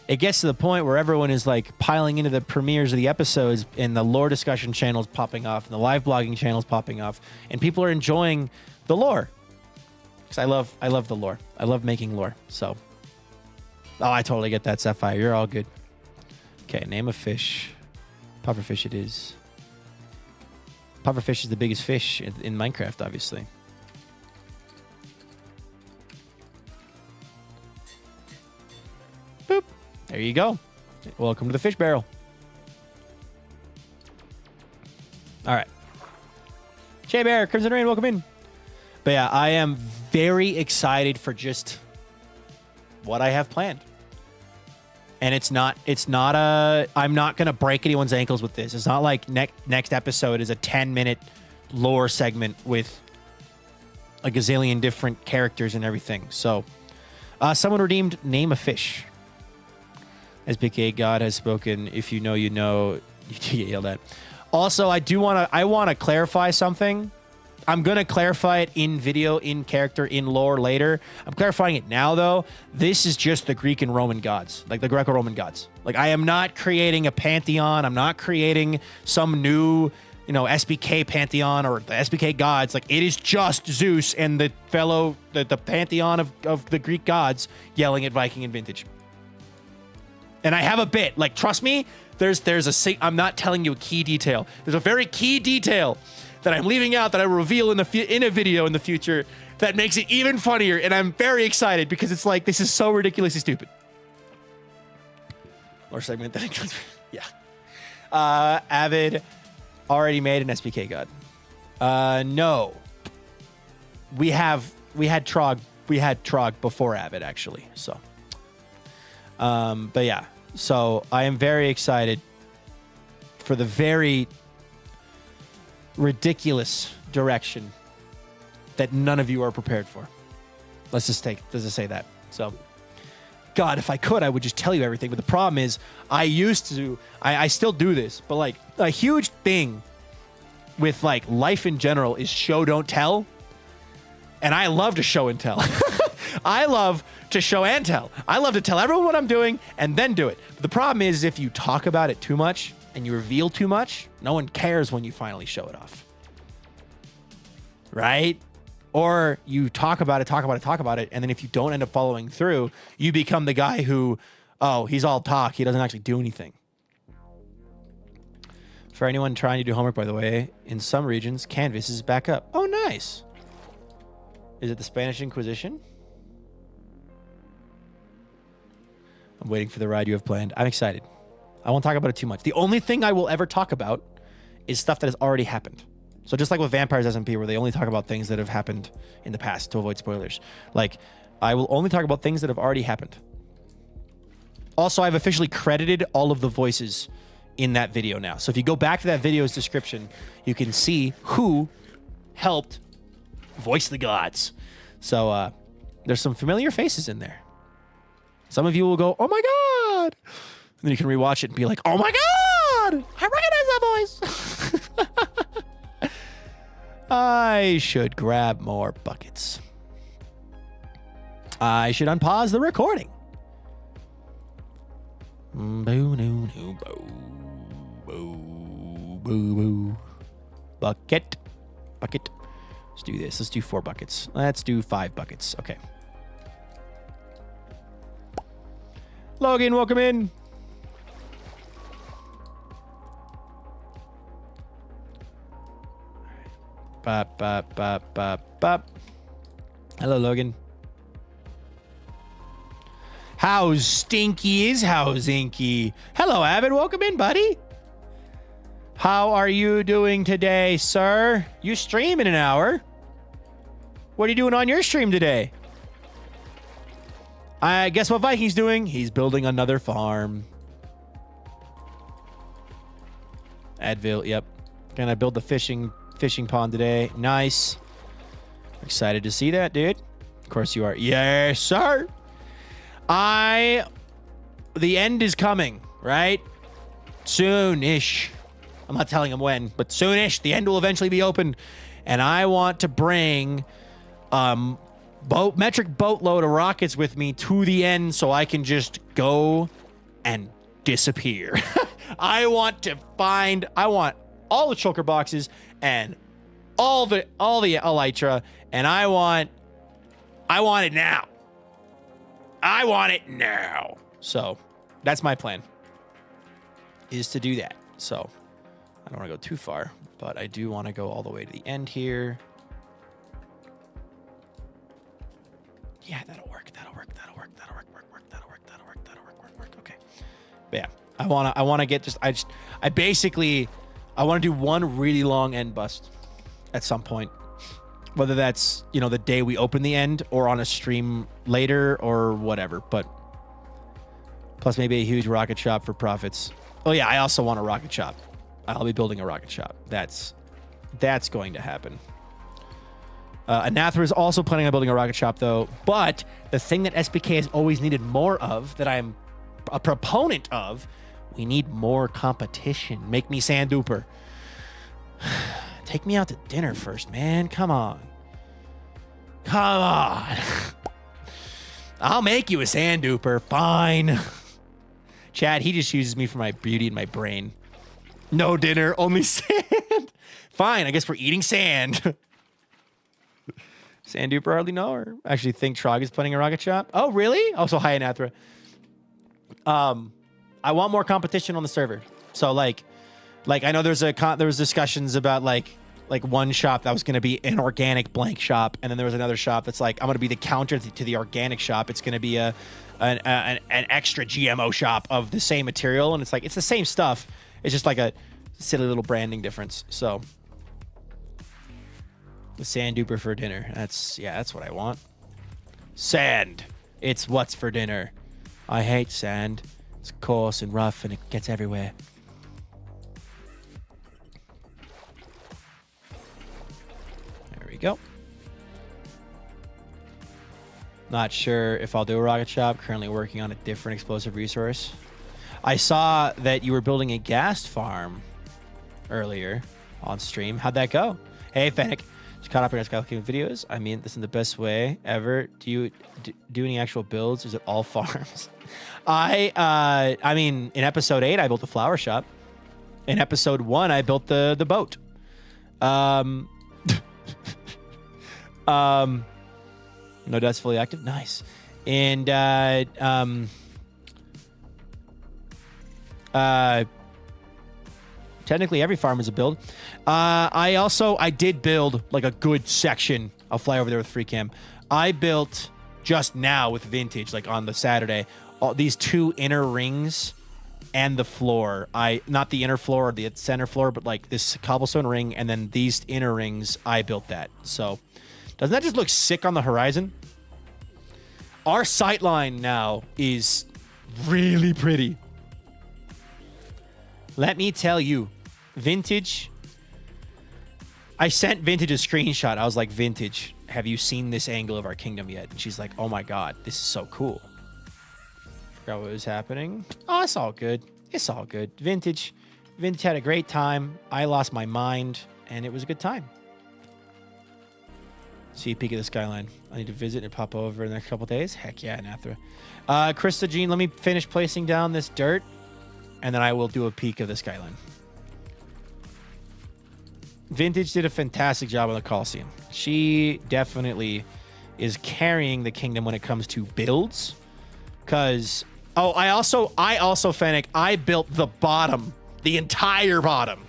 it gets to the point where everyone is like piling into the premieres of the episodes and the lore discussion channels popping off and the live blogging channels popping off and people are enjoying the lore. Because I love the lore. I love making lore. So, I totally get that, Sapphire. You're all good. Okay, name a fish. Pufferfish it is. Pufferfish is the biggest fish in Minecraft, obviously. Boop. There you go. Welcome to the fish barrel. All right. Shea Bear, Crimson Rain, welcome in. But yeah, I am very excited for just what I have planned. And I'm not going to break anyone's ankles with this. It's not like next episode is a 10-minute lore segment with a gazillion different characters and everything. So, someone redeemed name a fish. SBK God has spoken. If you know, you know. You get yelled at. Also, I want to clarify something. I'm going to clarify it in video, in character, in lore later. I'm clarifying it now, though. This is just the Greek and Roman gods, like the Greco-Roman gods. Like, I am not creating a pantheon. I'm not creating some new, SBK pantheon or the SBK gods. Like, it is just Zeus and the pantheon of the Greek gods yelling at Viking and Vintage. And I have a bit. Like, trust me, I'm not telling you a key detail. There's a very key detail that I'm leaving out that I will reveal in a video in the future that makes it even funnier, and I'm very excited because it's like, this is so ridiculously stupid. Or segment that includes, yeah. Avid already made an SPK god. No. We had Trog before Avid, actually, so. But yeah, so I am very excited for the very ridiculous direction that none of you are prepared for. Let's just say that. So, God, if I could, I would just tell you everything. But the problem is, I still do this, but like a huge thing with like life in general is show, don't tell. And I love to show and tell. I love to show and tell. I love to tell everyone what I'm doing and then do it. But the problem is if you talk about it too much and you reveal too much, no one cares when you finally show it off. Right? Or you talk about it, and then if you don't end up following through, you become the guy who, he's all talk, he doesn't actually do anything. For anyone trying to do homework, by the way, in some regions, Canvas is back up. Oh, nice. Is it the Spanish Inquisition? I'm waiting for the ride you have planned. I'm excited. I won't talk about it too much. The only thing I will ever talk about is stuff that has already happened. So just like with Vampires SMP, where they only talk about things that have happened in the past to avoid spoilers. Like, I will only talk about things that have already happened. Also, I've officially credited all of the voices in that video now. So if you go back to that video's description, you can see who helped voice the gods. So there's some familiar faces in there. Some of you will go, oh my God. And then you can rewatch it and be like, oh my God, I recognize that voice. I should grab more buckets. I should unpause the recording. Boo, boo, boo, boo, boo, boo. Bucket, bucket, Let's do this. Let's do 4 buckets. Let's do 5 buckets. Okay. Logan, welcome in. Bop, bop, bop, bop, bop. Hello, Logan. How's Stinky is how's Inky? Hello, Avid. Welcome in, buddy. How are you doing today, sir? You stream in an hour. What are you doing on your stream today? I guess what Viking's doing? He's building another farm. Advil, yep. Gonna build the fishing pond today. Nice. Excited to see that, dude. Of course you are. Yes, sir. The end is coming, right? Soon-ish. I'm not telling him when, but soonish. The end will eventually be open. And I want to bring metric boatload of rockets with me to the end so I can just go and disappear. I want all the choker boxes and all the elytra, and I want it now. I want it now. So that's my plan, is to do that. So I don't want to go too far, but I do want to go all the way to the end here. Yeah, that'll work. Okay. But yeah, I want to get I want to do one really long end bust at some point. Whether that's, the day we open the end or on a stream later or whatever. But plus maybe a huge rocket shop for profits. Oh yeah, I also want a rocket shop. I'll be building a rocket shop. That's going to happen. Anathra is also planning on building a rocket shop though. But the thing that SBK has always needed more of, that I'm a proponent of, we need more competition. Make me Sand Duper. Take me out to dinner first, man. Come on. I'll make you a Sand Duper. Fine. Chad, he just uses me for my beauty and my brain. No dinner, only sand. Fine, I guess we're eating sand. Sand Duper hardly know her. I actually think Trog is planning a rocket shop. Oh, really? Also, hi, Anathra. I want more competition on the server. So, like I know there was discussions about like one shop that was going to be an organic blank shop, and then there was another shop that's like, I'm going to be the counter to the organic shop. It's going to be an extra GMO shop of the same material, and it's like it's the same stuff. It's just like a silly little branding difference. So the Sand Duper for dinner. That's what I want. Sand. It's what's for dinner. I hate sand. It's coarse and rough, and it gets everywhere. There we go. Not sure if I'll do a rocket shop. Currently working on a different explosive resource. I saw that you were building a ghast farm earlier on stream. How'd that go? Hey, Fennec. Just caught up on your Skyblock Game videos. I mean this in the best way ever. Do you do any actual builds? Is it all farms? I mean, in episode 8, I built the flower shop. In episode 1, I built the boat. No, that's fully active. Nice. And technically every farm is a build. I did build like a good section. I'll fly over there with free cam. I built just now with Vintage, like on the Saturday, all these 2 inner rings and the floor. Not the inner floor or the center floor, but like this cobblestone ring and then these inner rings. I built that. So doesn't that just look sick on the horizon? Our sightline now is really pretty. Let me tell you, Vintage. I sent Vintage a screenshot. I was like, Vintage, have you seen this angle of our kingdom yet? And she's like, oh my God, this is so cool. Forgot what was happening. Oh, it's all good. It's all good. Vintage had a great time. I lost my mind, and it was a good time. See a peek of the skyline. I need to visit and pop over in the next couple days. Heck yeah, Nathra. Krista Jean, let me finish placing down this dirt, and then I will do a peek of the skyline. Vintage did a fantastic job on the Coliseum. She definitely is carrying the kingdom when it comes to builds. Because, I also, Fennec, I built the bottom, the entire bottom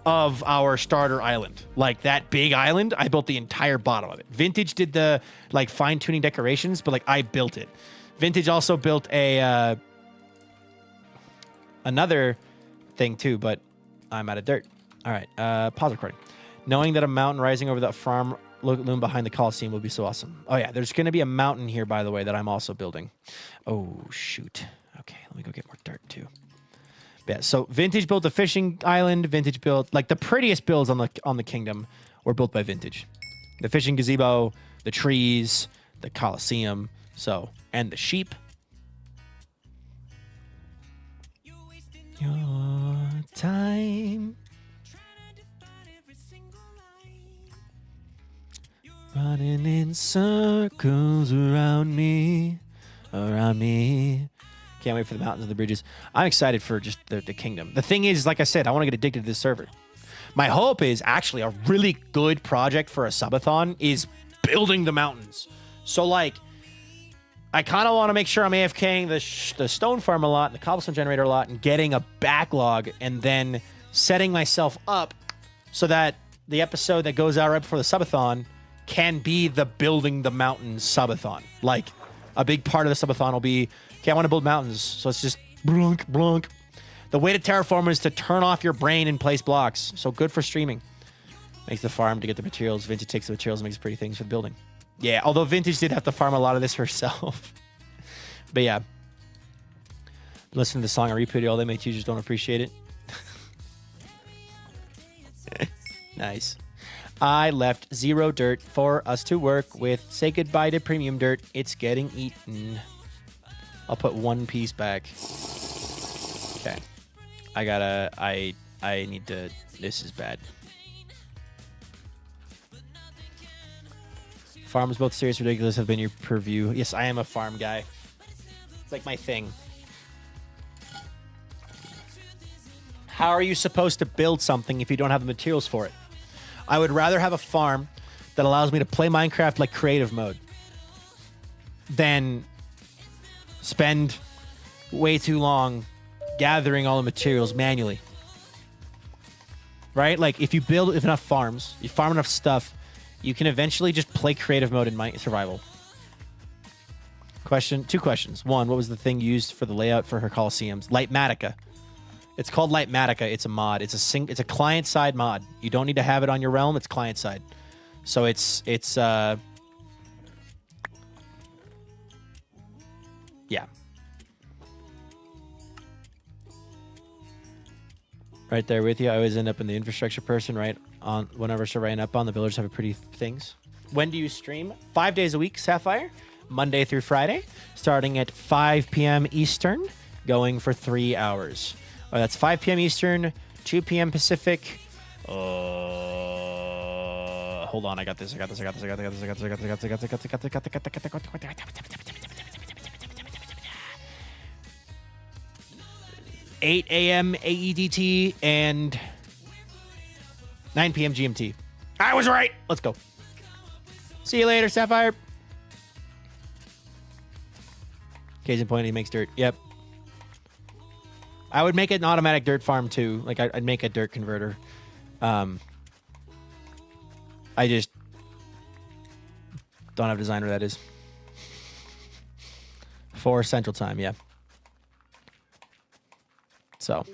of our starter island. Like that big island, I built the entire bottom of it. Vintage did the like fine-tuning decorations, but like I built it. Vintage also built a another thing too, but I'm out of dirt. All right, pause recording. Knowing that a mountain rising over that farm loom behind the Coliseum will be so awesome. Oh yeah, there's going to be a mountain here, by the way, that I'm also building. Oh shoot. Okay, let me go get more dirt too. Yeah, so Vintage built a fishing island. Vintage built like the prettiest builds on the kingdom were built by Vintage. The fishing gazebo, the trees, the Coliseum, and the sheep. Your time running in circles around me. Can't wait for the mountains and the bridges. I'm excited for just the kingdom. The thing is, like I said, I want to get addicted to this server. My hope is actually a really good project for a subathon is building the mountains. So like, I kind of want to make sure I'm AFKing the stone farm a lot, and the cobblestone generator a lot, and getting a backlog, and then setting myself up so that the episode that goes out right before the subathon can be the building the mountains subathon. Like, a big part of the subathon will be, okay, I want to build mountains, so it's just blunk, blunk. The way to terraform is to turn off your brain and place blocks. So good for streaming. Makes the farm to get the materials. Vintage takes the materials and makes pretty things for the building. Yeah, although Vintage did have to farm a lot of this herself. But yeah. Listen to the song on repeat, all they make you just don't appreciate it. Nice. I left 0 dirt for us to work with. Say goodbye to premium dirt. It's getting eaten. I'll put 1 piece back. Okay. I need to, this is bad. Farms, both serious and ridiculous, have been your purview. Yes, I am a farm guy. It's like my thing. How are you supposed to build something if you don't have the materials for it? I would rather have a farm that allows me to play Minecraft like creative mode than spend way too long gathering all the materials manually. Right? Like, if you build enough farms, you farm enough stuff, you can eventually just play creative mode in survival. Two questions. One, what was the thing used for the layout for her Coliseums? Lightmatica. It's called Lightmatica. It's a mod. It's a client-side mod. You don't need to have it on your realm. It's client-side. So it's yeah. Right there with you. I always end up in the infrastructure person, right? On whenever server I end up on, the builders have pretty things. When do you stream? 5 days a week, Sapphire. Monday through Friday, starting at 5 p.m. Eastern, going for 3 hours. That's 5 p.m. Eastern, 2 p.m. Pacific. Hold on, I got this. 8 a.m. AEDT and 9 p.m. GMT. I was right. Let's go. See you later, Sapphire. Case in point, he makes dirt. Yep. I would make it an automatic dirt farm too. Like I'd make a dirt converter. I just don't have design where that is. 4 Central Time, yeah. So.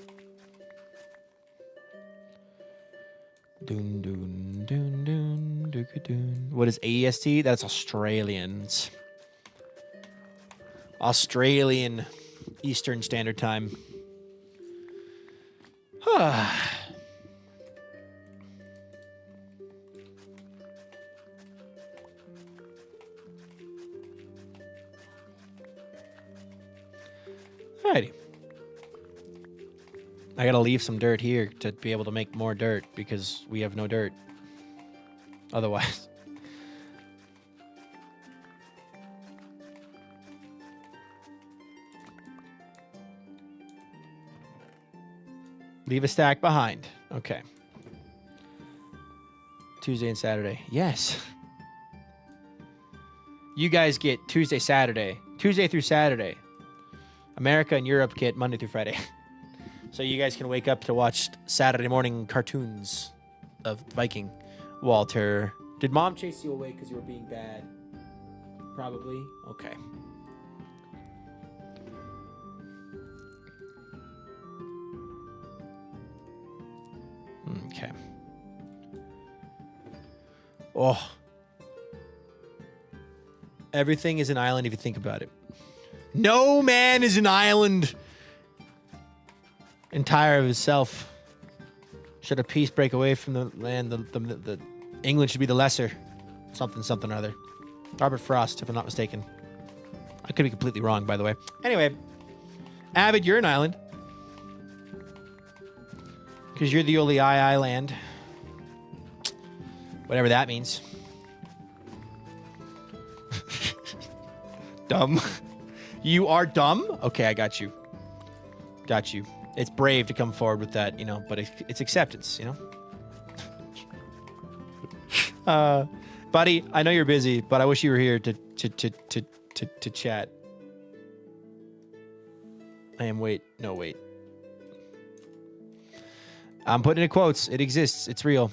Doon doon doon doon doon doon. What is AEST? That's Australians. Australian Eastern Standard Time. Alrighty. I gotta leave some dirt here to be able to make more dirt because we have no dirt. Otherwise. Leave a stack behind. Okay. Tuesday and Saturday. Yes. You guys get Tuesday, Saturday. Tuesday through Saturday. America and Europe get Monday through Friday. So you guys can wake up to watch Saturday morning cartoons of Viking. Walter, did Mom chase you away because you were being bad? Probably. Okay. Okay. Oh. Everything is an island if you think about it. No man is an island entire of itself. Should a peace break away from the land, the England should be the lesser. Something or other. Robert Frost, if I'm not mistaken. I could be completely wrong, by the way. Anyway, Avid, you're an island. Because you're the only land. Whatever that means. Dumb. You are dumb? Okay, I got you. Got you. It's brave to come forward with that, you know, but it's acceptance, you know? Buddy, I know you're busy, but I wish you were here to chat. Wait. I'm putting it in quotes. It exists. It's real.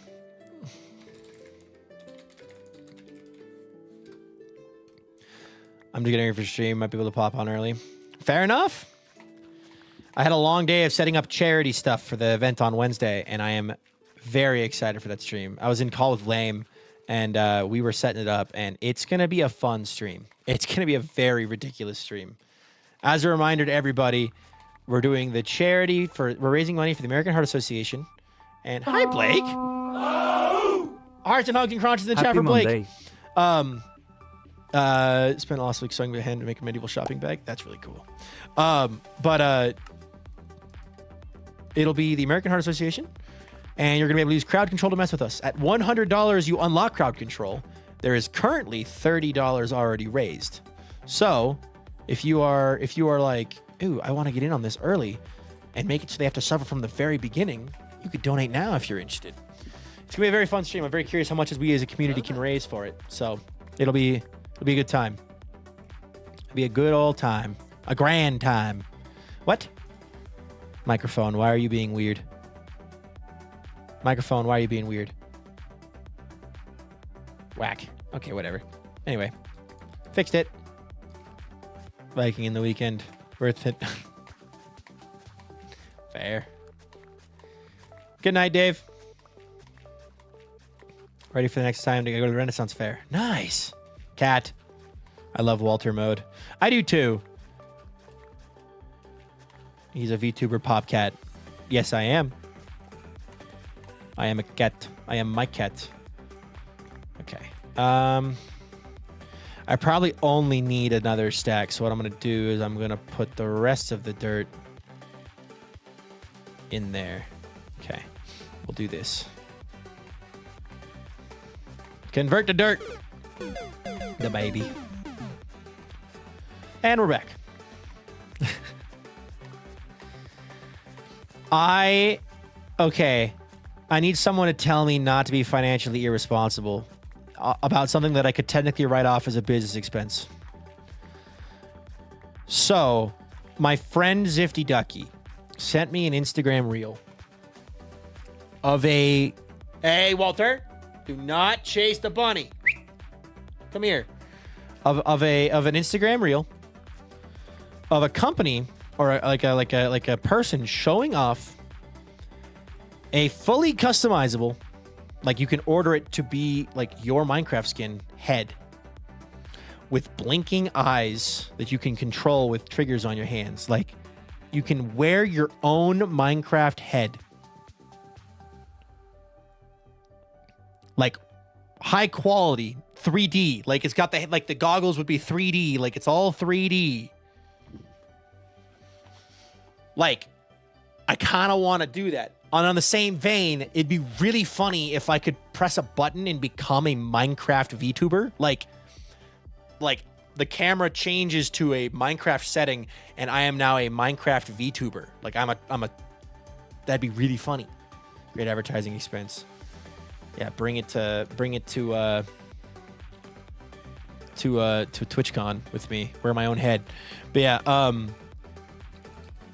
I'm just getting ready for stream. Might be able to pop on early. Fair enough. I had a long day of setting up charity stuff for the event on Wednesday, and I am very excited for that stream. I was in call with Lame, and we were setting it up, and it's going to be a fun stream. It's going to be a very ridiculous stream. As a reminder to everybody, we're doing the charity we're raising money for the American Heart Association. And hi, Blake. Hearts and hugs and crunches in the chat for Blake. Monday. Spent last week sewing my hand to make a medieval shopping bag. That's really cool. But it'll be the American Heart Association, and you're gonna be able to use crowd control to mess with us. At $100, you unlock crowd control. There is currently $30 already raised. So if you are like, ooh, I want to get in on this early and make it so they have to suffer from the very beginning, you could donate now if you're interested. It's gonna be a very fun stream. I'm very curious how much we as a community can raise for it. So it'll be a good time. It'll be a good old time. A grand time. What? Microphone, why are you being weird? Microphone, why are you being weird? Whack. Okay, whatever. Anyway. Fixed it. Viking in the weekend. Worth it. Fair. Good night, Dave. Ready for the next time to go to the Renaissance Fair. Nice. Cat. I love Walter mode. I do too. He's a VTuber pop cat. Yes, I am. I am a cat. I am my cat. Okay. I probably only need another stack. So what I'm going to do is I'm going to put the rest of the dirt in there. Okay. We'll do this. Convert to dirt. The baby. And we're back. Okay. I need someone to tell me not to be financially irresponsible about something that I could technically write off as a business expense. So, my friend Zifty Ducky sent me an Instagram reel of Hey, Walter, do not chase the bunny. Come here. Of an Instagram reel of a company or like a person showing off a fully customizable, like you can order it to be like your Minecraft skin head with blinking eyes that you can control with triggers on your hands. Like you can wear your own Minecraft head. Like high quality 3D. Like it's got the goggles would be 3D. Like it's all 3D. Like I kind of want to do that. On the same vein, it'd be really funny if I could press a button and become a Minecraft VTuber. Like the camera changes to a Minecraft setting and I am now a Minecraft VTuber. Like I'm a that'd be really funny. Great advertising expense. Yeah, bring it to TwitchCon with me. Wear my own head. But yeah,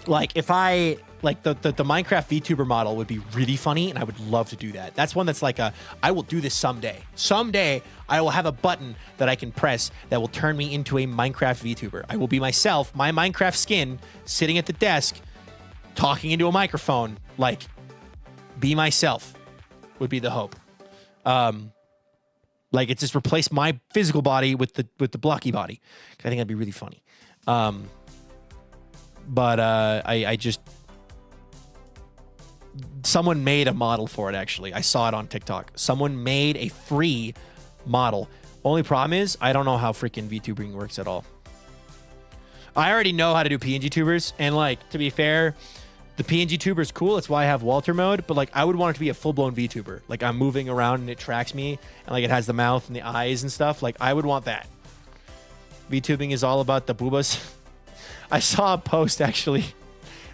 like if I like the Minecraft VTuber model would be really funny, and I would love to do that. That's one that's like I will do this someday. Someday I will have a button that I can press that will turn me into a Minecraft VTuber. I will be myself, my Minecraft skin, sitting at the desk, talking into a microphone. Like, be myself would be the hope. Like it's just replace my physical body with the blocky body. I think that'd be really funny. But I just someone made a model for it. Actually, I saw it on TikTok. Someone made a free model. Only problem is I don't know how freaking VTubing works at all. I already know how to do PNG tubers, and like to be fair, the PNG tuber is cool. That's why I have Walter mode. But like I would want it to be a full-blown VTuber. Like I'm moving around and it tracks me, and like it has the mouth and the eyes and stuff. Like I would want that. VTubing is all about the boobas. I saw a post actually.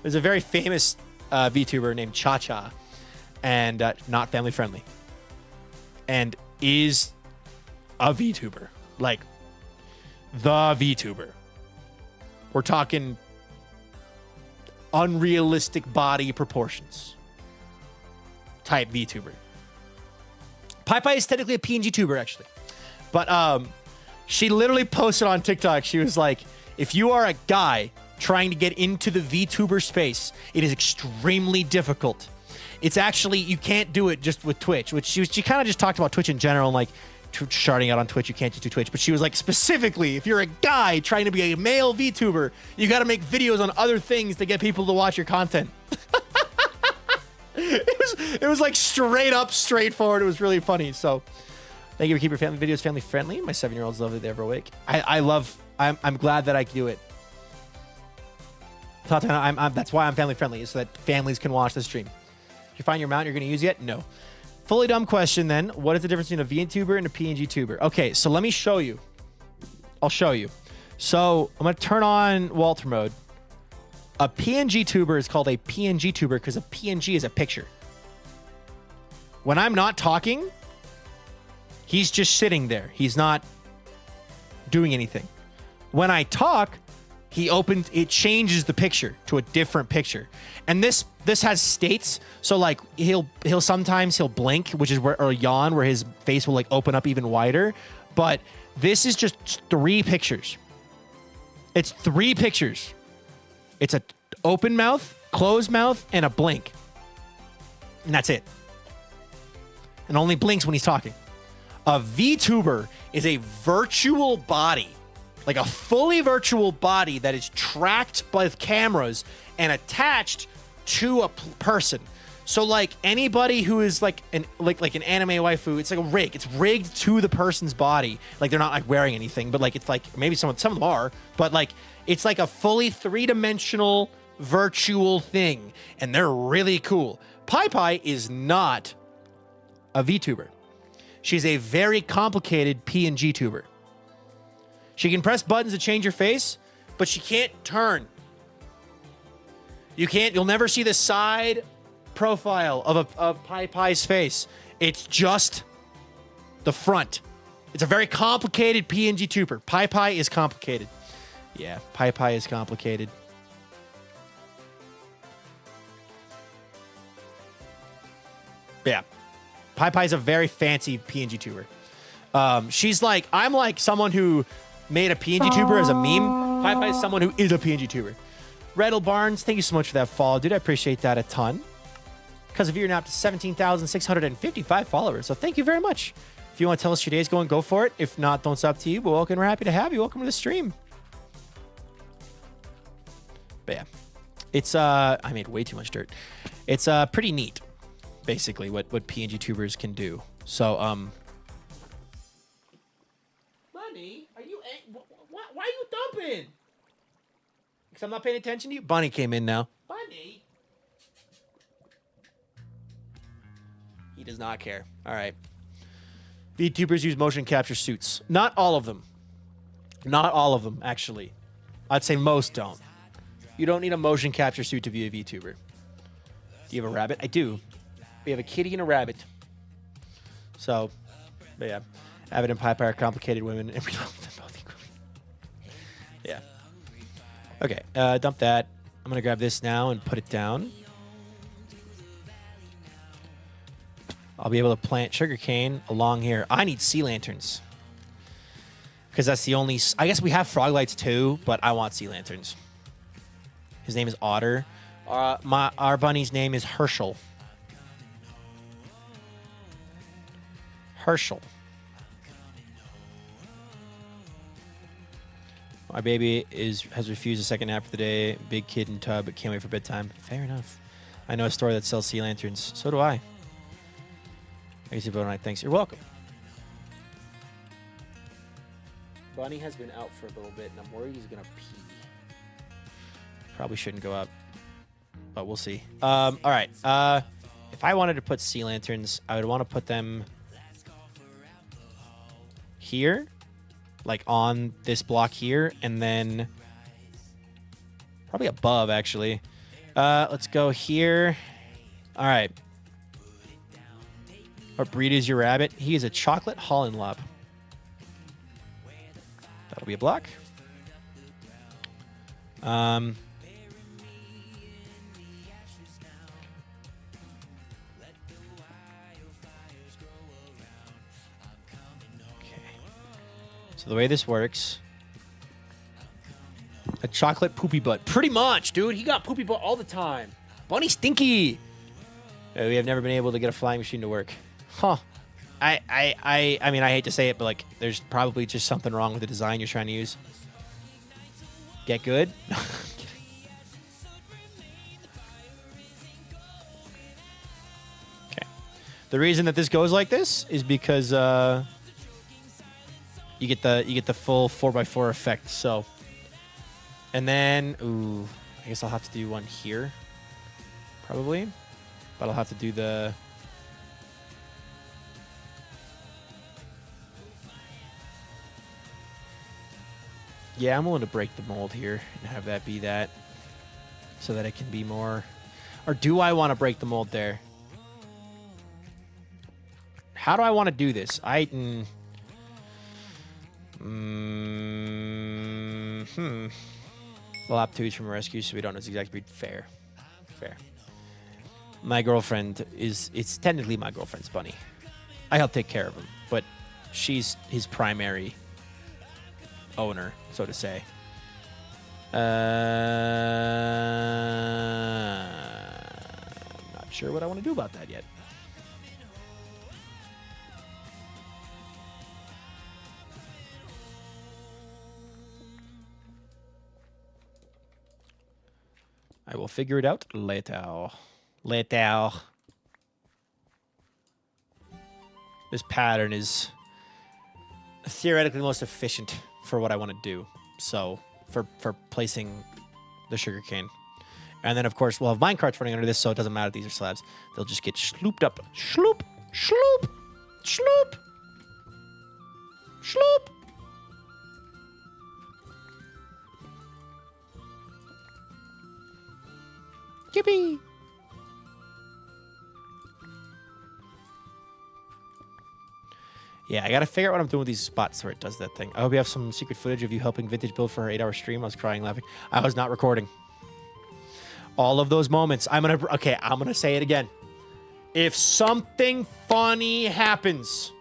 There's a very famous VTuber named Cha Cha, and not family friendly, and is a VTuber, like the VTuber. We're talking unrealistic body proportions type VTuber. PyPy is technically a PNG tuber actually, but she literally posted on TikTok. She was like, if you are a guy trying to get into the VTuber space, it is extremely difficult. It's actually, you can't do it just with Twitch, which she kind of just talked about Twitch in general, and like starting out on Twitch, you can't just do Twitch. But she was like, specifically, if you're a guy trying to be a male VTuber, you got to make videos on other things to get people to watch your content. It was like straight up, straightforward. It was really funny. So thank you for keeping your family videos family friendly. My 7-year-old's lovely there every week. I'm glad that I can do it. That's why I'm family friendly, is so that families can watch the stream. If you find your mount you're going to use yet? No. Fully dumb question then. What is the difference between a VTuber and a PNG tuber? Okay, so let me show you. I'll show you. So I'm going to turn on Walter mode. A PNG tuber is called a PNG tuber because a PNG is a picture. When I'm not talking, he's just sitting there. He's not doing anything. When I talk, it changes the picture to a different picture. And this has states. So like he'll sometimes blink, which is or yawn, where his face will like open up even wider. But this is just 3 pictures. It's 3 pictures. It's a open mouth, closed mouth, and a blink. And that's it. And only blinks when he's talking. A VTuber is a virtual body. Like a fully virtual body that is tracked by cameras and attached to a person. So like anybody who is like an anime waifu, it's like a rig. It's rigged to the person's body. Like they're not like wearing anything, but like it's like maybe some of them are, but like it's like a fully 3-dimensional virtual thing, and they're really cool. PyPy is not a VTuber. She's a very complicated PNG tuber. She can press buttons to change her face, but she can't turn. You'll never see the side profile of PyPy's face. It's just the front. It's a very complicated PNG tuber. PyPy is complicated. Yeah, PyPy is complicated. Yeah. PyPy is a very fancy PNG tuber. I'm like someone who made a PNG tuber as a meme. PyPy is someone who is a PNG tuber. Redel Barnes, thank you so much for that follow, dude. I appreciate that a ton. Because of you, you're now up to 17,655 followers. So thank you very much. If you want to tell us your day's going, go for it. If not, don't stop to you. But welcome. We're happy to have you. Welcome to the stream. But yeah, it's I made way too much dirt. It's pretty neat, basically, what PNG tubers can do. So Bunny, why are you dumping? Because I'm not paying attention to you. Bunny came in now. Bunny. He does not care. All right. VTubers use motion capture suits. Not all of them. Not all of them, actually. I'd say most don't. You don't need a motion capture suit to be a VTuber. Do you have a rabbit? I do. We have a kitty and a rabbit. So, but yeah. Avid and Pipe are complicated women, and we love them both equally. Yeah. Okay, dump that. I'm going to grab this now and put it down. I'll be able to plant sugarcane along here. I need sea lanterns. Because that's the only... I guess we have frog lights too, but I want sea lanterns. His name is Otter. Our bunny's name is Herschel. Herschel. My baby has refused a second nap for the day. Big kid in tub, but can't wait for bedtime. Fair enough. I know a store that sells sea lanterns. So do I. Easy boat night. Thanks. You're welcome. Bunny has been out for a little bit, and I'm worried he's gonna pee. Probably shouldn't go up, but we'll see. All right. If I wanted to put sea lanterns, I would want to put them here. Like on this block here, and then probably above, actually. Let's go here. All right. What breed is your rabbit? He is a chocolate Holland Lop. That'll be a block. Okay. So the way this works, a chocolate poopy butt. Pretty much, dude. He got poopy butt all the time. Bunny stinky. We have never been able to get a flying machine to work. Huh. I mean, I hate to say it, but like, there's probably just something wrong with the design you're trying to use. Get good? Okay. The reason that this goes like this is because you get the full 4x4 effect. So, and then I guess I'll have to do one here, probably, but I'll have to do the. Yeah, I'm willing to break the mold here and have that be that, so that it can be more. Or do I want to break the mold there? How do I want to do this? We'll have to each from a rescue, so we don't know its exact breed. Fair. My girlfriend it's technically my girlfriend's bunny. I help take care of him, but she's his primary owner, so to say. I'm not sure what I want to do about that yet. I will figure it out later. This pattern is theoretically the most efficient for what I want to do. So, for placing the sugarcane. And then, of course, we'll have minecarts running under this, so it doesn't matter if these are slabs. They'll just get slooped up. Sloop! Sloop! Sloop! Sloop! Yippee! Yeah, I gotta figure out what I'm doing with these spots where it does that thing. I hope you have some secret footage of you helping Vintage build for her 8-hour stream. I was crying laughing. I was not recording. All of those moments. I'm gonna say it again. If something funny happens,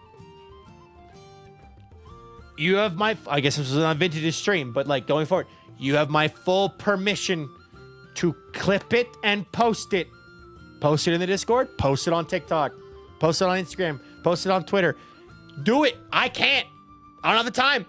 you have my, I guess this was on Vintage's stream, but like going forward, you have my full permission to clip it and post it. Post it in the Discord, post it on TikTok, post it on Instagram, post it on Twitter. Do it. I can't. I don't have the time.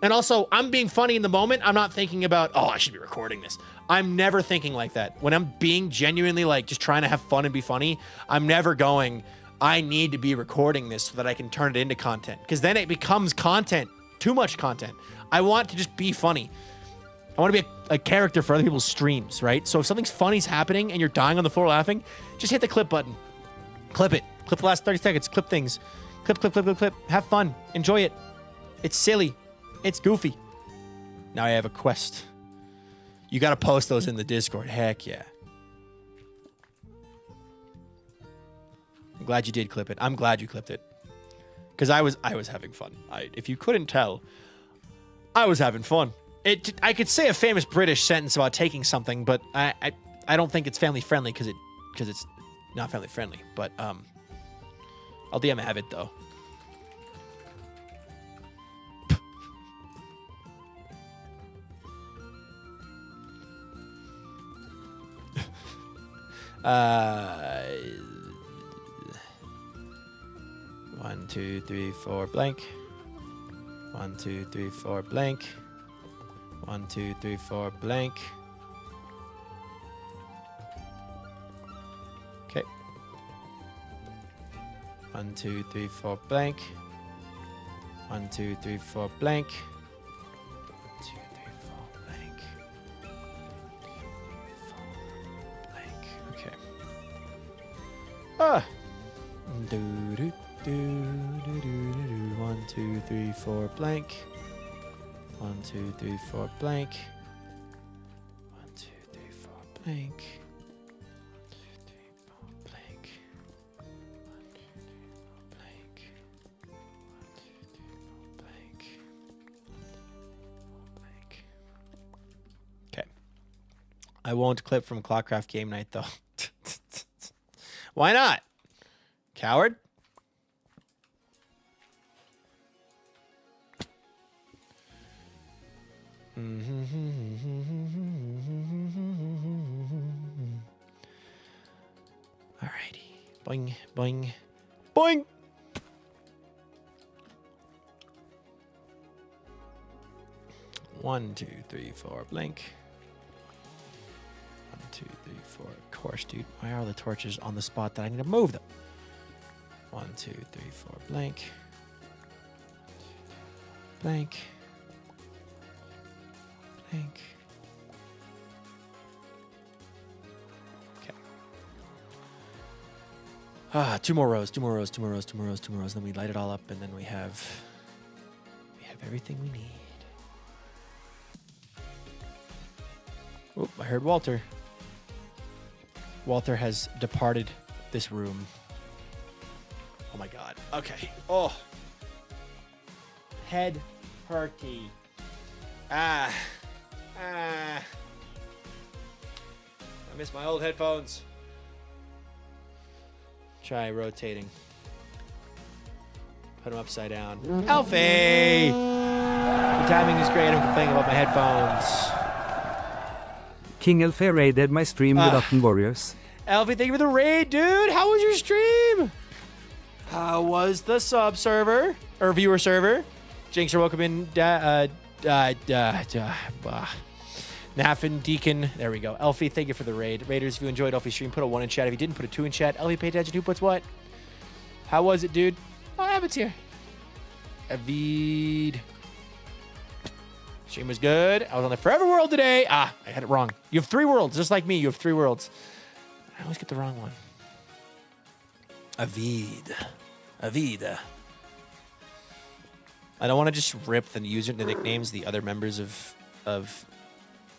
And also, I'm being funny in the moment. I'm not thinking about, oh, I should be recording this. I'm never thinking like that. When I'm being genuinely like just trying to have fun and be funny, I'm never going, I need to be recording this so that I can turn it into content. Because then it becomes content. Too much content. I want to just be funny. I want to be a character for other people's streams, right? So if something's funny's happening and you're dying on the floor laughing, just hit the clip button. Clip it. Clip the last 30 seconds. Clip things. Clip, clip, clip, clip, clip. Have fun. Enjoy it. It's silly. It's goofy. Now I have a quest. You got to post those in the Discord. Heck yeah. I'm glad you did clip it. I'm glad you clipped it. because I was having fun. If you couldn't tell, I was having fun. I could say a famous British sentence about taking something, but I don't think it's family friendly because it's not family friendly. But I'll DM Avid though. One, two, three, four, blank. 1, 2, 3, 4, blank. 1, 2, 3, 4, blank. Okay. 1, 2, 3, 4, blank. 1, 2, 3, 4, blank. 2, 3, 4, blank. 4, blank. Okay. Ah. Do do do do do do. 1, 2, 3, 4, blank. 1, 2, 3, 4, blank. 1, 2, 3, 4, blank. 1, 2, 3, 4, blank. 1, 2, 3, 4, blank. 1, 2, 3, 4, blank. Blank. Okay. I won't clip from Clockcraft game night though. Why not? Coward? Alrighty. Boing, boing, boing! One, two, three, four, blank. 1, 2, 3, 4. Of course, dude. Why are the torches on the spot that I need to move them? 1, 2, 3, 4, blank. Blank. Blank. Okay. Two more rows, two more rows, two more rows, two more rows, two more rows. Then we light it all up, and then we have everything we need. Oh, I heard Walter. Walter has departed this room. Oh my god. Okay. Oh. Head hurty. I miss my old headphones. Try rotating. Put them upside down. Alfie! The timing is great. I'm complaining about my headphones. King Elfe raided my stream with Upton Warriors. Alfie, thank you for the raid, dude. How was your stream? How was the sub server? Or viewer server? Jinx, you're welcome in. Naffin, Deacon. There we go. Elfie, thank you for the raid. Raiders, if you enjoyed Elfie's stream, put a 1 in chat. If you didn't, put a 2 in chat. Elfie, pay attention. Who puts what? How was it, dude? Oh, Abbott's here. Avid. Stream was good. I was on the Forever World today. I had it wrong. You have 3 worlds, just like me. You have 3 worlds. I always get the wrong one. Avid. Avid. I don't want to just rip the nicknames the other members of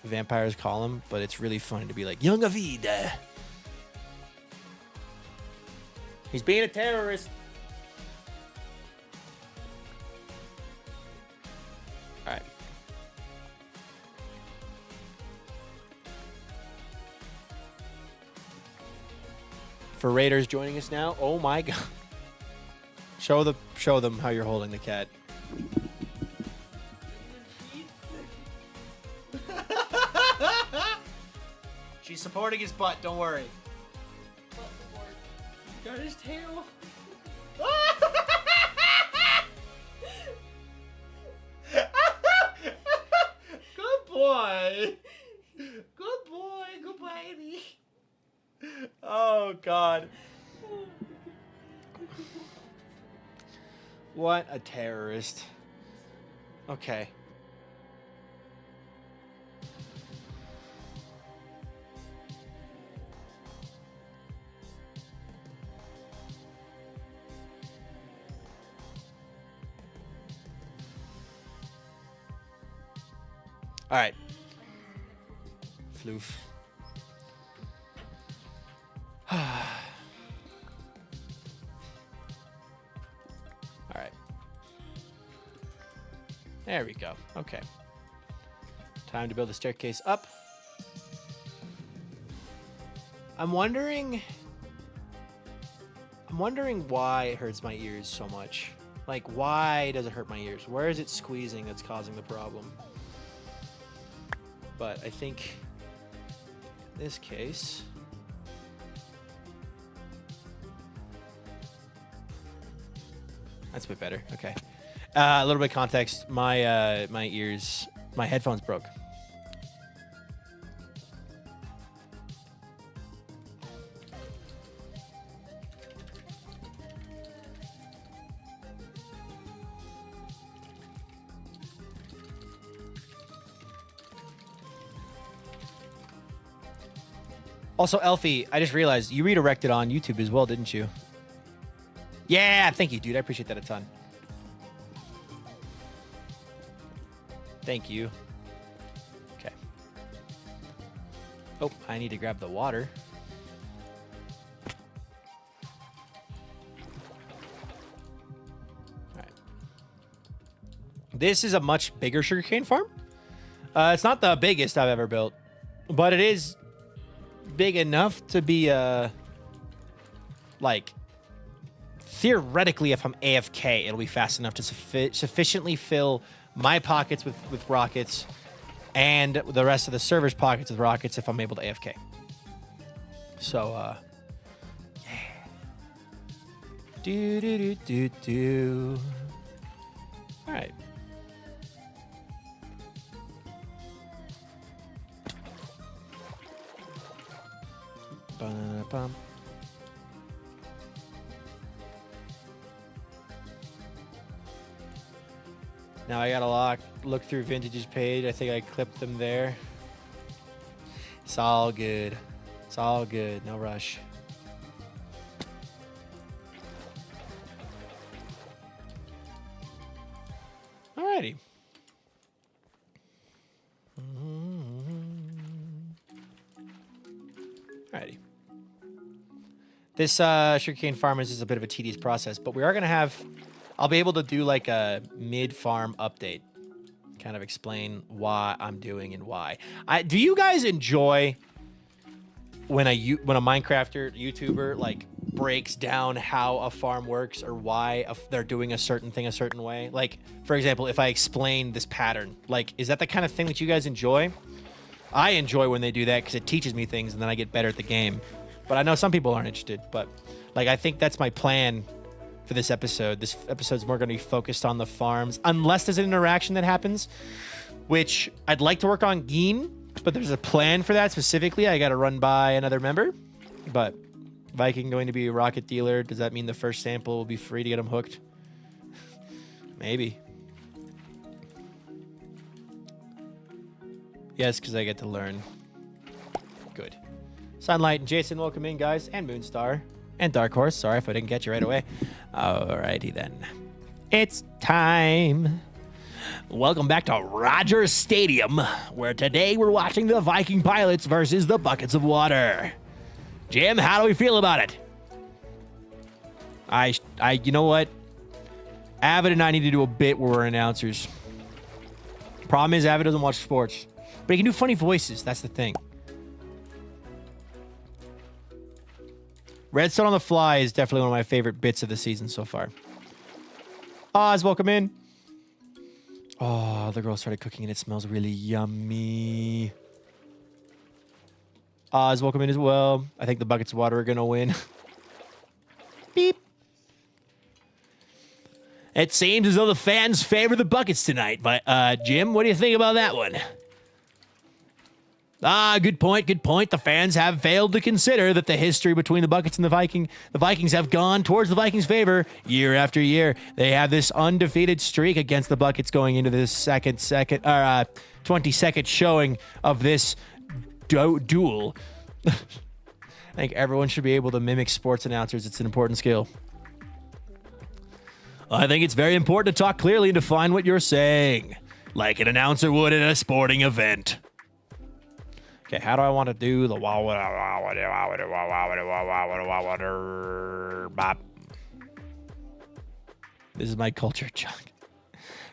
Vampires call them, but it's really funny to be like, Young Avid. He's being a terrorist. All right. For Raiders joining us now, oh my god. Show them how you're holding the cat. She's supporting his butt, don't worry. Butt support. Got his tail. Good boy. Good boy. Good baby. Oh, God. What a terrorist. Okay. All right. Floof. All right. There we go. Okay. Time to build the staircase up. I'm wondering why it hurts my ears so much. Like, why does it hurt my ears? Where is it squeezing that's causing the problem? But I think in this case, that's a bit better. Okay. A little bit of context. My my ears, my headphones broke. Also, Elfie, I just realized you redirected on YouTube as well, didn't you? Yeah, thank you, dude. I appreciate that a ton. Thank you. Okay. Oh, I need to grab the water. All right. This is a much bigger sugarcane farm. It's not the biggest I've ever built, but it is big enough to be like theoretically, if I'm AFK, it'll be fast enough to sufficiently fill my pockets with rockets and the rest of the server's pockets with rockets if I'm able to AFK. So yeah. Do. All right. Ba-da-bum. Now I gotta look through Vintage's page. I think I clipped them there. It's all good. It's all good. No rush. Alrighty. Alrighty. This sugarcane farm is just a bit of a tedious process, but we are gonna have. I'll be able to do like a mid-farm update, kind of explain why I'm doing and why. Do you guys enjoy when a Minecrafter YouTuber like breaks down how a farm works or why they're doing a certain thing a certain way? Like, for example, if I explain this pattern, like, is that the kind of thing that you guys enjoy? I enjoy when they do that because it teaches me things and then I get better at the game. But I know some people aren't interested. But like, I think that's my plan for this episode. This episode's more going to be focused on the farms, unless there's an interaction that happens, which I'd like to work on Geen, but there's a plan for that specifically. I got to run by another member. But Viking going to be a rocket dealer. Does that mean the first sample will be free to get them hooked? Maybe. Yes, because I get to learn. Good. Sunlight and Jason, welcome in, guys, and Moonstar. And Dark Horse, sorry if I didn't get you right away. Alrighty then. It's time. Welcome back to Rogers Stadium, where today we're watching the Viking Pilots versus the Buckets of Water. Jim, how do we feel about it? You know what? Avid and I need to do a bit where we're announcers. Problem is, Avid doesn't watch sports, but he can do funny voices. That's the thing. Redstone on the fly is definitely one of my favorite bits of the season so far. Oz, welcome in. Oh, the girl started cooking and it smells really yummy. Oz, welcome in as well. I think the Buckets of Water are going to win. Beep. It seems as though the fans favor the Buckets tonight. But, Jim, what do you think about that one? Good point, good point. The fans have failed to consider that the history between the Buckets and the Vikings have gone towards the Vikings' favor year after year. They have this undefeated streak against the Buckets going into this 22nd showing of this duel. I think everyone should be able to mimic sports announcers. It's an important skill. I think it's very important to talk clearly and define what you're saying, like an announcer would at a sporting event. Okay, how do I want to do the bop? This is my culture chunk.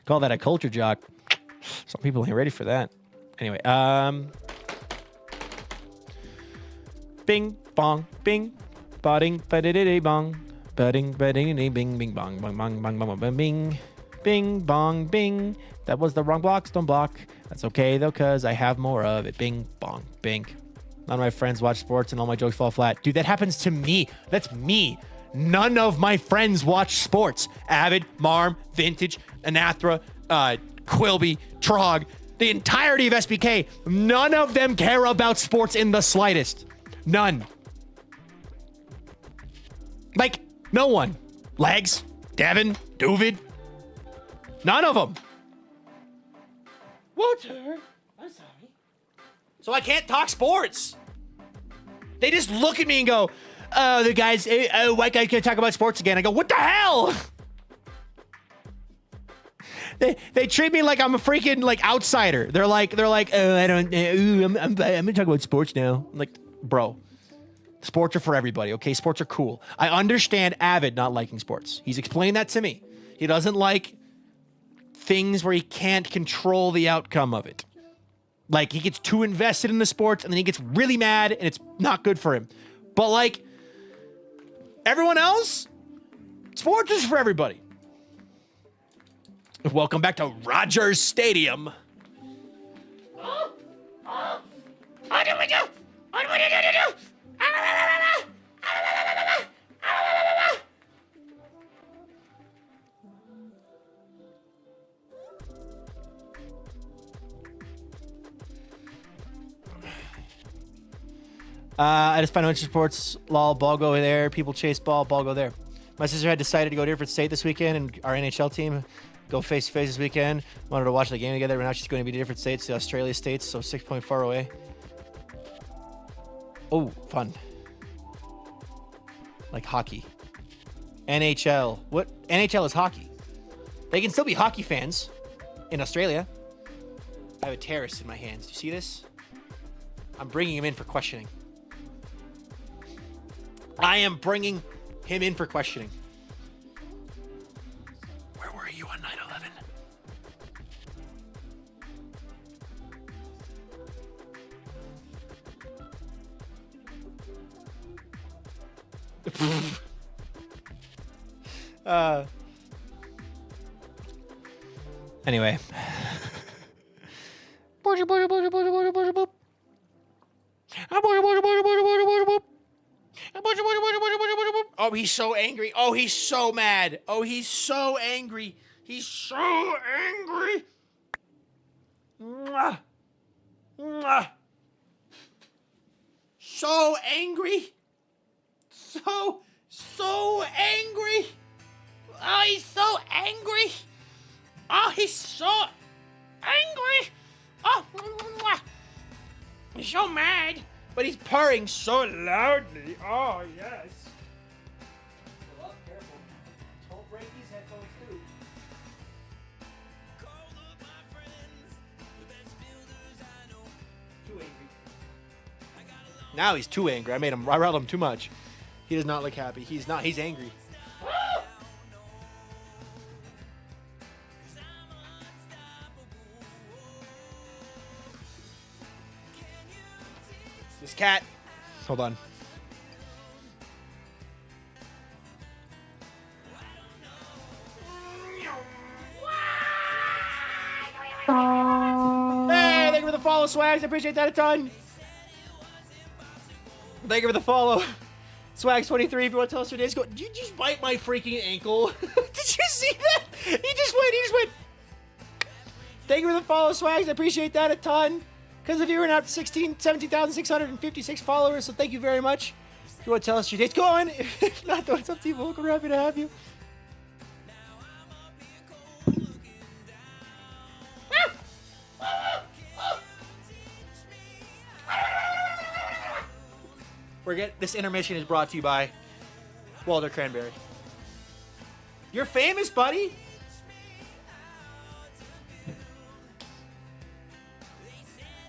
Call that a culture jock. Some people ain't ready for that. Anyway, bing bong bing, bing badididdy bong, bing badididdy bing bing bong bong bong bong bong bong bing, bing bong bing. That was the wrong block. Don't block. That's okay though, cause I have more of it. Bing bong bing. None of my friends watch sports and all my jokes fall flat. Dude, that happens to me. That's me. None of my friends watch sports. Avid, Marm, Vintage, Anathra, Quilby, Trog, the entirety of SBK. None of them care about sports in the slightest. None. Like, no one. Legs, Devin, Duvid. None of them. Walter, I'm sorry. So I can't talk sports. They just look at me and go, oh, the guys, white guy can't talk about sports again. I go, what the hell? They treat me like I'm a freaking like outsider. They're like, oh, I don't, I'm gonna talk about sports now. I'm like, bro, sports are for everybody. Okay, sports are cool. I understand Avid not liking sports. He's explained that to me. He doesn't like things where he can't control the outcome of it. Like, he gets too invested in the sports and then he gets really mad and it's not good for him. But like everyone else, sports is for everybody. Welcome back to Rogers Stadium. What do we do? What do we do? I just find winter sports, lol, ball go there. People chase ball go there. My sister had decided to go to a different state this weekend, and our NHL team go face to face this weekend. Wanted to watch the game together, but now she's going to be to different states, the Australia states, so 6.4 away. Oh, fun. Like hockey. NHL. What? NHL is hockey. They can still be hockey fans in Australia. I have a terrorist in my hands. Do you see this? I'm bringing him in for questioning. I am bringing him in for questioning. Where were you on 9/11? Anyway. Oh, he's so angry. Oh, he's so mad. Oh, he's so angry. He's so angry. Mwah. Mwah. So angry. So angry. Oh, he's so angry. Oh, he's so angry. Oh, mwah. He's so mad. But he's purring so loudly. Oh, yes. Well, careful. Don't break these headphones, too. Too angry. Now he's too angry. I rattled him too much. He does not look happy. He's not. He's angry. This cat. Hold on. Hey, thank you for the follow, Swags. I appreciate that a ton. Thank you for the follow. Swags23, if you want to tell us your days, go. Did you just bite my freaking ankle? Did you see that? He just went. Thank you for the follow, Swags. I appreciate that a ton. Because of you, we're now up to 17,656 followers, so thank you very much. If you want to tell us your dates, go on. If not, though, it's up to you. We're happy to have you. This intermission is brought to you by Walter Cranberry. You're famous, buddy.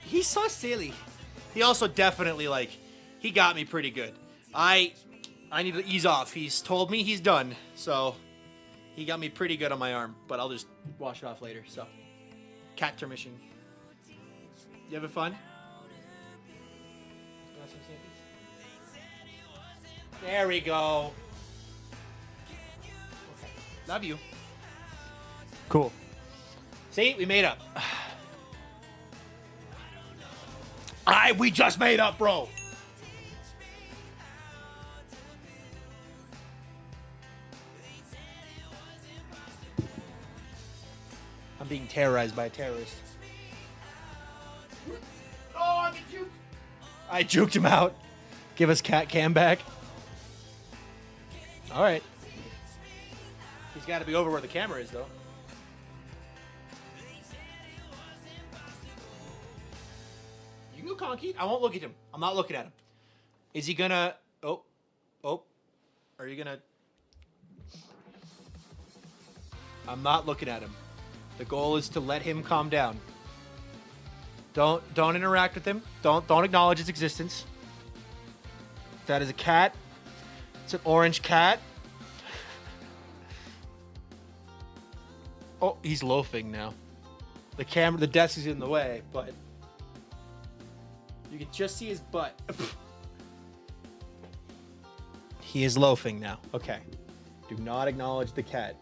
He's so silly. He also definitely, he got me pretty good. I need to ease off. He's told me he's done. So, He got me pretty good on my arm, but I'll just wash it off later. So, cat intermission. You having fun? There we go. Okay. Love you. Cool. See, we made up. We just made up, bro. I'm being terrorized by a terrorist. Oh, I get juked. I juked him out. Give us cat cam back. All right. He's got to be over where the camera is, though. You can go conky. I won't look at him. I'm not looking at him. Is he gonna... Oh. Are you gonna... I'm not looking at him. The goal is to let him calm down. Don't interact with him. Don't acknowledge his existence. That is a cat. It's an orange cat. Oh, he's loafing now. The desk is in the way, but you can just see his butt. He is loafing now. Okay. Do not acknowledge the cat.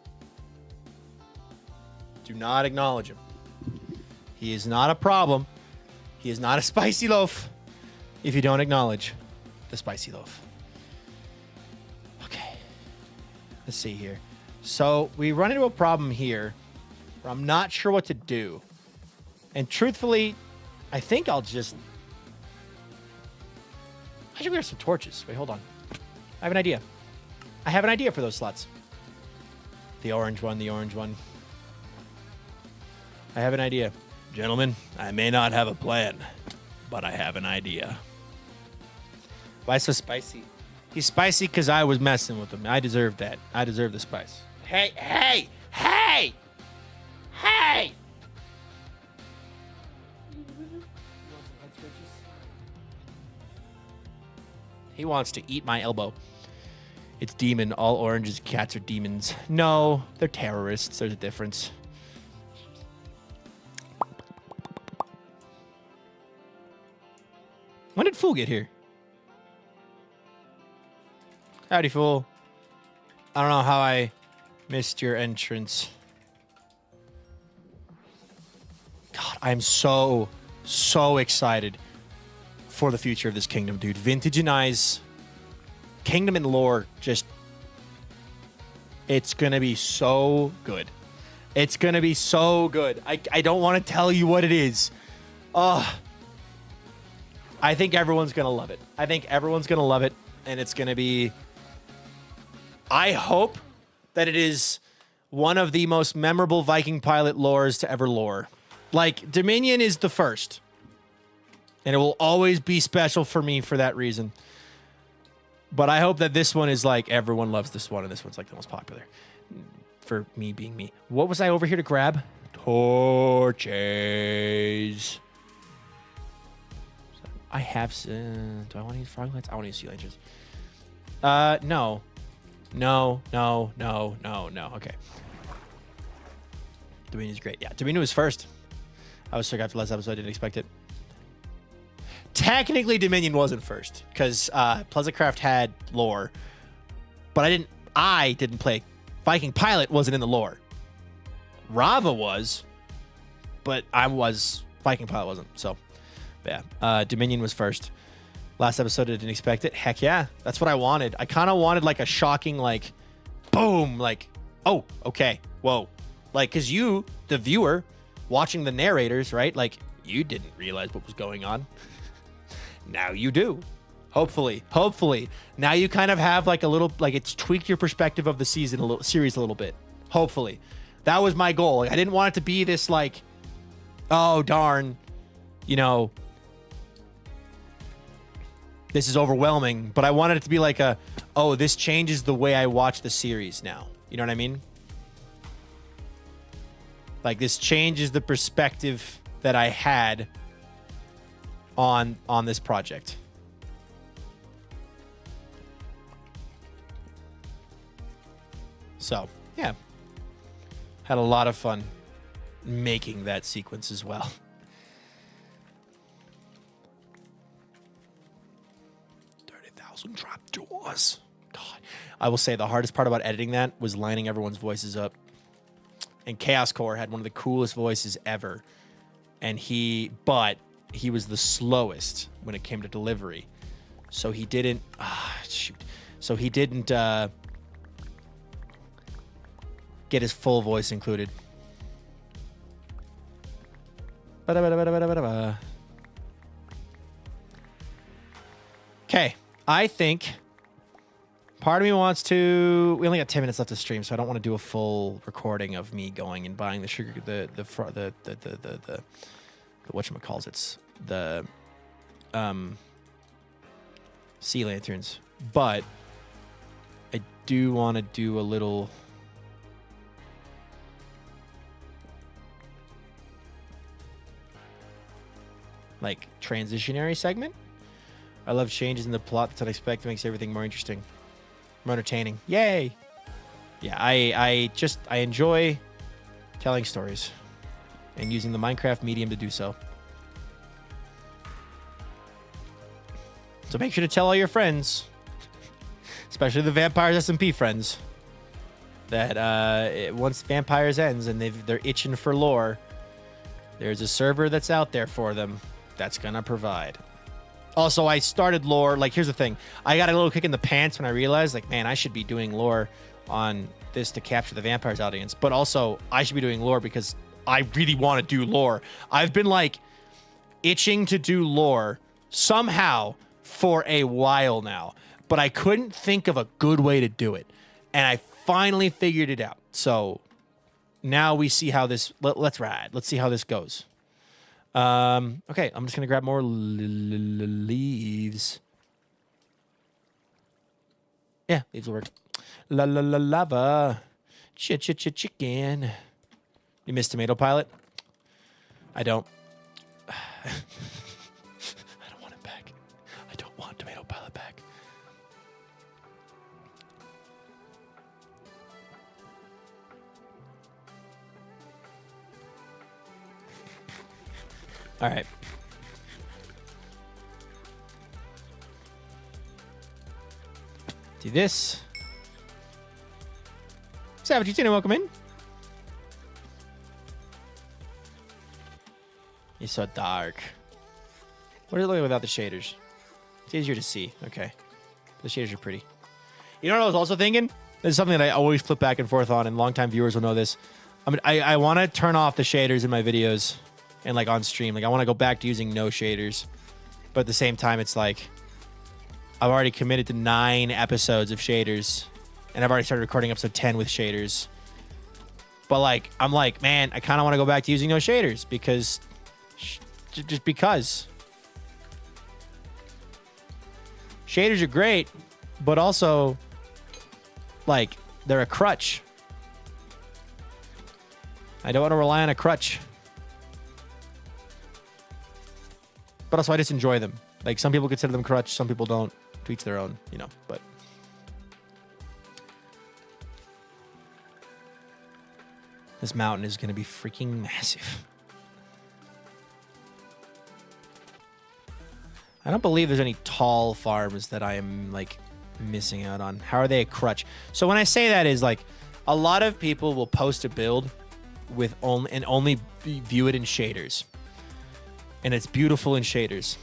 Do not acknowledge him. He is not a problem. He is not a spicy loaf if you don't acknowledge the spicy loaf. Okay. Let's see here. So we run into a problem here where I'm not sure what to do. And truthfully, I think I'll just... I should wear some torches. Wait, hold on. I have an idea. I have an idea for those slots. The orange one, the orange one. I have an idea. Gentlemen, I may not have a plan, but I have an idea. Why so spicy? He's spicy because I was messing with him. I deserve that. I deserve the spice. Hey! He wants to eat my elbow. It's demon. All oranges, cats are demons. No, they're terrorists. There's a difference. When did Fool get here? Howdy, Fool. I don't know how I missed your entrance. God, I'm so excited for the future of this kingdom, dude. Vintage and I's kingdom and lore, just... It's gonna be so good. It's gonna be so good. I don't want to tell you what it is. I think everyone's going to love it. I think everyone's going to love it, and it's going to be... I hope that it is one of the most memorable VikingPilot lores to ever lore. Like, Dominion is the first, and it will always be special for me for that reason. But I hope that this one is like, everyone loves this one, and this one's like the most popular. For me being me. What was I over here to grab? Torches. I have... do I want to use frog lights? I want to use sea lanterns. No. No. Okay. Dominion's great. Yeah, Dominion was first. I was sick after last episode. I didn't expect it. Technically, Dominion wasn't first, because Pleasantcraft had lore. But I didn't play. VikingPilot wasn't in the lore. Rava was, but VikingPilot wasn't, so... Yeah, Dominion was first. Last episode, I didn't expect it. Heck yeah, that's what I wanted. I kind of wanted like a shocking, like, boom, like, oh, okay, whoa. Like, because you, the viewer, watching the narrators, right? Like, you didn't realize what was going on. Now you do. Hopefully. Now you kind of have like a little, like it's tweaked your perspective of the series a little bit. Hopefully. That was my goal. Like, I didn't want it to be this like, oh, darn, you know, this is overwhelming, but I wanted it to be like oh, this changes the way I watch the series now. You know what I mean? Like, this changes the perspective that I had on this project. So, yeah. Had a lot of fun making that sequence as well. 30,000 trapdoors. God. I will say the hardest part about editing that was lining everyone's voices up. And Chaos Core had one of the coolest voices ever. But he was the slowest when it came to delivery. So he didn't, So he didn't get his full voice included. Okay, I think part of me wants to. We only got 10 minutes left to stream, so I don't want to do a full recording of me going and buying the sugar, the whatchamacallits, the sea lanterns. But I do want to do a little. Like transitionary segment. I love changes in the plot that's unexpected, makes everything more interesting, more entertaining. Yay! Yeah, I enjoy telling stories and using the Minecraft medium to do so. So make sure to tell all your friends, especially the Vampires SMP friends, that once Vampires ends and they're itching for lore, there's a server that's out there for them that's gonna provide. Also, I started lore. Like, here's the thing. I got a little kick in the pants when I realized, like, man, I should be doing lore on this to capture the Vampires audience. But also, I should be doing lore because I really want to do lore. I've been, like, itching to do lore somehow for a while now. But I couldn't think of a good way to do it. And I finally figured it out. So, now we see how this... Let's ride. Let's see how this goes. Okay, I'm just gonna grab more leaves. Yeah, leaves will work. Lava. Chicken. You missed Tomato Pilot? I don't. I don't want it back. I don't want Tomato Pilot back. All right. Do this. Savage, you didn't welcome in. You're so dark. What does it look like without the shaders? It's easier to see. Okay. The shaders are pretty. You know what I was also thinking? This is something that I always flip back and forth on, and longtime viewers will know this. I want to turn off the shaders in my videos. And like on stream, like I want to go back to using no shaders, but at the same time, it's like I've already committed to 9 episodes of shaders, and I've already started recording episode 10 with shaders. But like, I'm like, man, I kind of want to go back to using no shaders because, just because. Shaders are great, but also, like, they're a crutch. I don't want to rely on a crutch. But also, I just enjoy them. Like, some people consider them crutch, some people don't. To each their own, you know, but... This mountain is going to be freaking massive. I don't believe there's any tall farms that I am, like, missing out on. How are they a crutch? So when I say that is, like, a lot of people will post a build with only view it in shaders. And it's beautiful in shaders.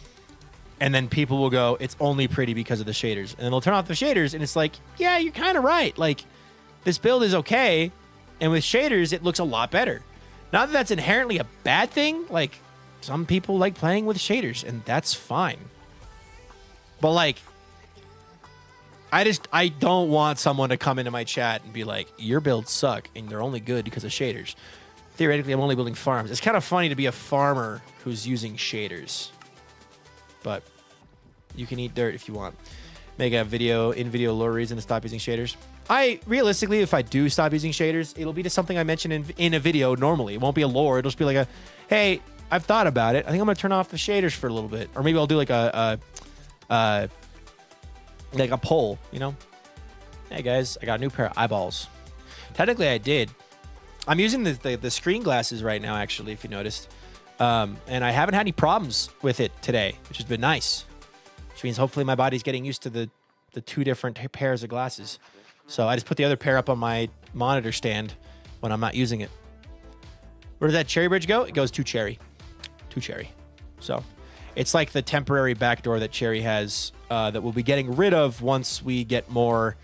And then people will go, it's only pretty because of the shaders. And then they'll turn off the shaders, and it's like, yeah, you're kind of right. Like, this build is okay, and with shaders, it looks a lot better. Not that that's inherently a bad thing. Like, some people like playing with shaders, and that's fine. But, like, I don't want someone to come into my chat and be like, your builds suck, and they're only good because of shaders. Theoretically, I'm only building farms. It's kind of funny to be a farmer who's using shaders. But you can eat dirt if you want. Make a video, in-video lore reason to stop using shaders. Realistically, if I do stop using shaders, it'll be just something I mention in a video normally. It won't be a lore. It'll just be like a, hey, I've thought about it. I think I'm going to turn off the shaders for a little bit. Or maybe I'll do like a poll, you know? Hey, guys, I got a new pair of eyeballs. Technically, I did. I'm using the screen glasses right now, actually, if you noticed. And I haven't had any problems with it today, which has been nice. Which means hopefully my body's getting used to the two different pairs of glasses. So I just put the other pair up on my monitor stand when I'm not using it. Where does that cherry bridge go? It goes to cherry. To cherry. So it's like the temporary backdoor that cherry has that we'll be getting rid of once we get more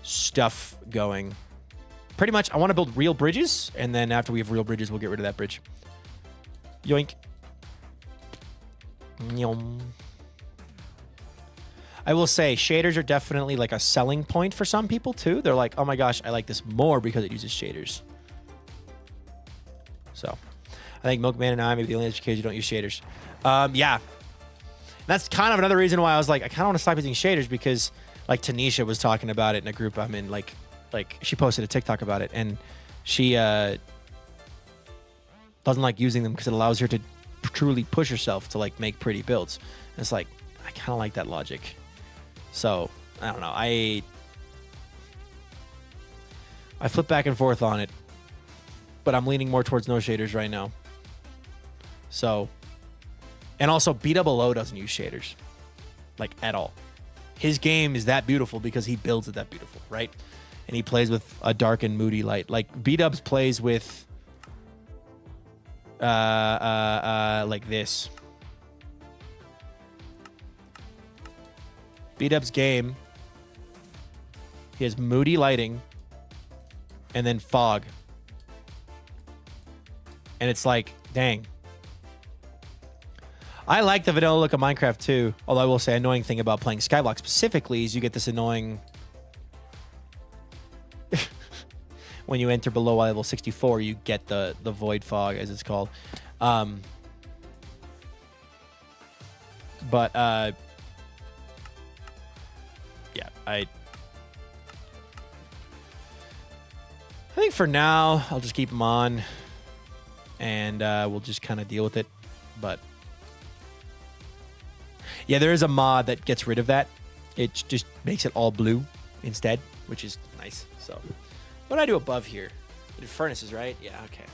stuff going. Pretty much, I want to build real bridges, and then after we have real bridges, we'll get rid of that bridge. Yoink. Nyom. I will say, shaders are definitely like a selling point for some people, too. They're like, oh my gosh, I like this more because it uses shaders. So, I think Milkman and I may be the only educators who don't use shaders. Yeah. That's kind of another reason why I was like, I kind of want to stop using shaders because, like, Tanisha was talking about it in a group I'm in. Like she posted a TikTok about it, and she doesn't like using them because it allows her to truly push herself to, like, make pretty builds. And it's like, I kind of like that logic. So, I don't know. I flip back and forth on it, but I'm leaning more towards no shaders right now. So, and also B-double-O doesn't use shaders, like, at all. His game is that beautiful because he builds it that beautiful, right? And he plays with a dark and moody light. Like, B-dubs plays with like this. B-dub's game, he has moody lighting and then fog. And it's like, dang. I like the vanilla look of Minecraft too. Although I will say, annoying thing about playing Skyblock specifically is you get this annoying when you enter below level 64, you get the void fog, as it's called. But yeah, I think for now I'll just keep them on, and we'll just kind of deal with it. But yeah, there is a mod that gets rid of that. It just makes it all blue instead, which is nice. So what do I do above here? The furnaces, right? Yeah, okay.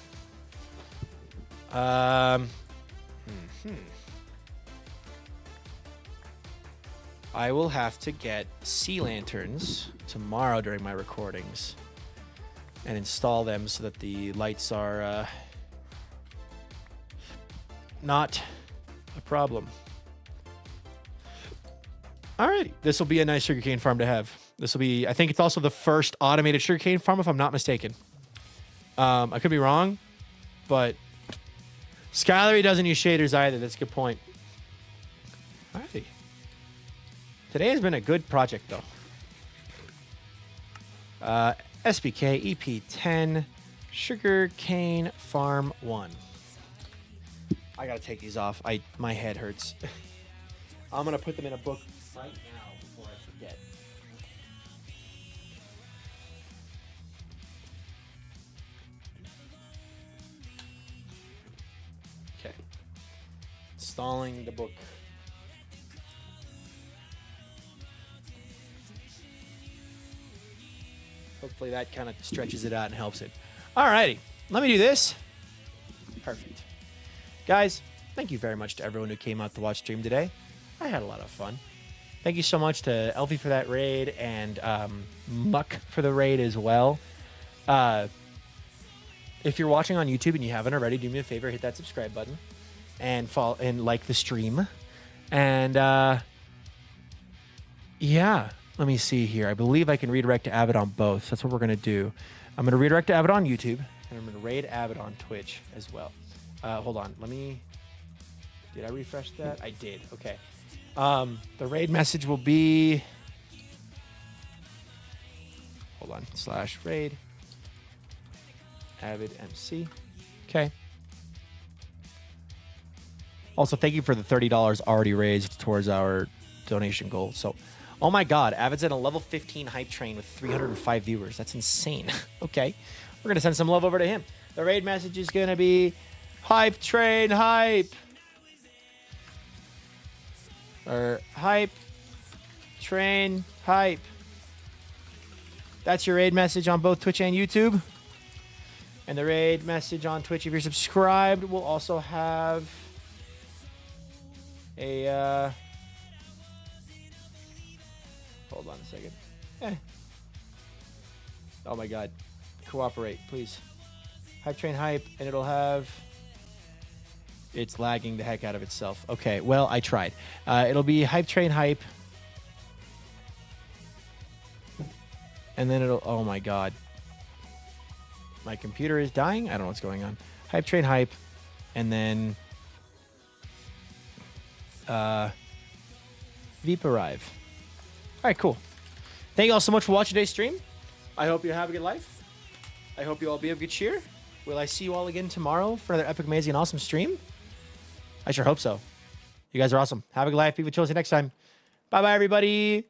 I will have to get sea lanterns tomorrow during my recordings and install them so that the lights are not a problem. Alrighty, this will be a nice sugarcane farm to have. This will be, I think it's also the first automated sugarcane farm, if I'm not mistaken. I could be wrong, but Skylery doesn't use shaders either. That's a good point. Alrighty. Today has been a good project, though. SBK EP10 Sugarcane Farm 1. I gotta take these off. My head hurts. I'm gonna put them in a book right now before I forget. Okay. Installing the book. Hopefully that kind of stretches it out and helps it. Alrighty, let me do this. Perfect. Guys, thank you very much to everyone who came out to watch stream today. I had a lot of fun. Thank you so much to Elfie for that raid and Muck for the raid as well. If you're watching on YouTube and you haven't already, do me a favor, hit that subscribe button and follow and like the stream. And yeah, let me see here. I believe I can redirect to Avid on both. That's what we're gonna do. I'm gonna redirect to Avid on YouTube, and I'm gonna raid Avid on Twitch as well. Hold on, did I refresh that? I did, okay. The raid message will be, hold on, /raid, Avid MC, okay. Also, thank you for the $30 already raised towards our donation goal. So, oh my God, Avid's in a level 15 hype train with 305 viewers. That's insane. Okay, we're gonna send some love over to him. The raid message is gonna be hype train hype. Or hype train hype. That's your raid message on both Twitch and YouTube. And the raid message on Twitch, if you're subscribed, will also have a, hold on a second. Oh my God. Cooperate, please. Hype train hype, and it'll have, it's lagging the heck out of itself. Okay, well, I tried. It'll be hype train hype. And then it'll, oh my God. My computer is dying. I don't know what's going on. Hype train hype. And then Veep arrive. All right, cool. Thank you all so much for watching today's stream. I hope you have a good life. I hope you all be of good cheer. Will I see you all again tomorrow for another epic, amazing, and awesome stream? I sure hope so. You guys are awesome. Have a good life. Be with Chelsea next time. Bye-bye, everybody.